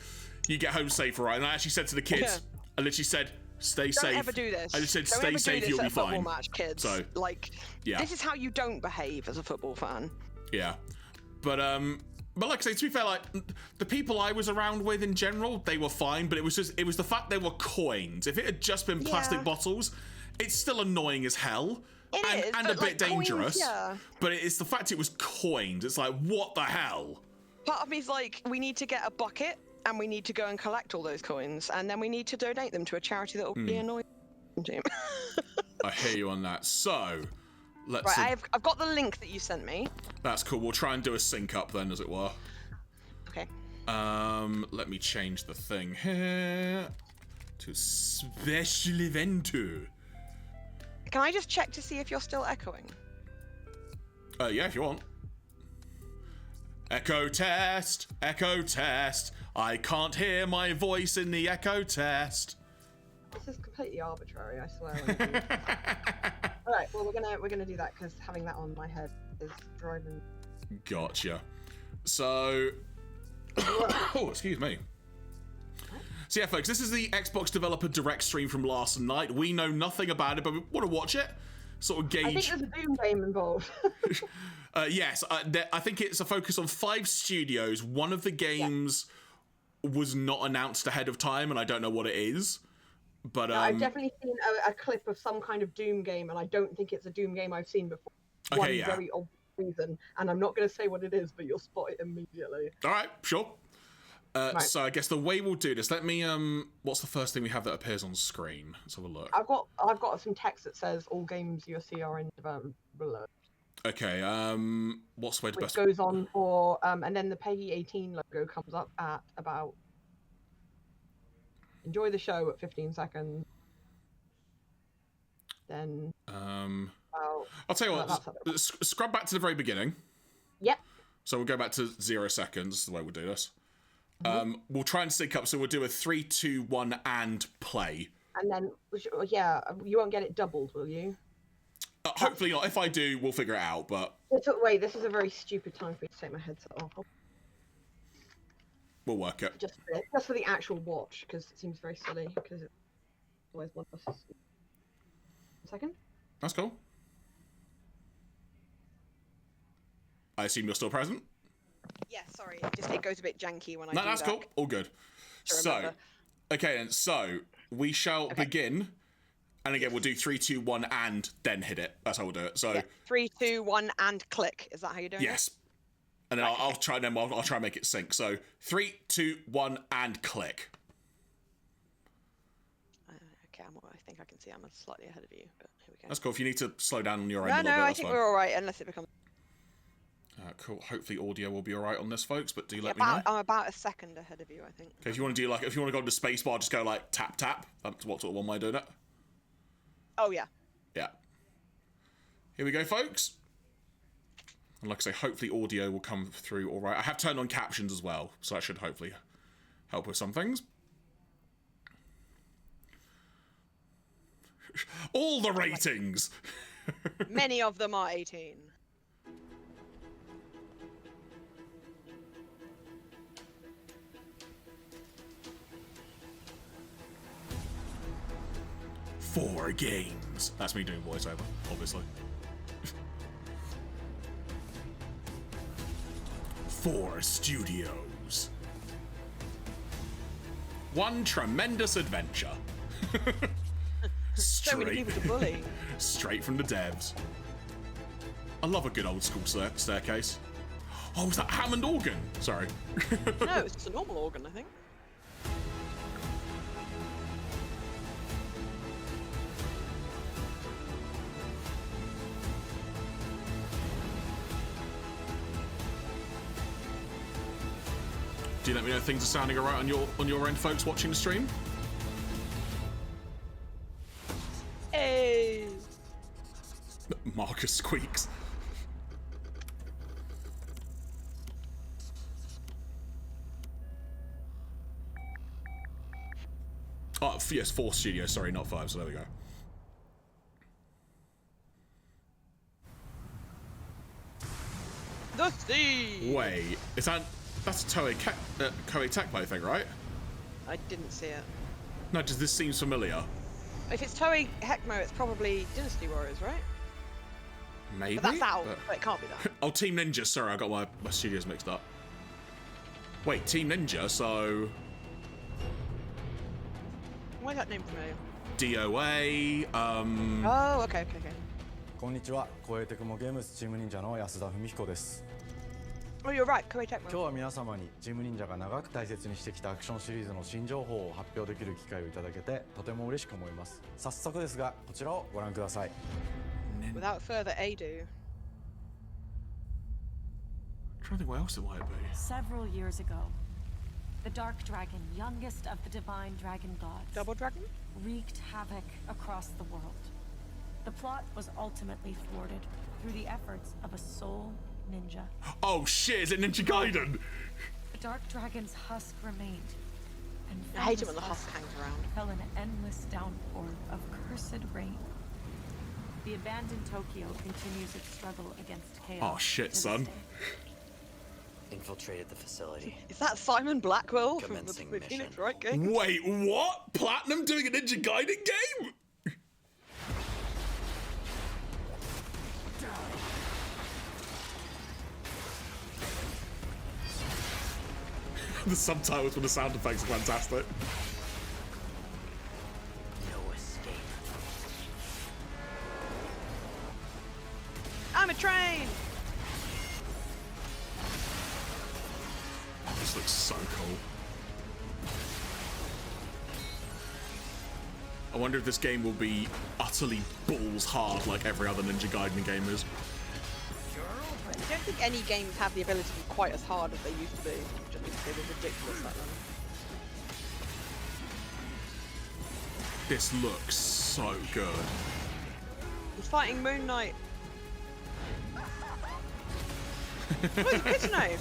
you get home safe, all right? And I actually said to the kids, I literally said, stay safe. Don't ever do this. I just said, don't stay safe, you'll be fine. Match, kids. So, like, this is how you don't behave as a football fan. Yeah. But like I say, to be fair, like the people I was around with in general, they were fine, but it was the fact they were coins. If it had just been plastic bottles, it's still annoying as hell. and but a bit like coins, dangerous. yeah. But it's the fact it was coined. It's like, what the hell? Part of me's like, we need to get a bucket and we need to go and collect all those coins, and then we need to donate them to a charity that will be annoying. I hear you on that. So, let's. Right, I've got the link that you sent me. That's cool. We'll try and do a sync up then, as it were. Okay. Let me change the thing here to special event. Can I just check to see if you're still echoing? Yeah, if you want. Echo test, echo test. I can't hear my voice in the echo test. This is completely arbitrary, I swear. All right, well we're gonna do that because having that on my head is driving. Gotcha. So, oh, excuse me. So yeah, folks, this is the Xbox Developer Direct stream from last night. We know nothing about it, but we want to watch it, sort of gauge. I think there's a Doom game involved. Yes, I think it's a focus on 5 studios. One of the games was not announced ahead of time, and I don't know what it is. But I've definitely seen a clip of some kind of Doom game, and I don't think it's a Doom game I've seen before. Okay, One very obvious reason, and I'm not going to say what it is, but you'll spot it immediately. All right, sure. Right. So I guess the way we'll do this, let me, what's the first thing we have that appears on screen? Let's have a look. I've got some text that says all games you see are in development below. Okay, what's the way to Which best... goes on for, and then the Peggy 18 logo comes up at about... Enjoy the show at 15 seconds. Then... I'll tell you what, scrub back to the very beginning. Yep. So we'll go back to 0 seconds, is the way we'll do this. We'll try and sync up, so we'll do a 3, 2, 1, and play. And then, yeah, you won't get it doubled, will you? Hopefully not. If I do, we'll figure it out, but... Wait, this is a very stupid time for me to take my headset off. We'll work it. Just for the actual watch, because it seems very silly, because it's always one of us. A second? That's cool. I assume you're still present? Yeah, sorry. It goes a bit janky when I do that. No, that's cool. All good. So, okay then. So, we shall begin. And again, we'll do 3, 2, 1, and then hit it. That's how we'll do it. So, 3, 2, 1, and click. Is that how you're doing it? Yes. And then I'll try and make it sync. So, 3, 2, 1, and click. Okay, I think I can see I'm slightly ahead of you, but here we go. That's cool. If you need to slow down on your end a little bit, I that's think fine. we're all right, unless it becomes... Cool. Hopefully audio will be all right on this, folks, but do let me know. I'm about a second ahead of you, I think. Okay, if you want to go to the space bar, just go like tap, tap. That's what sort of one way of doing it. Oh, yeah. Yeah. Here we go, folks. And like I say, hopefully audio will come through all right. I have turned on captions as well, so that should hopefully help with some things. All the ratings! Many of them are 18. Four games. That's me doing voiceover, obviously. 4 studios. One tremendous adventure. So many people to bully. Straight from the devs. I love a good old school staircase. Oh, was that Hammond organ? Sorry. No, it's just a normal organ, I think. Do you let me know if things are sounding alright on your end, folks watching the stream? Hey! Marcus squeaks. Oh, yes, 4 studios, sorry, not 5, so there we go. The sea! Wait, that's a Toei Tecmo thing, right? I didn't see it. No, does this seem familiar? If it's Toei Tecmo, it's probably Dynasty Warriors, right? Maybe. But that's out, but it can't be that. Oh, Team Ninja, sorry, I got my studios mixed up. Wait, Team Ninja, so... Why is that name familiar? DOA, Oh, okay. こんにちは、光栄テクモゲームズチーム忍者の安田文彦です。 Oh, you're right. Koei 今日 Tecmo. は皆様にチーム忍者が長く大切にしてきたアクションシリーズの新情報を発表できる機会をいただけてとても嬉しく思います。早速ですが、こちらをご覧ください。 Without further ado. I'm trying to think what else it might be. Several years ago, the Dark Dragon, youngest of the divine dragon gods, Double Dragon? wreaked havoc across the world. The plot was ultimately thwarted through the efforts of a sole ninja. Oh shit, is it Ninja Gaiden? The Dark Dragon's husk remained, and I hate it from when the this husk hangs around. fell an endless downpour of cursed rain. The abandoned Tokyo continues its struggle against chaos. Oh, shit, to this son. day. Infiltrated the facility. Is that Simon Blackwell from the Commencing Phoenix mission. Wright game? Wait, what? Platinum doing a Ninja Gaiden game? The subtitles with the sound effects are fantastic. No escape. I'm a train! This looks so cool. I wonder if this game will be utterly balls hard like every other Ninja Gaiden game is. I don't think any games have the ability to be quite as hard as they used to be, just because they were ridiculous back then. This looks so good. He's fighting Moon Knight. Oh, he's good to know.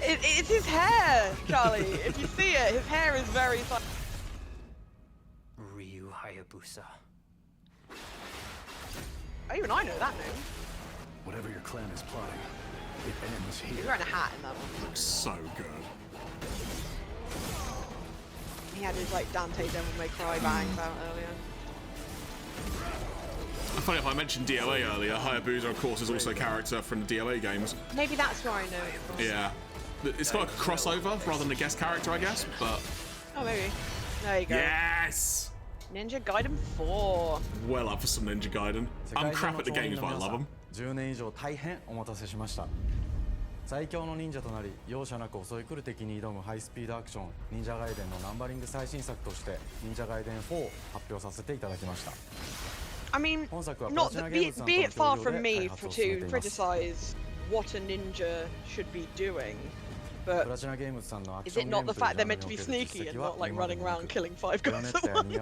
It's his hair, Charlie. If you see it, his hair is very. Ryu Hayabusa. Oh, even I know that name. Whatever your clan is plotting, it ends He's here. wearing a hat in that one. Looks so good. He had his like Dante Devil May Cry bangs out earlier. Funny enough, I mentioned DOA earlier. Hayabusa, of course, is also a character from the DOA games. Maybe that's where I know it from. Yeah. It's got like a crossover rather than a guest character, I guess, but... Oh, maybe. There you go. Yes! Ninja Gaiden 4. Well up for some Ninja Gaiden. I'm crap at the games, but I love them. 10年以上大変お待たせしました。最強の忍者となり容赦なく襲い来る敵に挑むハイスピードアクション忍者ガイデンのナンバリング最新作として忍者ガイデン4を発表させていただきました。 I mean, not that, be it far from me to criticize what a ninja should be doing, but is it not the fact they're meant to be sneaky and not like running around killing 5 guys at once?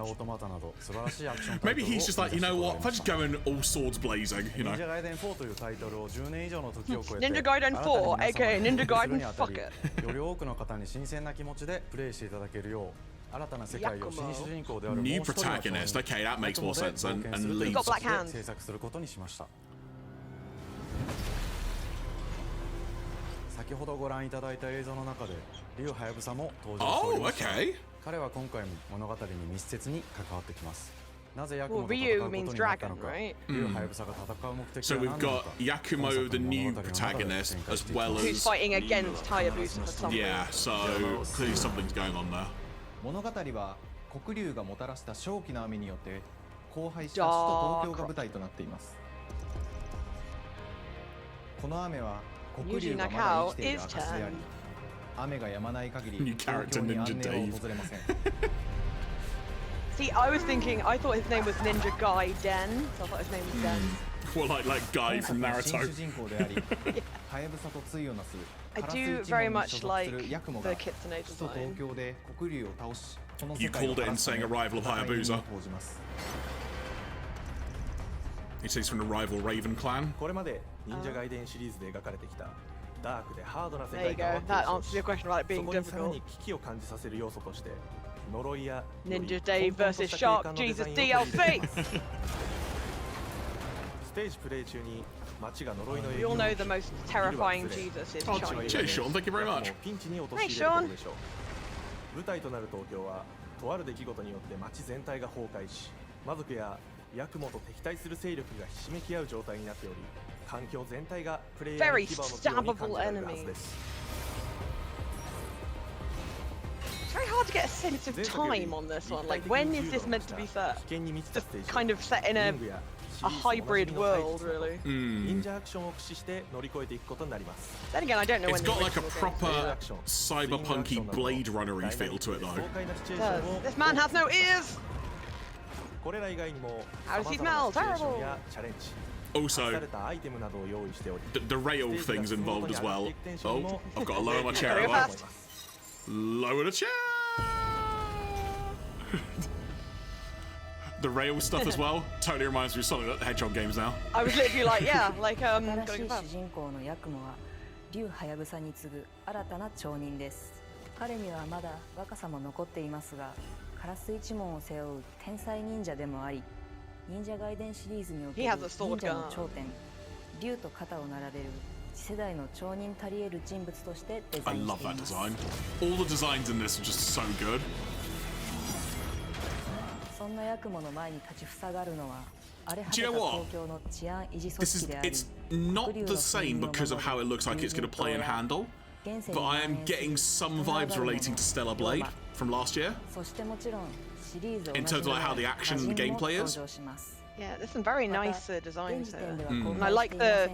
Maybe he's just like, you know what, if I just go in all swords blazing, you know. Ninja Gaiden 4, aka Ninja Gaiden Fuck It. より多くの方に新鮮な気持ちでプレイしていただけるよう New protagonist. Okay, that makes more sense. And leads. Got black hands. 制作することにしました。先ほどご覧いただいた映像の中で竜はやぶさも登場しておりました。彼は今回も物語に密接に関わってきます。なぜヤクモと戦うことになったのか、竜はやぶさが戦う目的は何なのか。 So we've got Yakumo, the new protagonist, as well as who's fighting against Hayabusa for something. Yeah, so clearly something's going on there. 物語は黒竜がもたらした正気の雨によって荒廃した首都東京が舞台となっています。この雨は黒竜がまだ生きている証であり、雨が止まない限り東京に安寧は訪れません。See, I was thinking, I thought his name was Ninja Gaiden, so I thought his name was Den. Well, like Guy from Naruto. I do very much like the Kitsune design. You called it in saying Arrival of Hayabusa. He says from the rival Raven clan. There you go, that answers your question about it being difficult. Ninja Day versus Shark Jesus DLC! We all know the most terrifying Jesus is Chinese. Cheers, Sean, thank you very much. Hey, Sean! 舞台となる東京はとある出来事によって街全体が崩壊し、魔族やヤクモと敵対する勢力がひしめき合う状態になっており、環境全体がプレイヤーに牙を持つように感じられるはずです。 It's very hard hard to get a sense of time on this one. Like, when is this meant to be set? Just kind of set in a hybrid world, really. Then again, I don't know when. It's got like a proper cyberpunky Blade Runner-y feel to it, though. It does. This man has no ears. How does he smell? Terrible. Also, the rail thing's involved as well. Oh, I've got to lower my chair. Lower the chair. The rail stuff as well totally reminds me of Sonic the Hedgehog games now. I was literally like, yeah, like going fast. 竜はやぶさに次ぐ新たな町人です。彼にはまだ若さも残っていますが、カラス一門を背負う天才忍者でもあり、忍者外伝シリーズにおける忍者の頂点、竜と肩を並べる次世代の町人たり得る人物としてデザインしています。I love that design. All the designs in this are just so good. そんなヤクモの前に立ちふさがるのは。Do you know what? It's not the same because of how it looks like it's going to play and handle, but I am getting some vibes relating to Stellar Blade from last year. In terms of like how the action and the gameplay is. Yeah, there's some very nice designs there. And I like the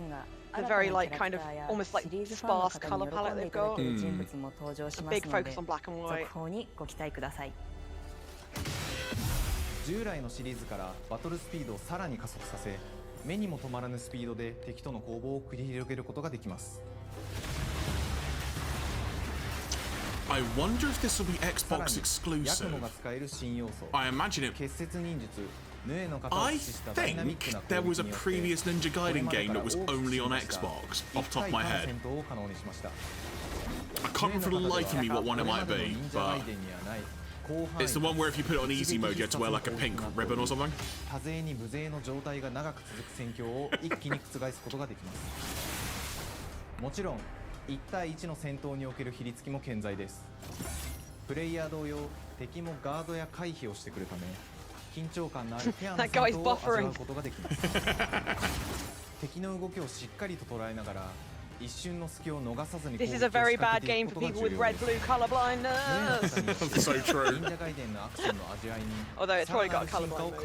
very like kind of almost like sparse color palette they've got. A big focus on black and white. 従来のシリーズからバトルスピードをさらに加速させ、目にも止まらぬスピードで敵との攻防を繰り広げることができます。I wonder if this will be Xbox exclusive. ヤクモが使える新要素。I imagine it. 結節忍術。I think there was a previous Ninja Gaiden game that was only on Xbox, off the top of my head. I can't remember for the life of me what one it might be, but it's the one where if you put it on easy mode, you have to wear like a pink ribbon or something. 多勢に無勢の状態が長く続く戦況を一気に覆すことができます。もちろん1対1の戦闘における比率きも健在です。プレイヤー同様、敵もガードや回避をしてくるため、緊張感のあるフェアな戦闘を味わうことができます。敵の動きをしっかりと捉えながら。This is a very bad game for people with red-blue color blindness. So true. Although it's probably got a color blind mode.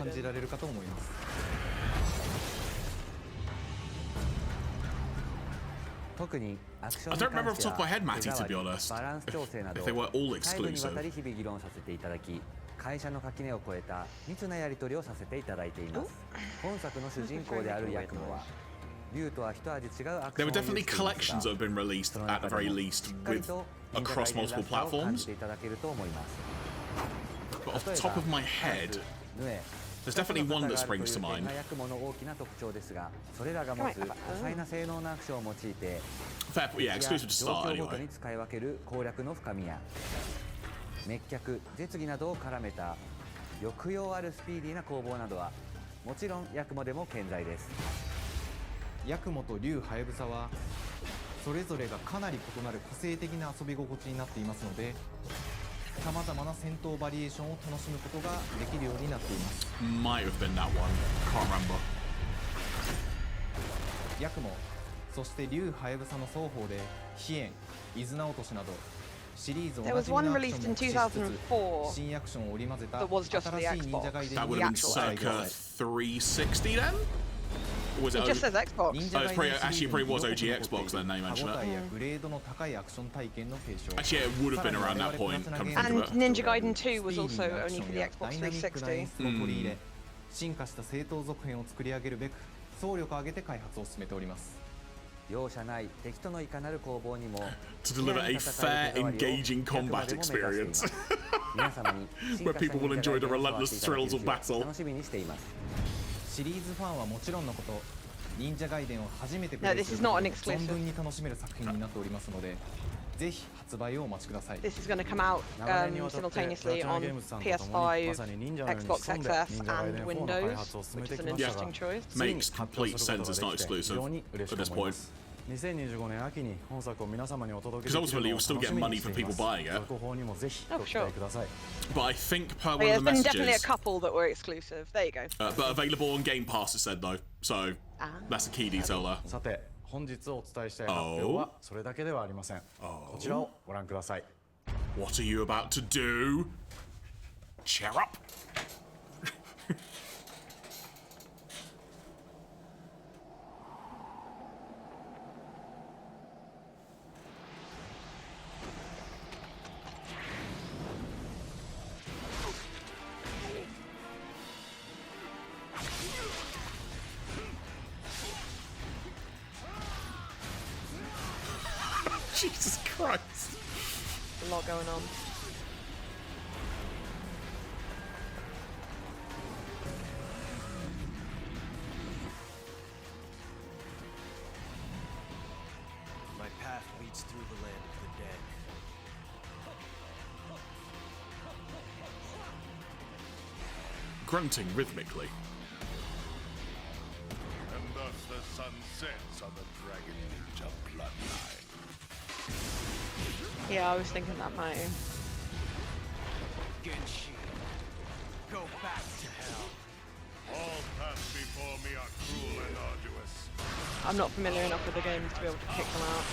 I don't remember off the top of my head, Matty, to be honest. If they were all exclusive. 会社の垣根を越えた密なやり取りをさせていただいています。本作の主人公であるヤクモは。There were definitely collections that have been released at the very least with across multiple platforms. But off the top of my head, there's definitely one that springs to mind. Fair point, yeah, exclusive to start anyway. 滅却、絶技などを絡めた抑揚あるスピーディーな攻防などはもちろんヤクモでも健在です。ヤクモと竜はやぶさはそれぞれがかなり異なる個性的な遊び心地になっていますので、さまざまな戦闘バリエーションを楽しむことができるようになっています。Might have been that one. Can't remember. ヤクモ、そして竜はやぶさの双方で飛燕、伊豆直しなどシリーズを同じなアクションも実施しつつ新アクションを織り交ぜた新しい忍者ガイデンになっています。 That would have been circa 360 then? Was it just says Xbox. Actually, it probably was OG Xbox then, they mentioned it. Actually, it would have been around that point. And Ninja Gaiden 2 was also only for the Xbox 360. 進化した正当続編を作り上げるべく総力を挙げて開発を進めております。容赦ない敵とのいかなる攻防にも to deliver a fair, engaging combat experience where people will enjoy the relentless thrills of battle. 楽しみにしています。シリーズファンはもちろんのこと、忍者ガイデンを初めてプレイする存分に楽しめる作品になっておりますので、ぜひ発売をお待ちください。This is going to come out simultaneously on PS5, Xbox XS, and Windows, which is an interesting choice. Makes complete sense. It's not exclusive at this point. 2025年秋に本作を皆様にお届け Because ultimately you'll still get money for people buying it. Oh, sure. But I think per one yeah, of the there's been messages, definitely a couple that were exclusive. There you go. But available on Game Pass, it said though. So that's a key detail there. さて、本日お伝えしたい発表はそれだけではありません。こちらをご覧ください。What are you about to do? Cheer up. Jesus Christ. A lot going on. My path leads through the land of the dead. Grunting rhythmically. And thus the sun sets on the Dragon Ninja bloodline. Yeah, I was thinking that might. Get shield. Go back to hell. All paths before me are cruel and arduous. I'm not familiar enough with the games to be able to pick them out.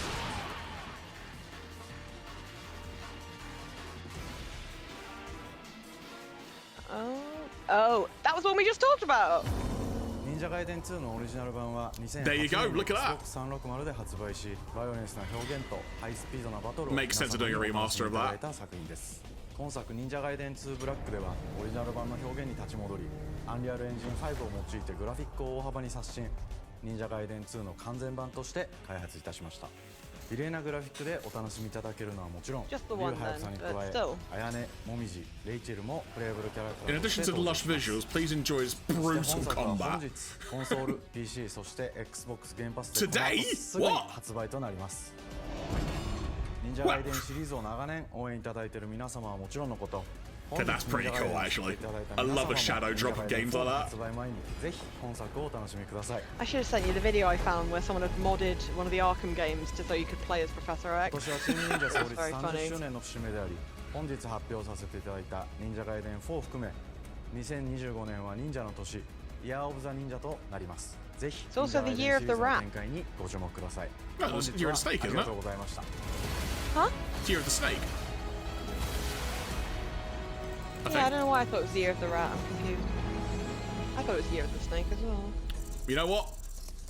Oh, that was one we just talked about. 忍者ガイデン2のオリジナル版は There you go, 2008年 look に at that. Xbox 360で発売し、バイオレンスな表現とハイスピードなバトルを Makes sense of doing a 皆様にお楽し remaster み of いた that. だいた作品です。今作忍者ガイデン2ブラックではオリジナル版の表現に立ち戻り、アンリアルエンジン5を用いてグラフィックを大幅に刷新、忍者ガイデン2の完全版として開発いたしました。綺麗なグラフィックでお楽しみいただけるのはもちろん、リュウハヤブサに加え、あやね、もみじ、レイチェルもプレイブルキャラクター In として addition to the 登場 lush します。 visuals, please enjoy his そして brutal 本作は本 combat. 日コンソール、PC そして Xbox ゲームパスで Today? この後すぐに What? 発売となります。忍者ガイデンシリーズを長年応援いただいている皆様はもちろんのこと、 Okay, that's pretty cool, actually. I love a shadow drop of games like that. 発売前にぜひ本作をお楽しみください。 I should have sent you the video I found where someone had modded one of the Arkham games just so you could play as Professor 今 X. 年はチーム忍者創立 Very 30 funny. 周年の節目であり、本日発表させていただいた忍者ガイデン4を含め、2025年は忍者の年、イヤーオブザ忍者となります。ぜひ It's also the 忍者 year ガイ of デンシリ the ーズの rat. 展開にご注目ください。 Oh, 本 it's 日 Year は of the Snake, あり isn't が it? とうございました。 Huh? Year of the Snake. Yeah, I don't know why I thought it was the year of the rat. I'm confused. I thought it was the year of the snake as well. You know what?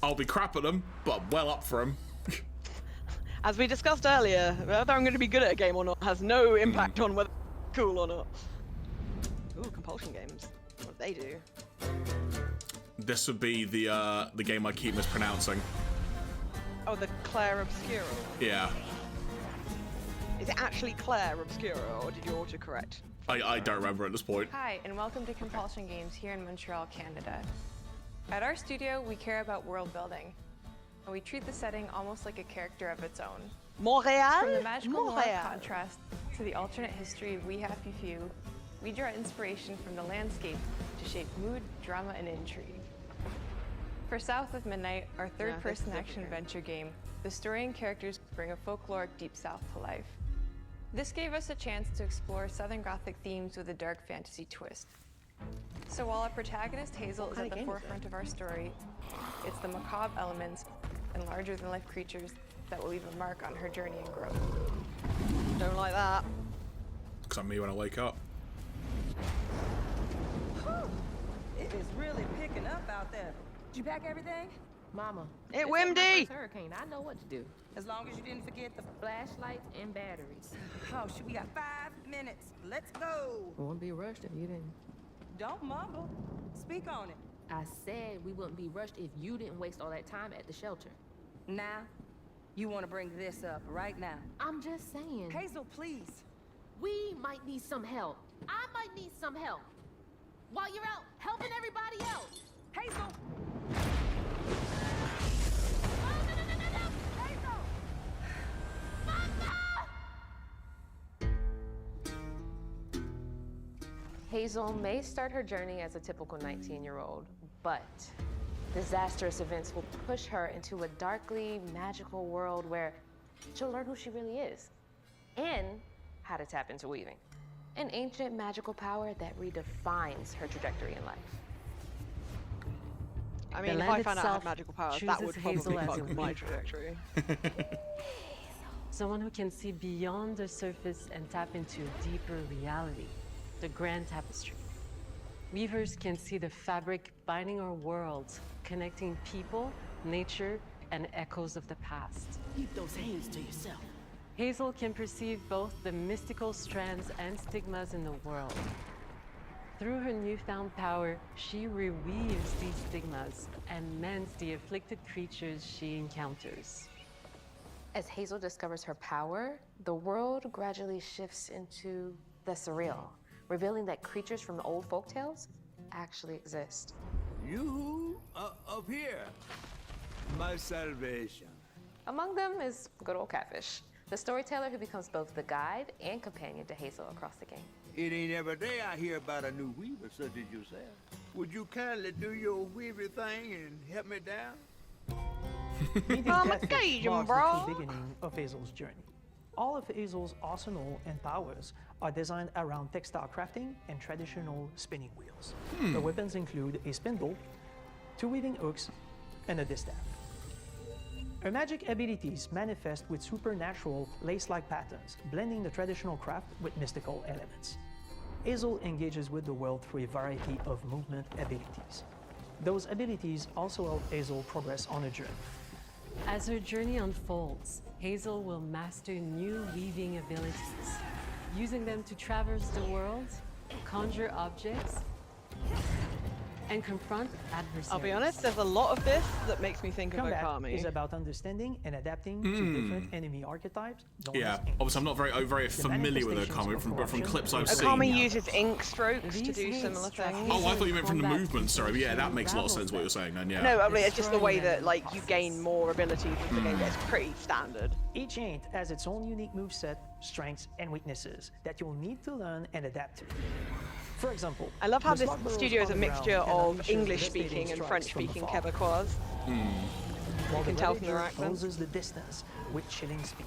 I'll be crap at them, but I'm well up for them. As we discussed earlier, whether I'm going to be good at a game or not has no impact on whether it's cool or not. Ooh, compulsion games. What do they do? This would be the game I keep mispronouncing. Oh, the Claire Obscura. Yeah. Is it actually Claire Obscura, or did you autocorrect? I don't remember at this point. Hi, and welcome to Compulsion Games here in Montreal, Canada. At our studio, we care about world building, and we treat the setting almost like a character of its own. Montreal? From the magical lore Montreal. contrast to the alternate history of We Happy Few, we draw inspiration from the landscape to shape mood, drama, and intrigue. For South of Midnight, our third-person action-adventure game, the story and characters bring a folkloric Deep South to life. This gave us a chance to explore Southern Gothic themes with a dark fantasy twist. So while our protagonist Hazel is at the forefront of our story, it's the macabre elements and larger-than-life creatures that will leave a mark on her journey and growth. Don't like that. Because I'm me when I wake up. It is really picking up out there. Did you pack everything? Mama, It it's Wimdy! my first hurricane. I know what to do. As long as you didn't forget the Flashlights and batteries. Oh, shit, we got 5 minutes. Let's go. Won't be rushed if you didn't. Don't mumble. Speak on it. I said we wouldn't be rushed if you didn't waste all that time at the shelter. Now, you want to bring this up right now. I'm just saying. Hazel, please. We might need some help. I might need some help. While you're out helping everybody else. Hazel! Hazel may start her journey as a typical 19-year-old, but disastrous events will push her into a darkly magical world where she'll learn who she really is and how to tap into weaving, an ancient magical power that redefines her trajectory in life. I mean, if I found out I had magical powers, that would probably fuck my trajectory. Someone who can see beyond the surface and tap into a deeper reality, the grand tapestry. Weavers can see the fabric binding our worlds, connecting people, nature, and echoes of the past. Keep those hands to yourself. Hazel can perceive both the mystical strands and stigmas in the world. Through her newfound power, she reweaves these stigmas and mends the afflicted creatures she encounters. As Hazel discovers her power, the world gradually shifts into the surreal, revealing that creatures from the old folktales actually exist. You up here, my salvation. Among them is good old Catfish, the storyteller who becomes both the guide and companion to Hazel across the game. It ain't every day I hear about a new weaver such as yourself. Would you kindly do your weaver thing and help me down? I'm occasion, bro. The beginning of Hazel's journey. All of Hazel's arsenal and powers are designed around textile crafting and traditional spinning wheels. The weapons include a spindle, 2 weaving hooks, and a distaff. Her magic abilities manifest with supernatural lace-like patterns, blending the traditional craft with mystical elements. Hazel engages with the world through a variety of movement abilities. Those abilities also help Hazel progress on a journey. As her journey unfolds, Hazel will master new weaving abilities, using them to traverse the world, conjure objects, and confront adversaries. I'll be honest, there's a lot of this that makes me think Combat of Okami. is about understanding and adapting to different enemy archetypes. Yeah, obviously I'm not very familiar with Okami, but from clips I've seen. Okami uses ink strokes to do similar things. Oh, I thought you meant from the movement, sorry. Yeah, that makes a lot of sense what you're saying then, yeah. No, I mean, it's just the way that like you gain more abilities as the game gets pretty standard. Each ant has its own unique moveset, strengths, and weaknesses that you'll need to learn and adapt to. For example, I love how this studio is a mixture of English-speaking and French-speaking Quebecois. You can tell from their accent. Closes the distance with chilling speed.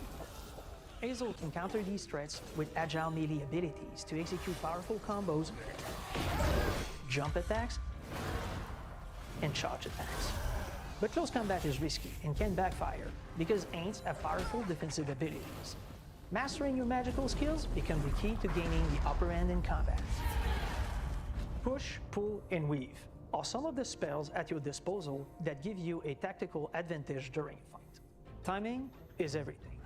Hazel can counter these threats with agile melee abilities to execute powerful combos, jump attacks, and charge attacks. But close combat is risky and can backfire because ants have powerful defensive abilities. Mastering your magical skills becomes the key to gaining the upper hand in combat. Push, pull, and weave are some of the spells at your disposal that give you a tactical advantage during a fight. Timing is everything.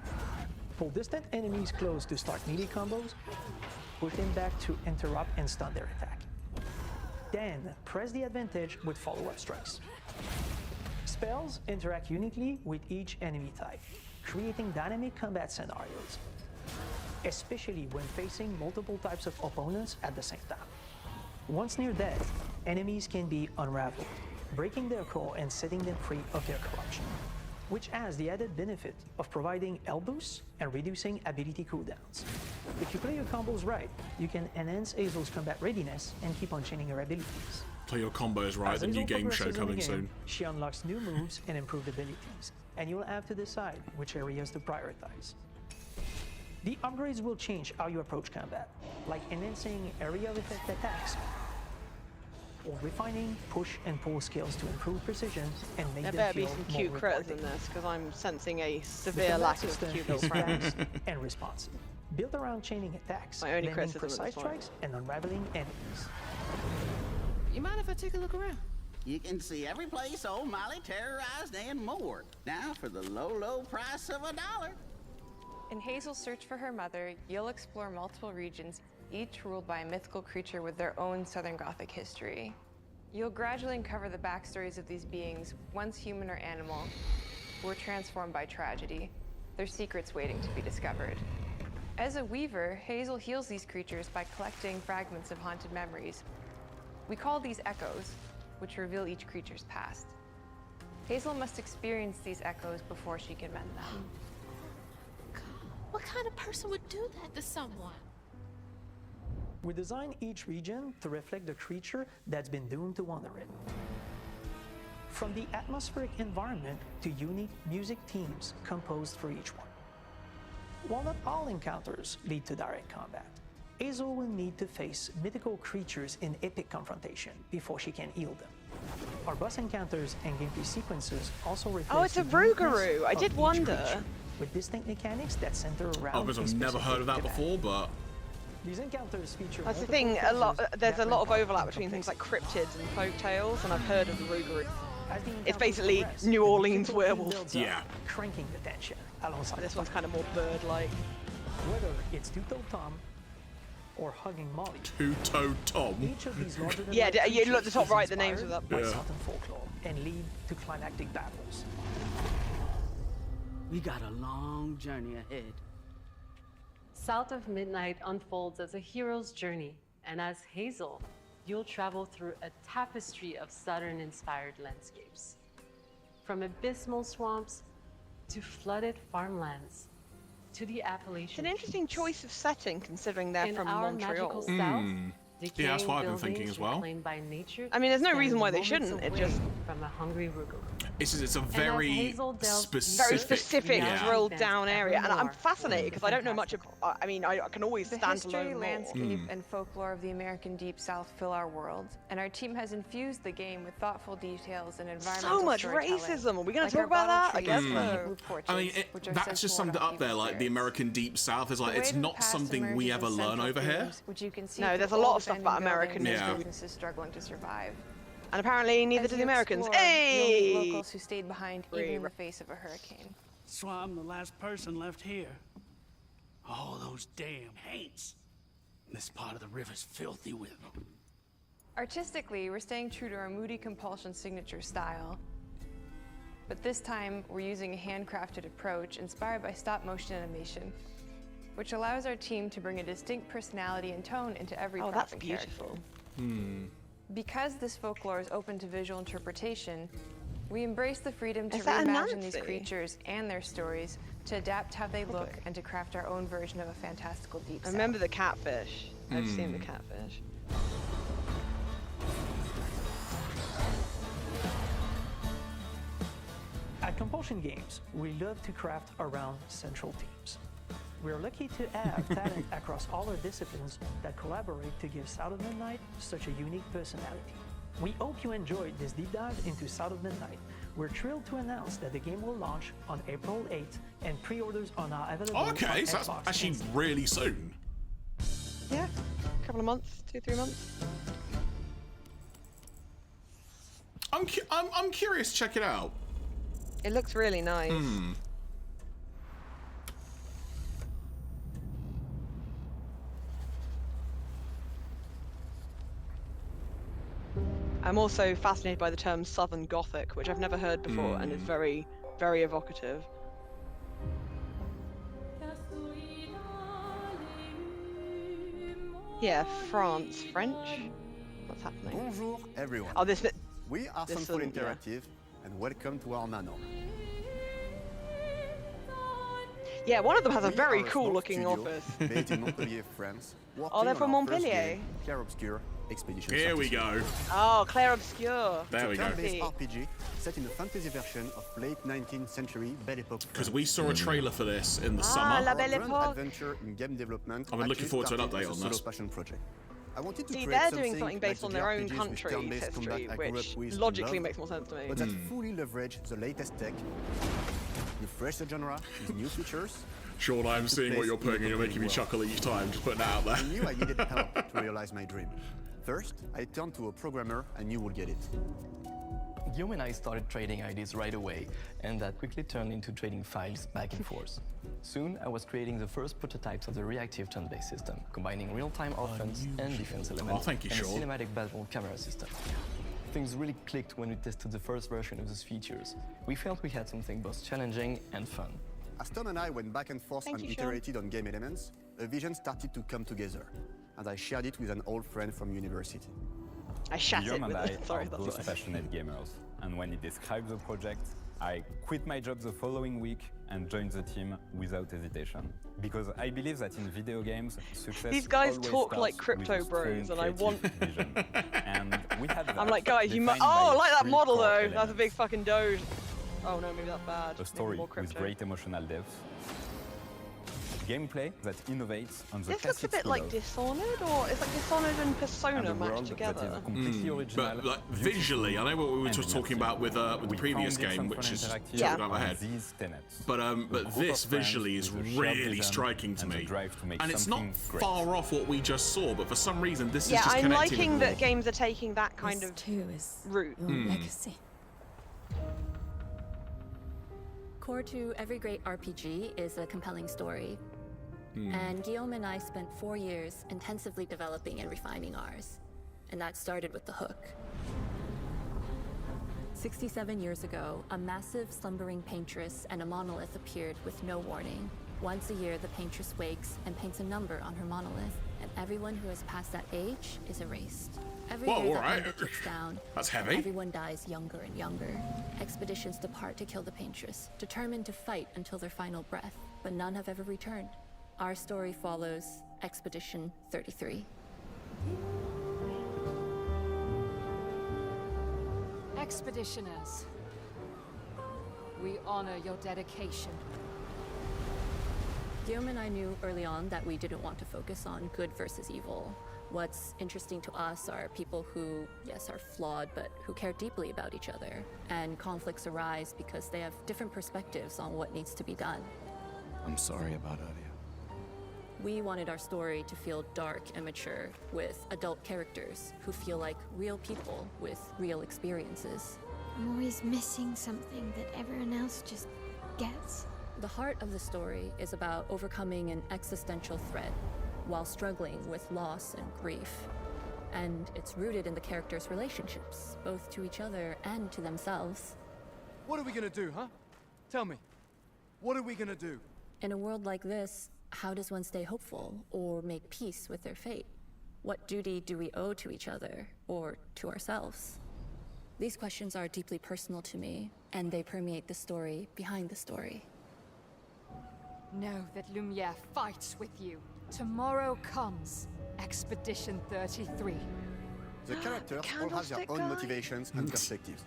Pull distant enemies close to start melee combos, push them back to interrupt and stun their attack. Then press the advantage with follow-up strikes. Spells interact uniquely with each enemy type, creating dynamic combat scenarios, especially when facing multiple types of opponents at the same time. Once near death, enemies can be unraveled, breaking their core and setting them free of their corruption, which has the added benefit of providing health boosts and reducing ability cooldowns. If you play your combos right, you can enhance Hazel's combat readiness and keep on chaining her abilities. Play your combos right, the new game show coming soon. She unlocks new moves and improved abilities, and you'll have to decide which areas to prioritize. The upgrades will change how you approach combat, like enhancing area of effect attacks, or refining push and pull skills to improve precision and make There them better be feel some more cute critters in rewarding. this, because I'm sensing a The severe combat lack of system cute is little friends. fast and responsive, built around chaining attacks, My only landing criticism at precise this point. strikes, and unraveling enemies. You mind if I take a look around? You can see every place old Molly terrorized and more. Now for the low, low price of $1. In Hazel's search for her mother, you'll explore multiple regions, each ruled by a mythical creature with their own Southern Gothic history. You'll gradually uncover the backstories of these beings, once human or animal, who were transformed by tragedy, their secrets waiting to be discovered. As a weaver, Hazel heals these creatures by collecting fragments of haunted memories. We call these echoes, which reveal each creature's past. Hazel must experience these echoes before she can mend them. What kind of person would do that to someone? We design each region to reflect the creature that's been doomed to wander it. From the atmospheric environment to unique music themes composed for each one. While not all encounters lead to direct combat, Hazel will need to face mythical creatures in epic confrontation before she can heal them. Our boss encounters and gameplay sequences also reflect Oh, it's a the uniqueness Rougarou. I of did each wonder. creature, with distinct mechanics that center around. Oh, because I've never heard of that before, but these encounters feature. That's the thing. There's a lot of overlap between things like cryptids and folktales, and I've heard of the Ruger. It's basically New Orleans werewolf. Yeah. Cranking the tension alongside. This one's kind of more bird-like. Whether it's Two-Toed Tom or Hugging Molly. Two-Toed Tom. Each of these larger than yeah, you look at the top right. The names of that. By Southern folklore and lead to climactic battles. We got a long journey ahead. South of Midnight unfolds as a hero's journey, and as Hazel, you'll travel through a tapestry of Southern-inspired landscapes. From abysmal swamps to flooded farmlands to the Appalachian. It's an interesting choice of setting, considering they're from our Montreal. South, yeah, that's what I've been thinking as well. By nature, I mean, there's no reason why they shouldn't. It just from a hungry Ruger. It's a very specific, drilled down area, and I'm fascinated because I don't know much of. I mean, I can always the stand to history, learn more. landscape, and folklore of the American Deep South fill our world, and our team has infused the game with thoughtful details and environmental So much storytelling. racism. Are we going Like to talk our about bottle that? I guess trees so. and porches, I mean, which are that's just summed it up there. Like the American Deep South is like, The it's wave of not past something we emerges ever as learn central over here. themes, which you can see No, through there's a lot old of stuff abandoned about American buildings and history. businesses struggling to survive. And apparently, neither As do you the Americans. explore, you'll meet Hey! locals who stayed behind even in the face of a hurricane. So I'm the last person left here. All those damn haints. This part of the river's filthy with them. Artistically, we're staying true to our moody compulsion signature style. But this time, we're using a handcrafted approach inspired by stop-motion animation, which allows our team to bring a distinct personality and tone into every Oh, prop that's and beautiful. character. Because this folklore is open to visual interpretation, we embrace the freedom to Is that a reimagine these Nancy? creatures and their stories, to adapt how they look, and to craft our own version of a fantastical deep I south. remember the catfish. I've seen the catfish. At Compulsion Games, we love to craft around central teams. We're lucky to have talent across all our disciplines that collaborate to give South of Midnight such a unique personality. We hope you enjoyed this deep dive into South of Midnight. We're thrilled to announce that the game will launch on April 8th, and pre-orders are now available Okay, on so that's Xbox actually and Steam. really soon. Yeah, a couple of months, 2-3 months. I'm curious to check it out. It looks really nice. I'm also fascinated by the term Southern Gothic, which I've never heard before, and is very, very evocative. Yeah, France, French. What's happening? Bonjour everyone. Oh, this. We are this Sunful one, yeah. Interactive, and welcome to our nano. Yeah, one of them has a We very are cool small looking studio office. based in Montpellier, France. Oh, they're working from on our first Montpellier. game, Clair Obscur Expedition. Here we go. Oh, Clair Obscur. There we It's a go. turn-based RPG set in the fantasy version of late 19th century Belle Epoque. Because we saw a trailer for this in the Ah, summer. La Belle Our grand Epoque. adventure in game development. I've been looking actually forward to an started update as a on this. solo passion project. I wanted to See, create they're doing something like based the on their own JRPGs with country's turn-based history, combat I grew which up with and logically loved, makes more sense to me. but that fully leverage the latest tech, refresh the genre with new features. Sean, I'm seeing what you're putting and you're making me chuckle each time. Just putting that out there. I knew I needed help to realize my dream. First, I turned to a programmer I knew would get it. Guillaume and I started trading ideas right away, and that quickly turned into trading files back and forth. Soon, I was creating the first prototypes of the reactive turn-based system, combining real-time offense and defense elements thank you, and a Sean. cinematic battle camera system. Things really clicked when we tested the first version of those features. We felt we had something both challenging and fun. As Tom and I went back and forth and iterated on game elements, a vision started to come together, and I shared it with an old friend from university. I shat it Guillaume with and I it. Sorry, are that's both what passionate gamers, and when he described the project, I quit my job the following week and joined the team without hesitation. Because I believe that in video games, success These guys always talk starts like crypto with a bros, strong and I want. creative vision. And we had that I'm like, guys, you must. defined Oh, I by like that three model core though. elements. That's a big fucking doge. Oh no, maybe that's bad. A Maybe story more with crypto. great emotional depth, gameplay that innovates on the This looks a classic bit like model. Dishonored, or it's like Dishonored and Persona And a matched world that together. is completely original, But like visually, I know what we were just talking about with the previous game, which is jumping out my head. But this visually is really striking to me, and it's not far off what we just saw. But for some reason, this is just I'm connecting liking with that more. games are taking that kind of route. Legacy. Core to every great RPG is a compelling story. And Guillaume and I spent 4 years intensively developing and refining ours. And that started with the hook. 67 years ago, a massive slumbering paintress and a monolith appeared with no warning. Once a year, the paintress wakes and paints a number on her monolith, and everyone who has passed that age is erased. Every year that number ticks down, That's heavy. everyone dies younger and younger. Expeditions depart to kill the paintress, determined to fight until their final breath, but none have ever returned. Our story follows Expedition 33. Expeditioners, we honor your dedication. Guillaume and I knew early on that we didn't want to focus on good versus evil. What's interesting to us are people who, yes, are flawed, but who care deeply about each other. And conflicts arise because they have different perspectives on what needs to be done. I'm sorry about Aria. We wanted our story to feel dark and mature, with adult characters who feel like real people with real experiences. I'm always missing something that everyone else just gets. The heart of the story is about overcoming an existential threat while struggling with loss and grief. And it's rooted in the characters' relationships, both to each other and to themselves. What are we gonna do, huh? Tell me. What are we gonna do? In a world like this, how does one stay hopeful or make peace with their fate? What duty do we owe to each other or to ourselves? These questions are deeply personal to me, and they permeate the story behind the story. Know that Lumiere fights with you. Tomorrow comes Expedition 33. The characters all have their own motivations and perspectives.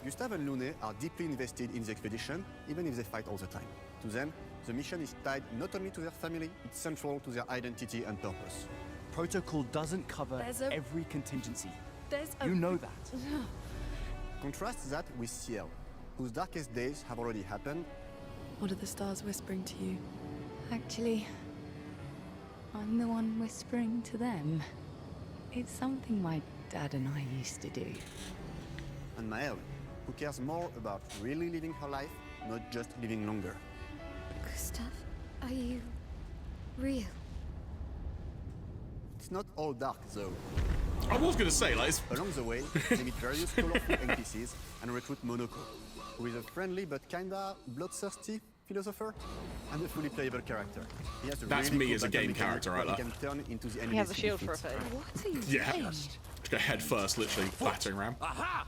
Gustave and Lune are deeply invested in the expedition, even if they fight all the time. To them, the mission is tied not only to their family, it's central to their identity and purpose. Protocol doesn't cover every contingency. You know that. Contrast that with Ciel, whose darkest days have already happened. What are the stars whispering to you? Actually, I'm the one whispering to them. It's something my dad and I used to do. And Maëlle, who cares more about really living her life, not just living longer. Gustav, are you real? It's not all dark, though. I was gonna say, like, along the way, they meet various colorful NPCs and recruit Monoko, who is a friendly but kinda bloodthirsty philosopher and a fully playable character. He has a That's really me cool as a battle game mechanic character, right? where he That. can turn into the enemies He has a shield for a defeats. face. What are you Yeah. saying? Just go head first, literally battering around. Aha!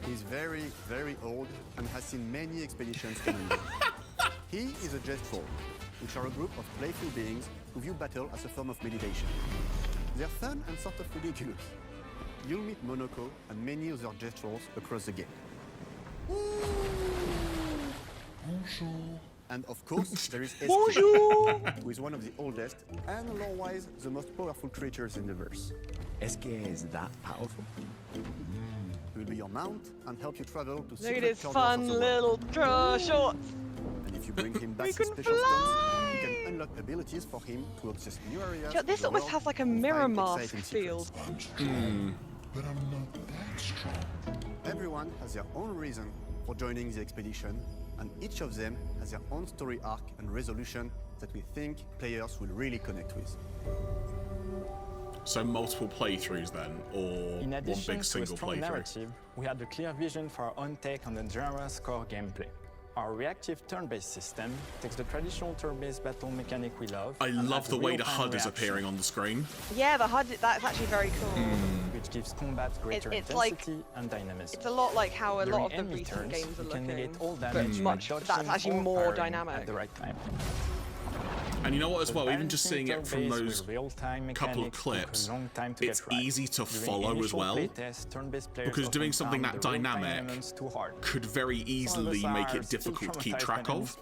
He's very, very old and has seen many expeditions coming. He is a Gestrol, which are a group of playful beings who view battle as a form of meditation. They're fun and sort of ridiculous. You'll meet Monoko and many other Gestrols across the game. Bonjour. And of course, there is Bonjour. who is one of the oldest and lore-wise the most powerful creatures in the verse. SK is that powerful? He will be your mount and help you travel to Look at secret his corners fun of the world. little shorts. And if you bring him back We some can special stones, fly! you can unlock abilities for him to access new areas. This of the almost world has like a and mirror find mask exciting feel. secrets. But I'm not that strong. Everyone has their own reason for joining the expedition, and each of them has their own story arc and resolution that we think players will really connect with. So multiple playthroughs then, or In one addition big to a single strong playthrough? narrative, we had a clear vision for our own take on the genre's core gameplay. Our reactive turn-based system takes the traditional turn-based battle mechanic we love. I and love adds the way the real-time HUD is reaction, appearing on the screen. Yeah, the HUD, that's actually very cool. which gives combat greater it's like- intensity and dynamism. It's a lot like how a lot During of the enemy recent turns, games are you can looking, negate all but damage by much, dodging that's actually or more parrying dynamic. at the right time. And you know what as well, even just seeing it from those couple of clips, it's easy to follow as well, because doing something that dynamic could very easily make it difficult to keep track of.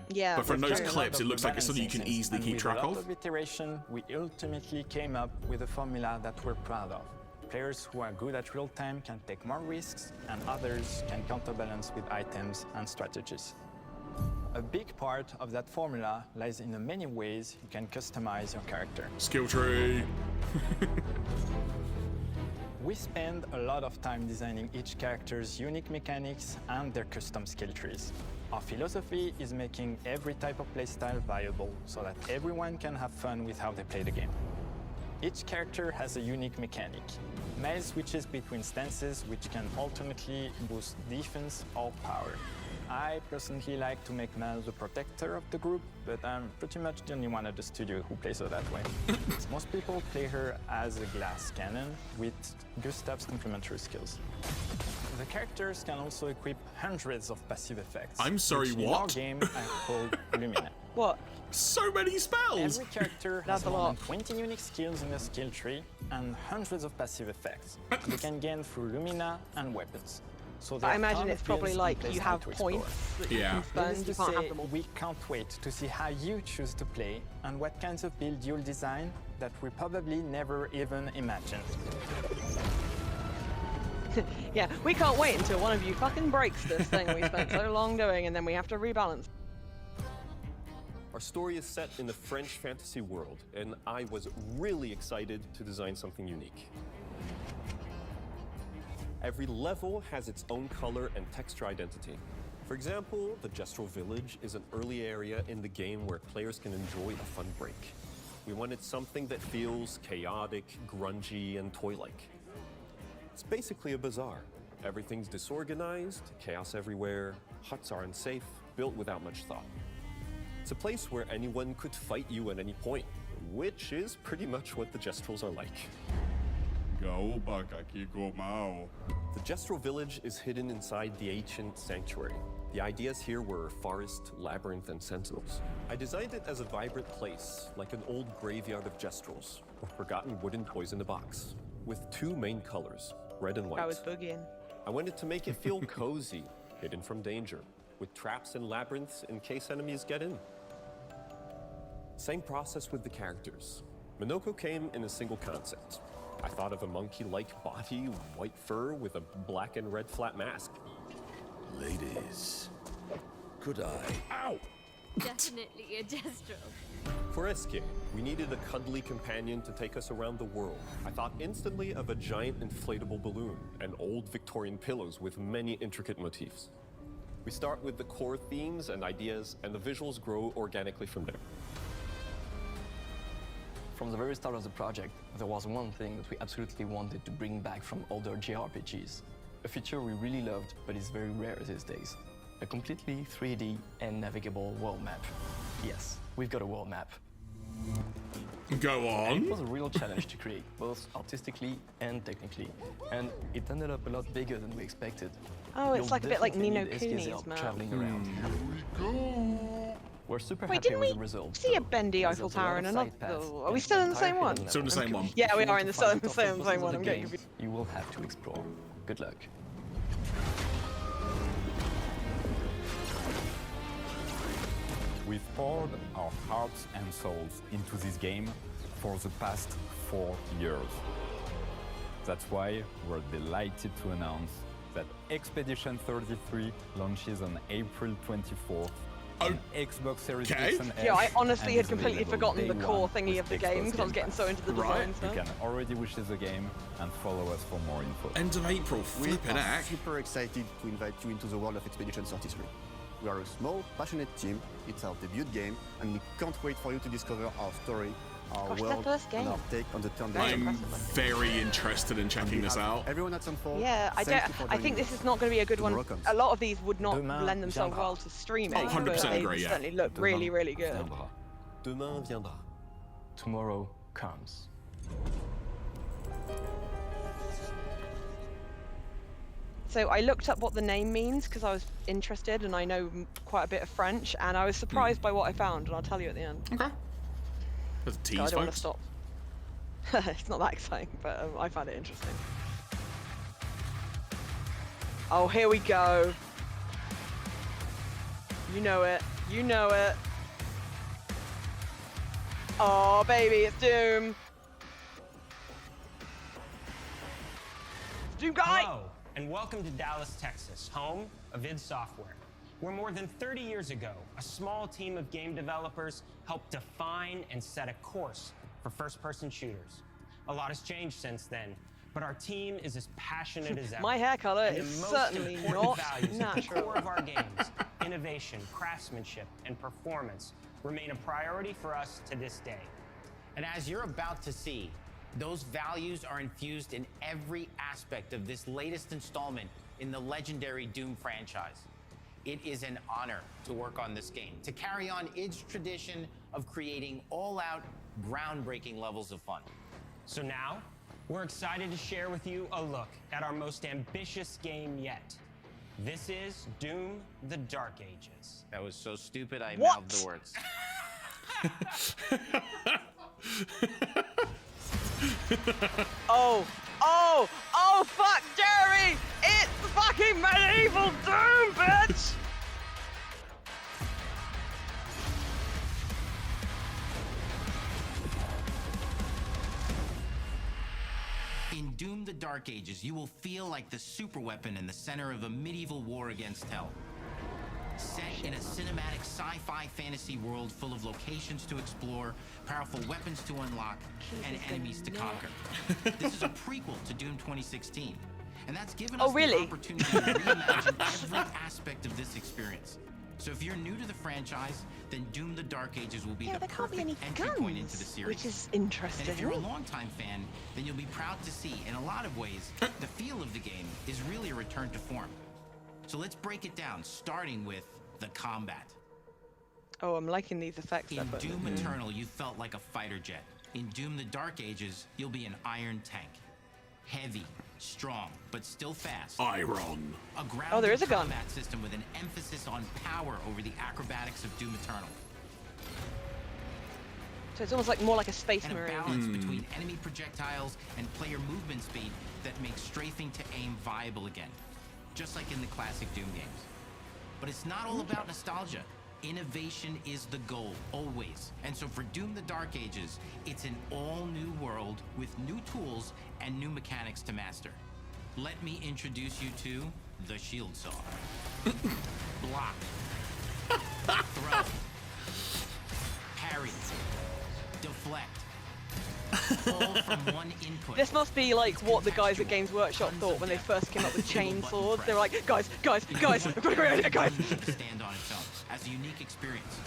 Yeah. But from those clips, it looks like it's something you can easily keep track of. With a lot of iteration, we ultimately came up with a formula that we're proud of. Players who are good at real-time can take more risks, and others can counterbalance with items and strategies. A big part of that formula lies in the many ways you can customize your character. Skill tree. We spend a lot of time designing each character's unique mechanics and their custom skill trees. Our philosophy is making every type of playstyle viable so that everyone can have fun with how they play the game. Each character has a unique mechanic. Miles switches between stances which can ultimately boost defense or power. I personally like to make Miles the protector of the group, but I'm pretty much the only one at the studio who plays her that way. Most people play her as a glass cannon with Gustav's complementary skills. The characters can also equip hundreds of passive effects. I'm sorry, which what? In our game are called Lumina. What? So many spells! Every character has more than 20 unique skills in their skill tree and hundreds of passive effects they can gain through Lumina and weapons. So I imagine it's probably like you have points that you can spend, you can't have them all. We can't wait to see how you choose to play and what kinds of build you'll design that we probably never even imagined. Yeah, we can't wait until one of you fucking breaks this thing we spent so long doing and then we have to rebalance. Our story is set in the French fantasy world, and I was really excited to design something unique. Every level has its own color and texture identity. For example, the Gestrel Village is an early area in the game where players can enjoy a fun break. We wanted something that feels chaotic, grungy, and toy-like. It's basically a bazaar. Everything's disorganized, chaos everywhere, huts are unsafe, built without much thought. It's a place where anyone could fight you at any point, which is pretty much what the Gestrels are like. The Gestrel Village is hidden inside the ancient sanctuary. The ideas here were forest, labyrinth, and sentinels. I designed it as a vibrant place, like an old graveyard of Gestrels, or forgotten wooden toys in a box, with two main colors, red and white. I was boogieing. I wanted to make it feel cozy, hidden from danger, with traps and labyrinths in case enemies get in. Same process with the characters. Minoko came in a single concept. I thought of a monkey-like body, white fur with a black and red flat mask. Ladies, could I? Ow! Definitely a Gestrel. For Eske, we needed a cuddly companion to take us around the world. I thought instantly of a giant inflatable balloon and old Victorian pillows with many intricate motifs. We start with the core themes and ideas, and the visuals grow organically from there. From the very start of the project, there was one thing that we absolutely wanted to bring back from older JRPGs. A feature we really loved, but is very rare these days. A completely 3D and navigable world map. Yes, we've got a world map. Go on. And it was a real challenge to create, both artistically and technically. And it ended up a lot bigger than we expected. Oh, it's like a bit like Ni no Eske's Kuni's help map. traveling around. We're super Wait, happy didn't with we the result. see a bendy Eiffel Tower in another? Are we still in the same one? Still in the same one. Yeah, we are in the To find same toughest one. bosses I'm of the getting game, confused. you will have to explore. Good luck. We've poured our hearts and souls into this game for the past 4 years. That's why we're delighted to announce that Expedition 33 launches on April 24th on Xbox Series X and S. Yeah, I honestly and had is completely available forgotten the day core one thingy with of the Xbox game because I was Game getting so into the Pass. design You stuff. can already wishes the game and follow us for more info. End of April, We flipping are heck. super excited to invite you into the world of Expedition 33. We are a small, passionate team. It's our debut game, and we can't wait for you to discover our story, our Gosh, their world, first and our game. take on the turn-based. I'm very interested in checking this out. Everyone at Sunfall. Yeah, I think this is not going to be a good one. Tomorrow comes. A lot of these would not Demain lend themselves viendra. well to streaming. Oh, 100% but they agree, yeah. certainly look really, really good. Viendra. Demain viendra. Tomorrow comes. So I looked up what the name means because I was interested, and I know quite a bit of French, and I was surprised by what I found, and I'll tell you at the end. Okay. That's a tease, I don't want folks. to stop. It's not that exciting, but I found it interesting. Oh, here we go. You know it. You know it. Oh, baby, it's Doom. Doom guy! Hello, and welcome to Dallas, Texas, home of id Software, where more than 30 years ago, a small team of game developers helped define and set a course for first-person shooters. A lot has changed since then, but our team is as passionate as ever. My hair color And is the most certainly important not values at the natural. core of our games, innovation, craftsmanship, and performance, remain a priority for us to this day. And as you're about to see, those values are infused in every aspect of this latest installment in the legendary Doom franchise. It is an honor to work on this game, to carry on id's tradition of creating all-out, groundbreaking levels of fun. So now, we're excited to share with you a look at our most ambitious game yet. This is Doom: The Dark Ages. That was so stupid, I mouthed the words. Oh, fuck, Jerry! It's fucking medieval Doom, bitch! In Doom: The Dark Ages, you will feel like the superweapon in the center of a medieval war against hell. Set in a cinematic sci-fi fantasy world full of locations to explore, powerful weapons to unlock, and enemies to conquer. This is a prequel to Doom 2016, and that's given us the opportunity to reimagine every aspect of this experience. So if you're new to the franchise, then Doom: The Dark Ages will be the perfect entry point into the series. Which is interesting. And if you're a longtime fan, then you'll be proud to see, in a lot of ways, the feel of the game is really a return to form. So let's break it down, starting with the combat. Oh, I'm liking these effects. In Doom Eternal, you felt like a fighter jet. In Doom: The Dark Ages, you'll be an iron tank. Heavy, strong, but still fast. Iron. A grounded there is a gun. combat system with an emphasis on power over the acrobatics of Doom Eternal. So it's almost like more like a space And a marine. balance between enemy projectiles and player movement speed that makes strafing to aim viable again, just like in the classic Doom games. But it's not all about nostalgia. Innovation is the goal, always. And so for Doom: The Dark Ages, it's an all-new world with new tools and new mechanics to master. Let me introduce you to the shield saw. Block. Throw. Parry. Deflect. All from one input. This must be like what the guys at Games Workshop thought when they first came up with chainsaws. They were like, guys, I've got a great idea, guys. To stand on its own as a unique experience.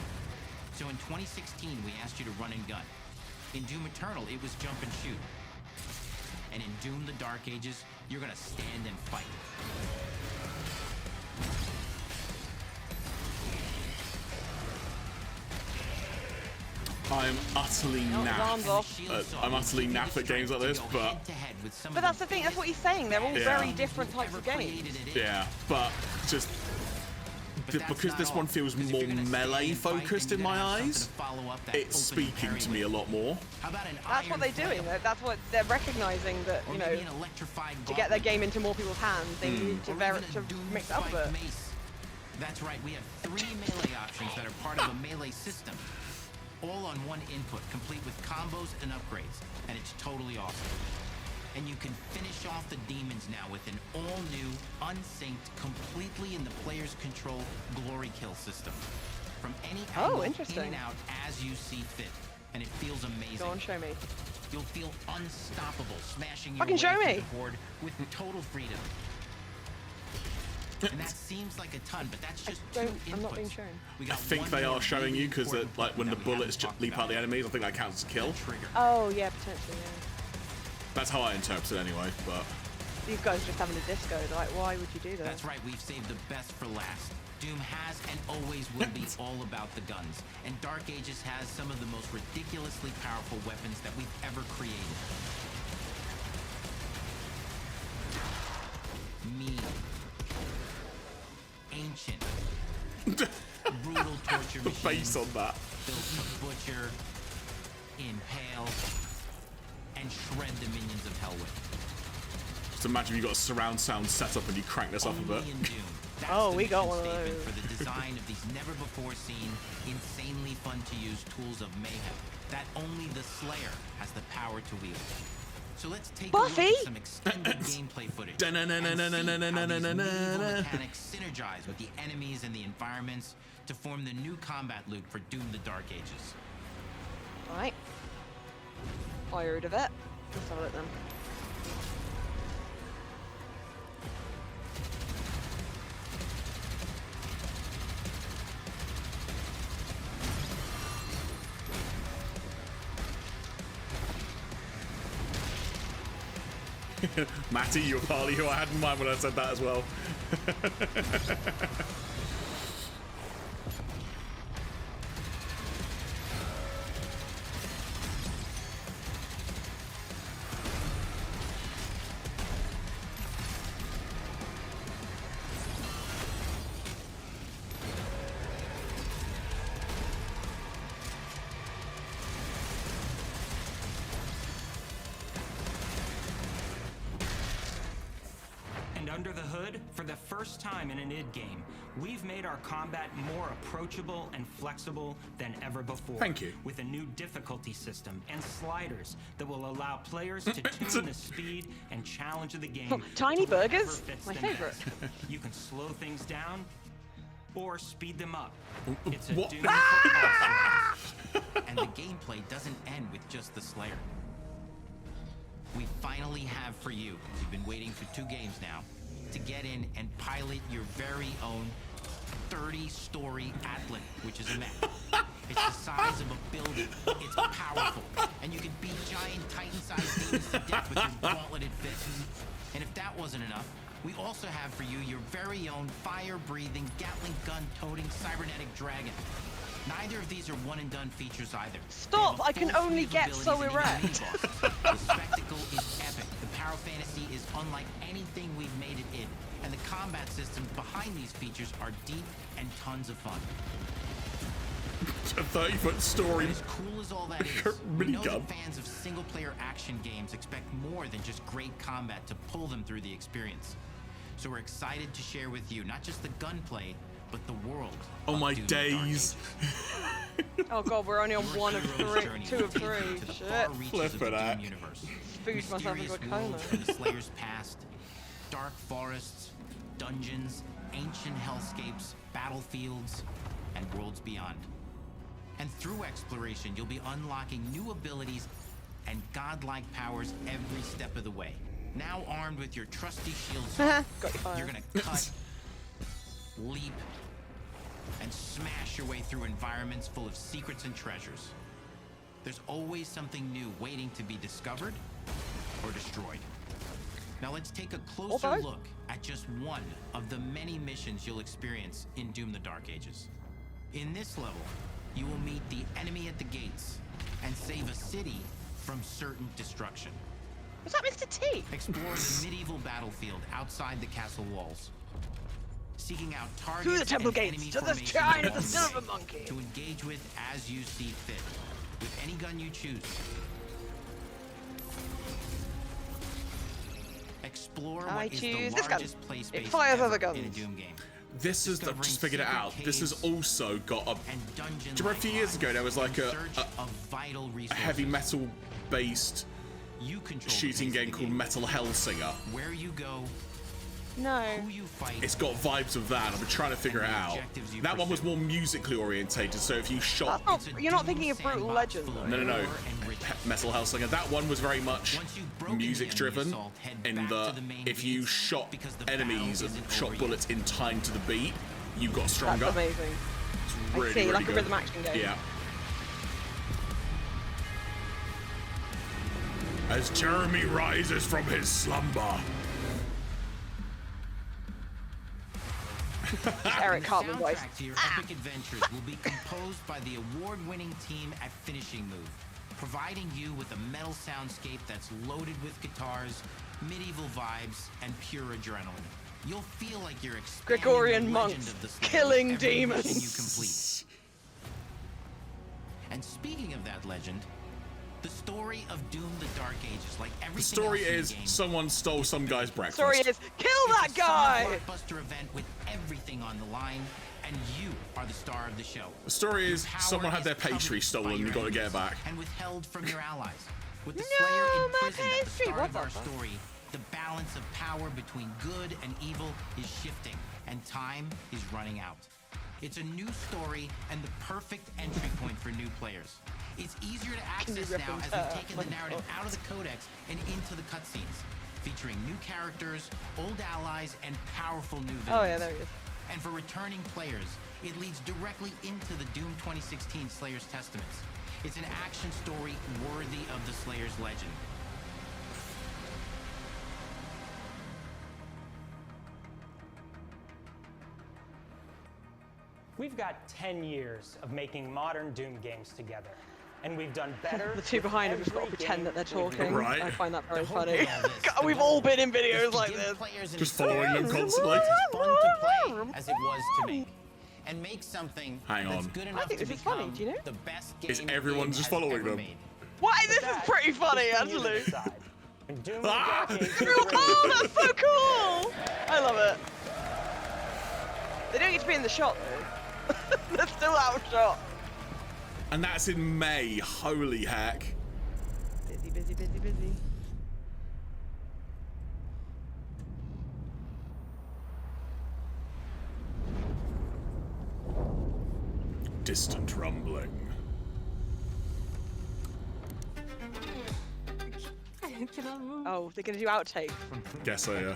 So in 2016, we asked you to run and gun. In Doom Eternal, it was jump and shoot. And in Doom: The Dark Ages, you're gonna stand and fight. I'm utterly naff. I'm utterly naff at games like this, but But that's the thing, that's what he's saying. They're all very different types of games. yeah, but just because this one feels more melee focused in my eyes, it's speaking to me a lot more. That's what they're doing. That's what they're recognizing, that, you know, to get their game into more people's hands, they need to mix it up a bit. That's right, we have 3 melee options that are part of a melee system. All on one input, complete with combos and upgrades, and it's totally awesome. And you can finish off the demons now with an all-new, unsynced, completely in the player's control glory kill system. From any angle, in and out as you see fit, and it feels amazing. Go on, show me. You'll feel unstoppable, smashing your Fucking way show through me. the board with total freedom. And that seems like a ton, but that's just 2 inputs. I'm not being shown. I think they are showing you because like when the bullets just leap out the enemies, I think that counts as a kill. Oh, yeah, potentially, yeah. That's how I interpret it anyway, but These guys are just having a disco. They're like, why would you do that? That's right, we've saved the best for last. Doom has and always will be all about the guns, and Dark Ages has some of the most ridiculously powerful weapons that we've ever created. Me, ancient, brutal torture the face on that. Built to butcher, impale, and shred the minions of hell with. Just imagine you got a surround sound set up and you crank this up a bit. Oh, we got one of those. For the design of these never-before-seen, insanely fun-to-use tools of mayhem that only the Slayer has the power to wield. So let's take a look at some extended gameplay footage and see how these medieval mechanics synergize with the enemies and the environments to form the new combat loop for Doom: The Dark Ages. Right. Fired of it. Let's have a look then. Matty, you were partly who I had in mind when I said that as well. Under the hood, for the first time in an id game, we've made our combat more approachable and flexible than ever before. Thank you. With a new difficulty system and sliders that will allow players to tune the speed and challenge of the game. Tiny burgers? My favorite. You can slow things down or speed them up. It's a What? Doom for all. And the gameplay doesn't end with just the Slayer. We finally have for you, you've been waiting for 2 games now, to get in and pilot your very own 30-story Atlas, which is a mech. It's the size of a building, it's powerful, and you can beat giant Titan-sized demons to death with your gauntleted fists. And if that wasn't enough, we also have for you your very own fire-breathing, Gatling gun-toting cybernetic dragon. Neither of these are one-and-done features either. Stop! I can only get so erect. The spectacle is epic. The power fantasy is unlike anything we've made it in. And the combat systems behind these features are deep and tons of fun. A 30-foot story. As cool as all that is, we know that fans of single-player action games expect more than just great combat to pull them through the experience. So we're excited to share with you not just the gunplay, but the world. Oh my days. Oh god, we're only on 1 of 3, 2 of 3. Shit. Flip it out. Spooked myself into a coma. From the Slayer's past, dark forests, dungeons, ancient hellscapes, battlefields, and worlds beyond. And through exploration, you'll be unlocking new abilities and godlike powers every step of the way. Now armed with your trusty shield sword, you're gonna cut, leap, and smash your way through environments full of secrets and treasures. There's always something new waiting to be discovered or destroyed. Now let's take a closer look at just one of the many missions you'll experience in Doom: The Dark Ages. In this level, you will meet the enemy at the gates and save a city from certain destruction. Was that Mr. T? Explore the medieval battlefield outside the castle walls, seeking out targets Through the temple and gates enemy to the formations shrine of the along silver way monkey to engage with as you see fit, with any gun you choose. Explore what is the largest play space ever in a Doom game. This is, I've just figured it out, this has also got a... Do you remember a few years ago there was like a heavy metal based shooting game called Metal Hellsinger? Where you go, no. It's got vibes of that. I've been trying to figure it out. That one was more musically orientated, so if you shot... You're not thinking of Brutal Legend, though. No. Metal Hellsinger. That one was very much music driven, in that if you shot enemies and shot bullets in time to the beat, you got stronger. That's amazing. It's really, I see, really like good. a rhythm action game. Yeah. As Jeremy rises from his slumber. Eric Cartman voice. Soundtrack to your epic adventures will be composed by the award-winning team at Finishing Move, providing you with a metal soundscape that's loaded with guitars, medieval vibes, and pure adrenaline. You'll feel like you're expanding Gregorian the legend monks of the Slayer killing with every demons. mission you complete. And speaking of that legend, the story of Doom: The Dark Ages, like everything The story else in is the game, someone stole some guy's breakfast. Story is kill that it's guy. a blockbuster event with everything on the line, and you are the star of the show. The story Your is power someone had is their pastry coveted by stolen. your You got to get it enemies back. and withheld from your allies. With the No, Slayer my imprisoned at the pastry. start What of the our fuck? story, the balance of power between good and evil is shifting, and time is running out. It's a new story and the perfect entry point for new players. It's easier to access now as we've taken the narrative out of the codex and into the cutscenes, featuring new characters, old allies, and powerful new villains. Oh yeah, there he is. And for returning players, it leads directly into the Doom 2016 Slayer's Testaments. It's an action story worthy of the Slayer's legend. We've got 10 years of making modern Doom games together, and we've done better. The two behind him just got to pretend that they're talking. Right. I find that very The whole funny. goal of this, God, we've all been in videos like give this. players an Just following them experience constantly. as fun to play as it was to make, and make something Hang that's on. good I enough think to this is funny, become do you know? the best game Is everyone the just game has following ever them? made. Why? This is pretty funny, actually. And Doom: Ah! The Dark Ages Oh, that's so cool! I love it. They don't get to be in the shot though. They're still out of shot. And that's in May. Holy heck. Busy, busy, busy, busy. Distant rumbling. Oh, they're gonna do outtakes. Guess so, yeah.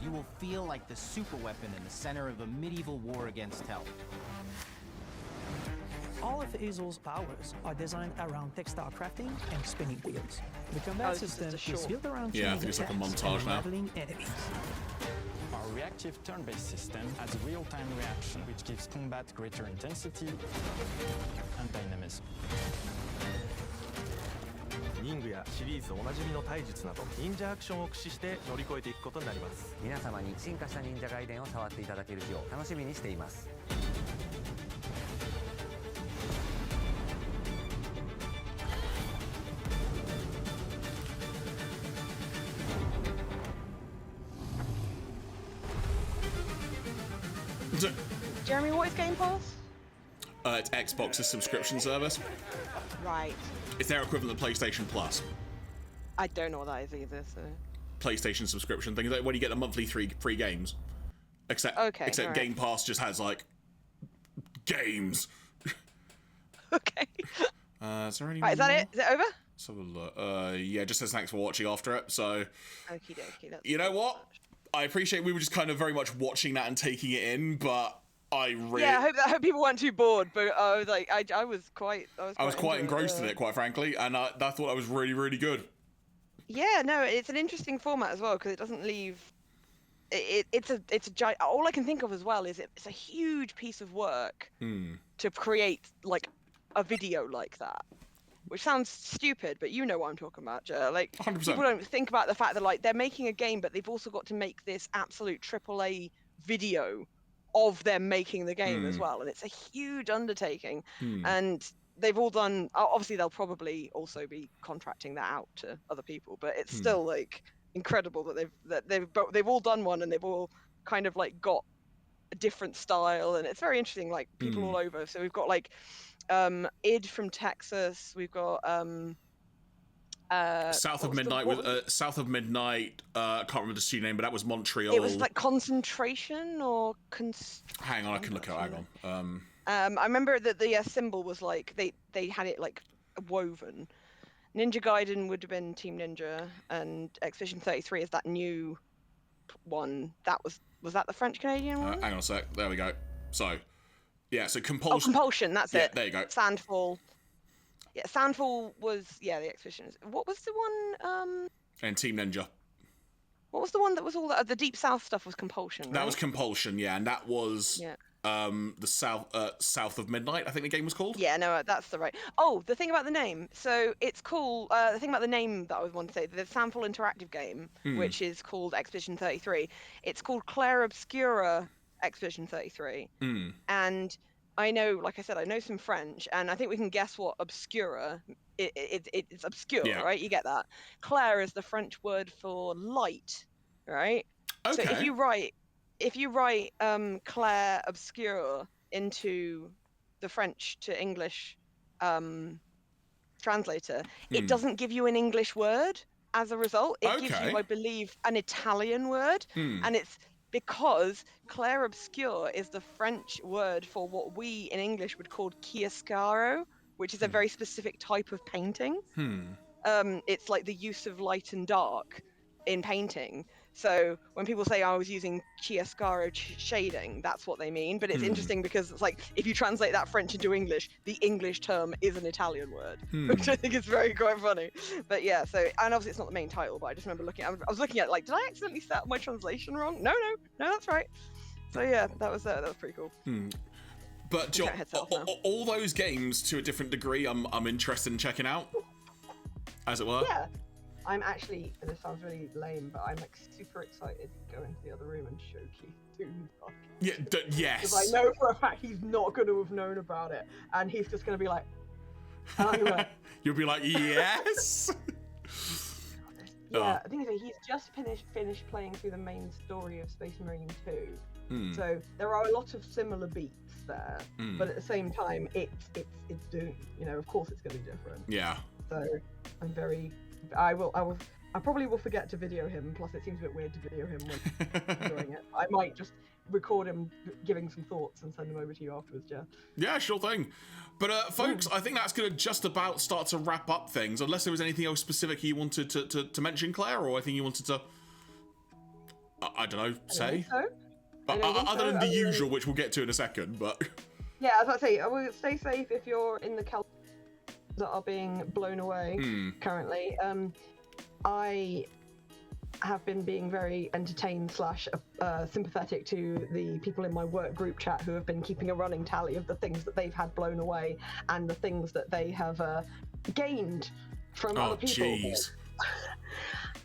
You will feel like the superweapon in the center of a medieval war against hell. All of Hazel's powers are designed around textile crafting and spinning wheels. The combat it's just system a is short. built around Yeah, I chaining think it's like a attacks montage and now. leveling enemies. Our reactive turn-based system has a real-time reaction, which gives combat greater intensity and dynamism. 忍具やシリーズおなじみの体術など忍者アクションを駆使して乗り越えていくことになります。皆様に進化した忍者ガイデンを触っていただける日を楽しみにしています。Jeremy, what is Game Pass? It's Xbox's subscription service. Right. It's their equivalent to PlayStation Plus. I don't know what that is either, so. PlayStation subscription thing. Is that when you get a monthly free games. Except alright. Game Pass just has like games. Okay. Is there any Right, is that more? it? Is it over? Let's have a look. Yeah, it just says thanks for watching after it. So, Okie dokie. That's you know what? I appreciate we were just kind of very much watching that and taking it in, but I really, Yeah, I hope people weren't too bored, but I was like, I was quite engrossed in into it, quite frankly, and I thought I was really, really good. Yeah, no, it's an interesting format as well because it doesn't leave. It's a giant. All I can think of as well is it's a huge piece of work to create like a video like that, which sounds stupid, but you know what I'm talking about, Jer. Like 100%. People don't think about the fact that like they're making a game, but they've also got to make this absolute AAA video of them making the game as well, and it's a huge undertaking. And they've all done. Obviously, they'll probably also be contracting that out to other people, but it's still like incredible that they've all done one, and they've all kind of like got a different style, and it's very interesting. Like people all over. So we've got like id from Texas. We've got South of Midnight South of Midnight. Can't remember the studio name, but that was Montreal. It was like Concentration or Hang on, I can look it up. Hang on. I remember that the symbol was like they had it like woven. Ninja Gaiden would have been Team Ninja, and Expedition 33 is that new one. That was that the French Canadian one? Hang on a sec. There we go. So, yeah. So Oh, Compulsion. That's yeah, it. There you go. Sandfall. Yeah, Sandfall was the Expedition. What was the one? And Team Ninja. What was the one that was all the Deep South stuff was Compulsion? Right? That was Compulsion, yeah, and that was the south of midnight, I think the game was called. Yeah, no, that's the right. Oh, the thing about the name. So it's cool. The thing about the name that I want to say, the Sample Interactive game, which is called Expedition 33. It's called Claire Obscura Expedition 33. And I know, like I said, I know some French, and I think we can guess what obscura. It's obscure, right? You get that. Claire is the French word for light, right? Okay. So if you write Claire Obscure into the French to English translator, it doesn't give you an English word as a result. It gives you, I believe, an Italian word, and it's because Claire Obscure is the French word for what we in English would call chiaroscuro, which is a very specific type of painting. It's like the use of light and dark in painting. So when people say I was using chiaroscuro shading, that's what they mean. But it's interesting because it's like if you translate that French into English, the English term is an Italian word, which I think is quite funny. But yeah, so and obviously it's not the main title, but I just remember I was looking at it like, did I accidentally set up my translation wrong? No, that's right. So yeah, that was pretty cool. But John, all those games to a different degree, I'm interested in checking out, as it were. Yeah. I'm actually, and this sounds really lame, but I'm like super excited to go into the other room and show Keith Doom. Yes. Because I know for a fact he's not going to have known about it, and he's just going to be like, You'll be like, yes. Yeah, I think he's just finished playing through the main story of Space Marine 2. So there are a lot of similar beats there, but at the same time, it's Doom. You know, of course it's going to be different. Yeah. So I'm very. I probably will forget to video him. Plus, it seems a bit weird to video him when doing it. I might just record him giving some thoughts and send them over to you afterwards, Jeff. Yeah, sure thing. But folks, I think that's going to just about start to wrap up things. Unless there was anything else specific you wanted to mention, Claire, or anything you wanted to, I don't know, say. Other than the usual, which we'll get to in a second. But yeah, as I say, I will stay safe if you're in the Cal that are being blown away currently. I have been being very entertained / sympathetic to the people in my work group chat who have been keeping a running tally of the things that they've had blown away and the things that they have gained from other people. Jeez.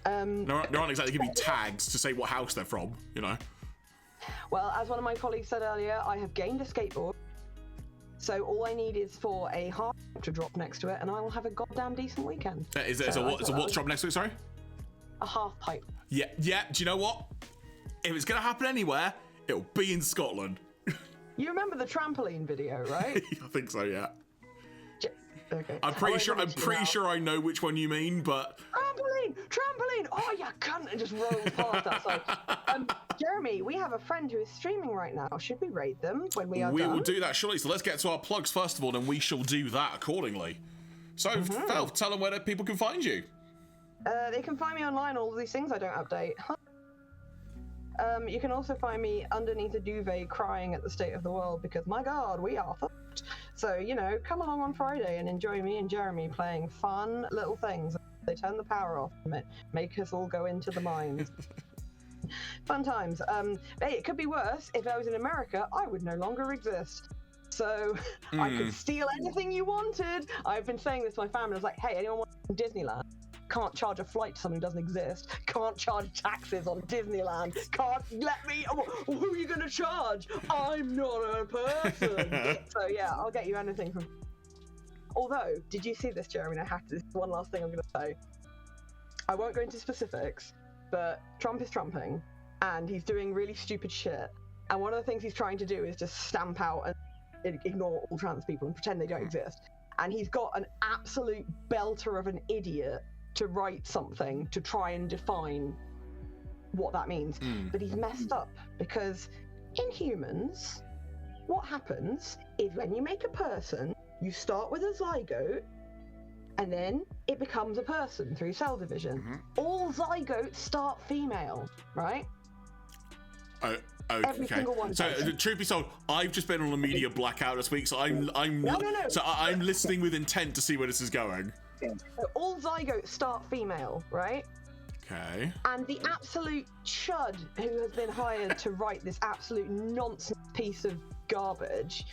No, aren't exactly giving me tags to say what house they're from, you know. Well, as one of my colleagues said earlier, I have gained a skateboard. So all I need is for a half to drop next to it, and I will have a goddamn decent weekend. Is it what's drop next to it? Sorry. A half pipe. Yeah. Do you know what? If it's gonna happen anywhere, it'll be in Scotland. You remember the trampoline video, right? I think so. Yeah. Okay. I'm pretty sure I know which one you mean, but trampoline! Oh, you cunt! And just rolls past outside. Jeremy, we have a friend who is streaming right now. Should we raid them when we are done? We will do that shortly. So let's get to our plugs first of all, and we shall do that accordingly. So, Fel, tell them where people can find you. They can find me online. All of these things I don't update. You can also find me underneath a duvet crying at the state of the world because, my God, we are fucked. So, you know, come along on Friday and enjoy me and Jeremy playing fun little things. They turn the power off and make us all go into the mines. Fun times. Hey, it could be worse. If I was in America, I would no longer exist. So I could steal anything you wanted. I've been saying this to my family. I was like, hey, anyone want Disneyland? Can't charge a flight to something that doesn't exist. Can't charge taxes on Disneyland. Can't let me. Who are you going to charge? I'm not a person. So yeah, I'll get you anything from. Although, did you see this, Jeremy? This is one last thing I'm going to say. I won't go into specifics, but Trump is trumping, and he's doing really stupid shit. And one of the things he's trying to do is just stamp out and ignore all trans people and pretend they don't exist. And he's got an absolute belter of an idiot to write something to try and define what that means. But he's messed up because in humans, what happens is when you make a person, you start with a zygote and then it becomes a person through cell division. All zygotes start female, right? Every single one. So, truth be told, I've just been on a media blackout this week, so I'm listening with intent to see where this is going. So all zygotes start female, right? Okay. And the absolute chud who has been hired to write this absolute nonsense piece of garbage,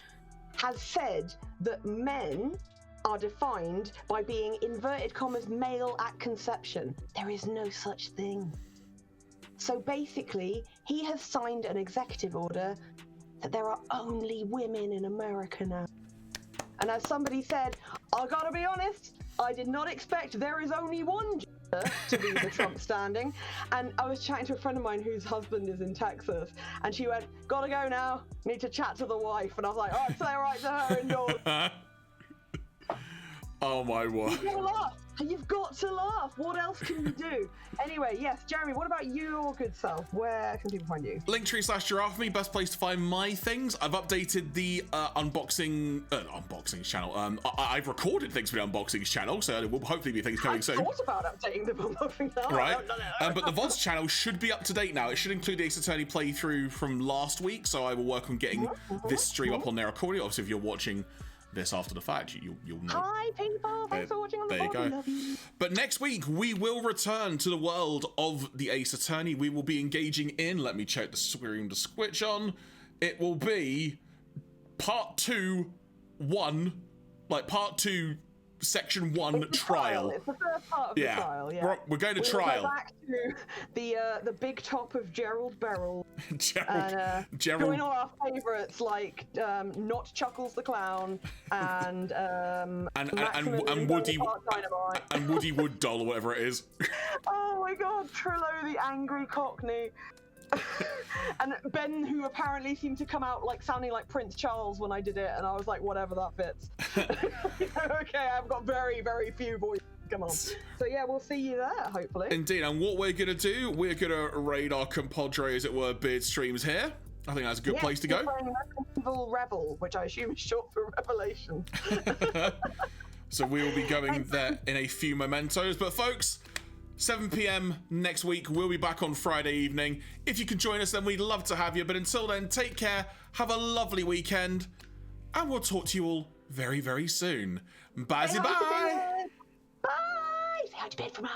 has said that men are defined by being inverted commas male at conception. There is no such thing. So basically, he has signed an executive order that there are only women in America now. And as somebody said, I gotta be honest, I did not expect there is only one gender to be the Trump standing. And I was chatting to a friend of mine whose husband is in Texas, and she went, gotta go now, need to chat to the wife. And I was like, all right, say all right to her indoors. Oh my word. You've got to laugh. You've got to laugh. What else can you do? Anyway, yes, Jeremy, what about your good self? Where can people find you? Linktree/Geraffemy, best place to find my things. I've updated the unboxing channel. I've recorded things for the unboxings channel, so there will hopefully be things coming soon. I thought about updating the unboxing channel. Right. But the VODs channel should be up to date now. It should include the Ace Attorney playthrough from last week, so I will work on getting this stream up on there accordingly. Obviously, if you're watching this after the fact, you'll know. Hi people, thanks for watching on the There you VOD. go. Love you. But next week we will return to the world of the Ace Attorney. We will be engaging in, let me check the screen to switch on. It will be part 2, section 1 trial. It's the first part of the trial, yeah. We're going to We'll trial. go back to the big top of Gerald Beryl. Gerald. Join all our favourites like Not Chuckles the Clown and and Woody and Woody Wood Doll or whatever it is. Oh my God, Trillo the angry Cockney. And Ben, who apparently seemed to come out like sounding like Prince Charles when I did it, and I was like, whatever, that fits. Okay, I've got very, very few voices. Come on. So yeah, we'll see you there, hopefully. Indeed, and what we're gonna do, we're gonna raid our compadre, as it were, Beard Streams here. I think that's a good place to go. Evil Rebel, which I assume is short for Revelation. So we will be going there in a few mementos. But folks, 7 p.m. next week, we'll be back on Friday evening. If you can join us, then we'd love to have you. But until then, take care, have a lovely weekend, and we'll talk to you all very, very soon. Bye-bye. Bye! Say hi to Ben from us.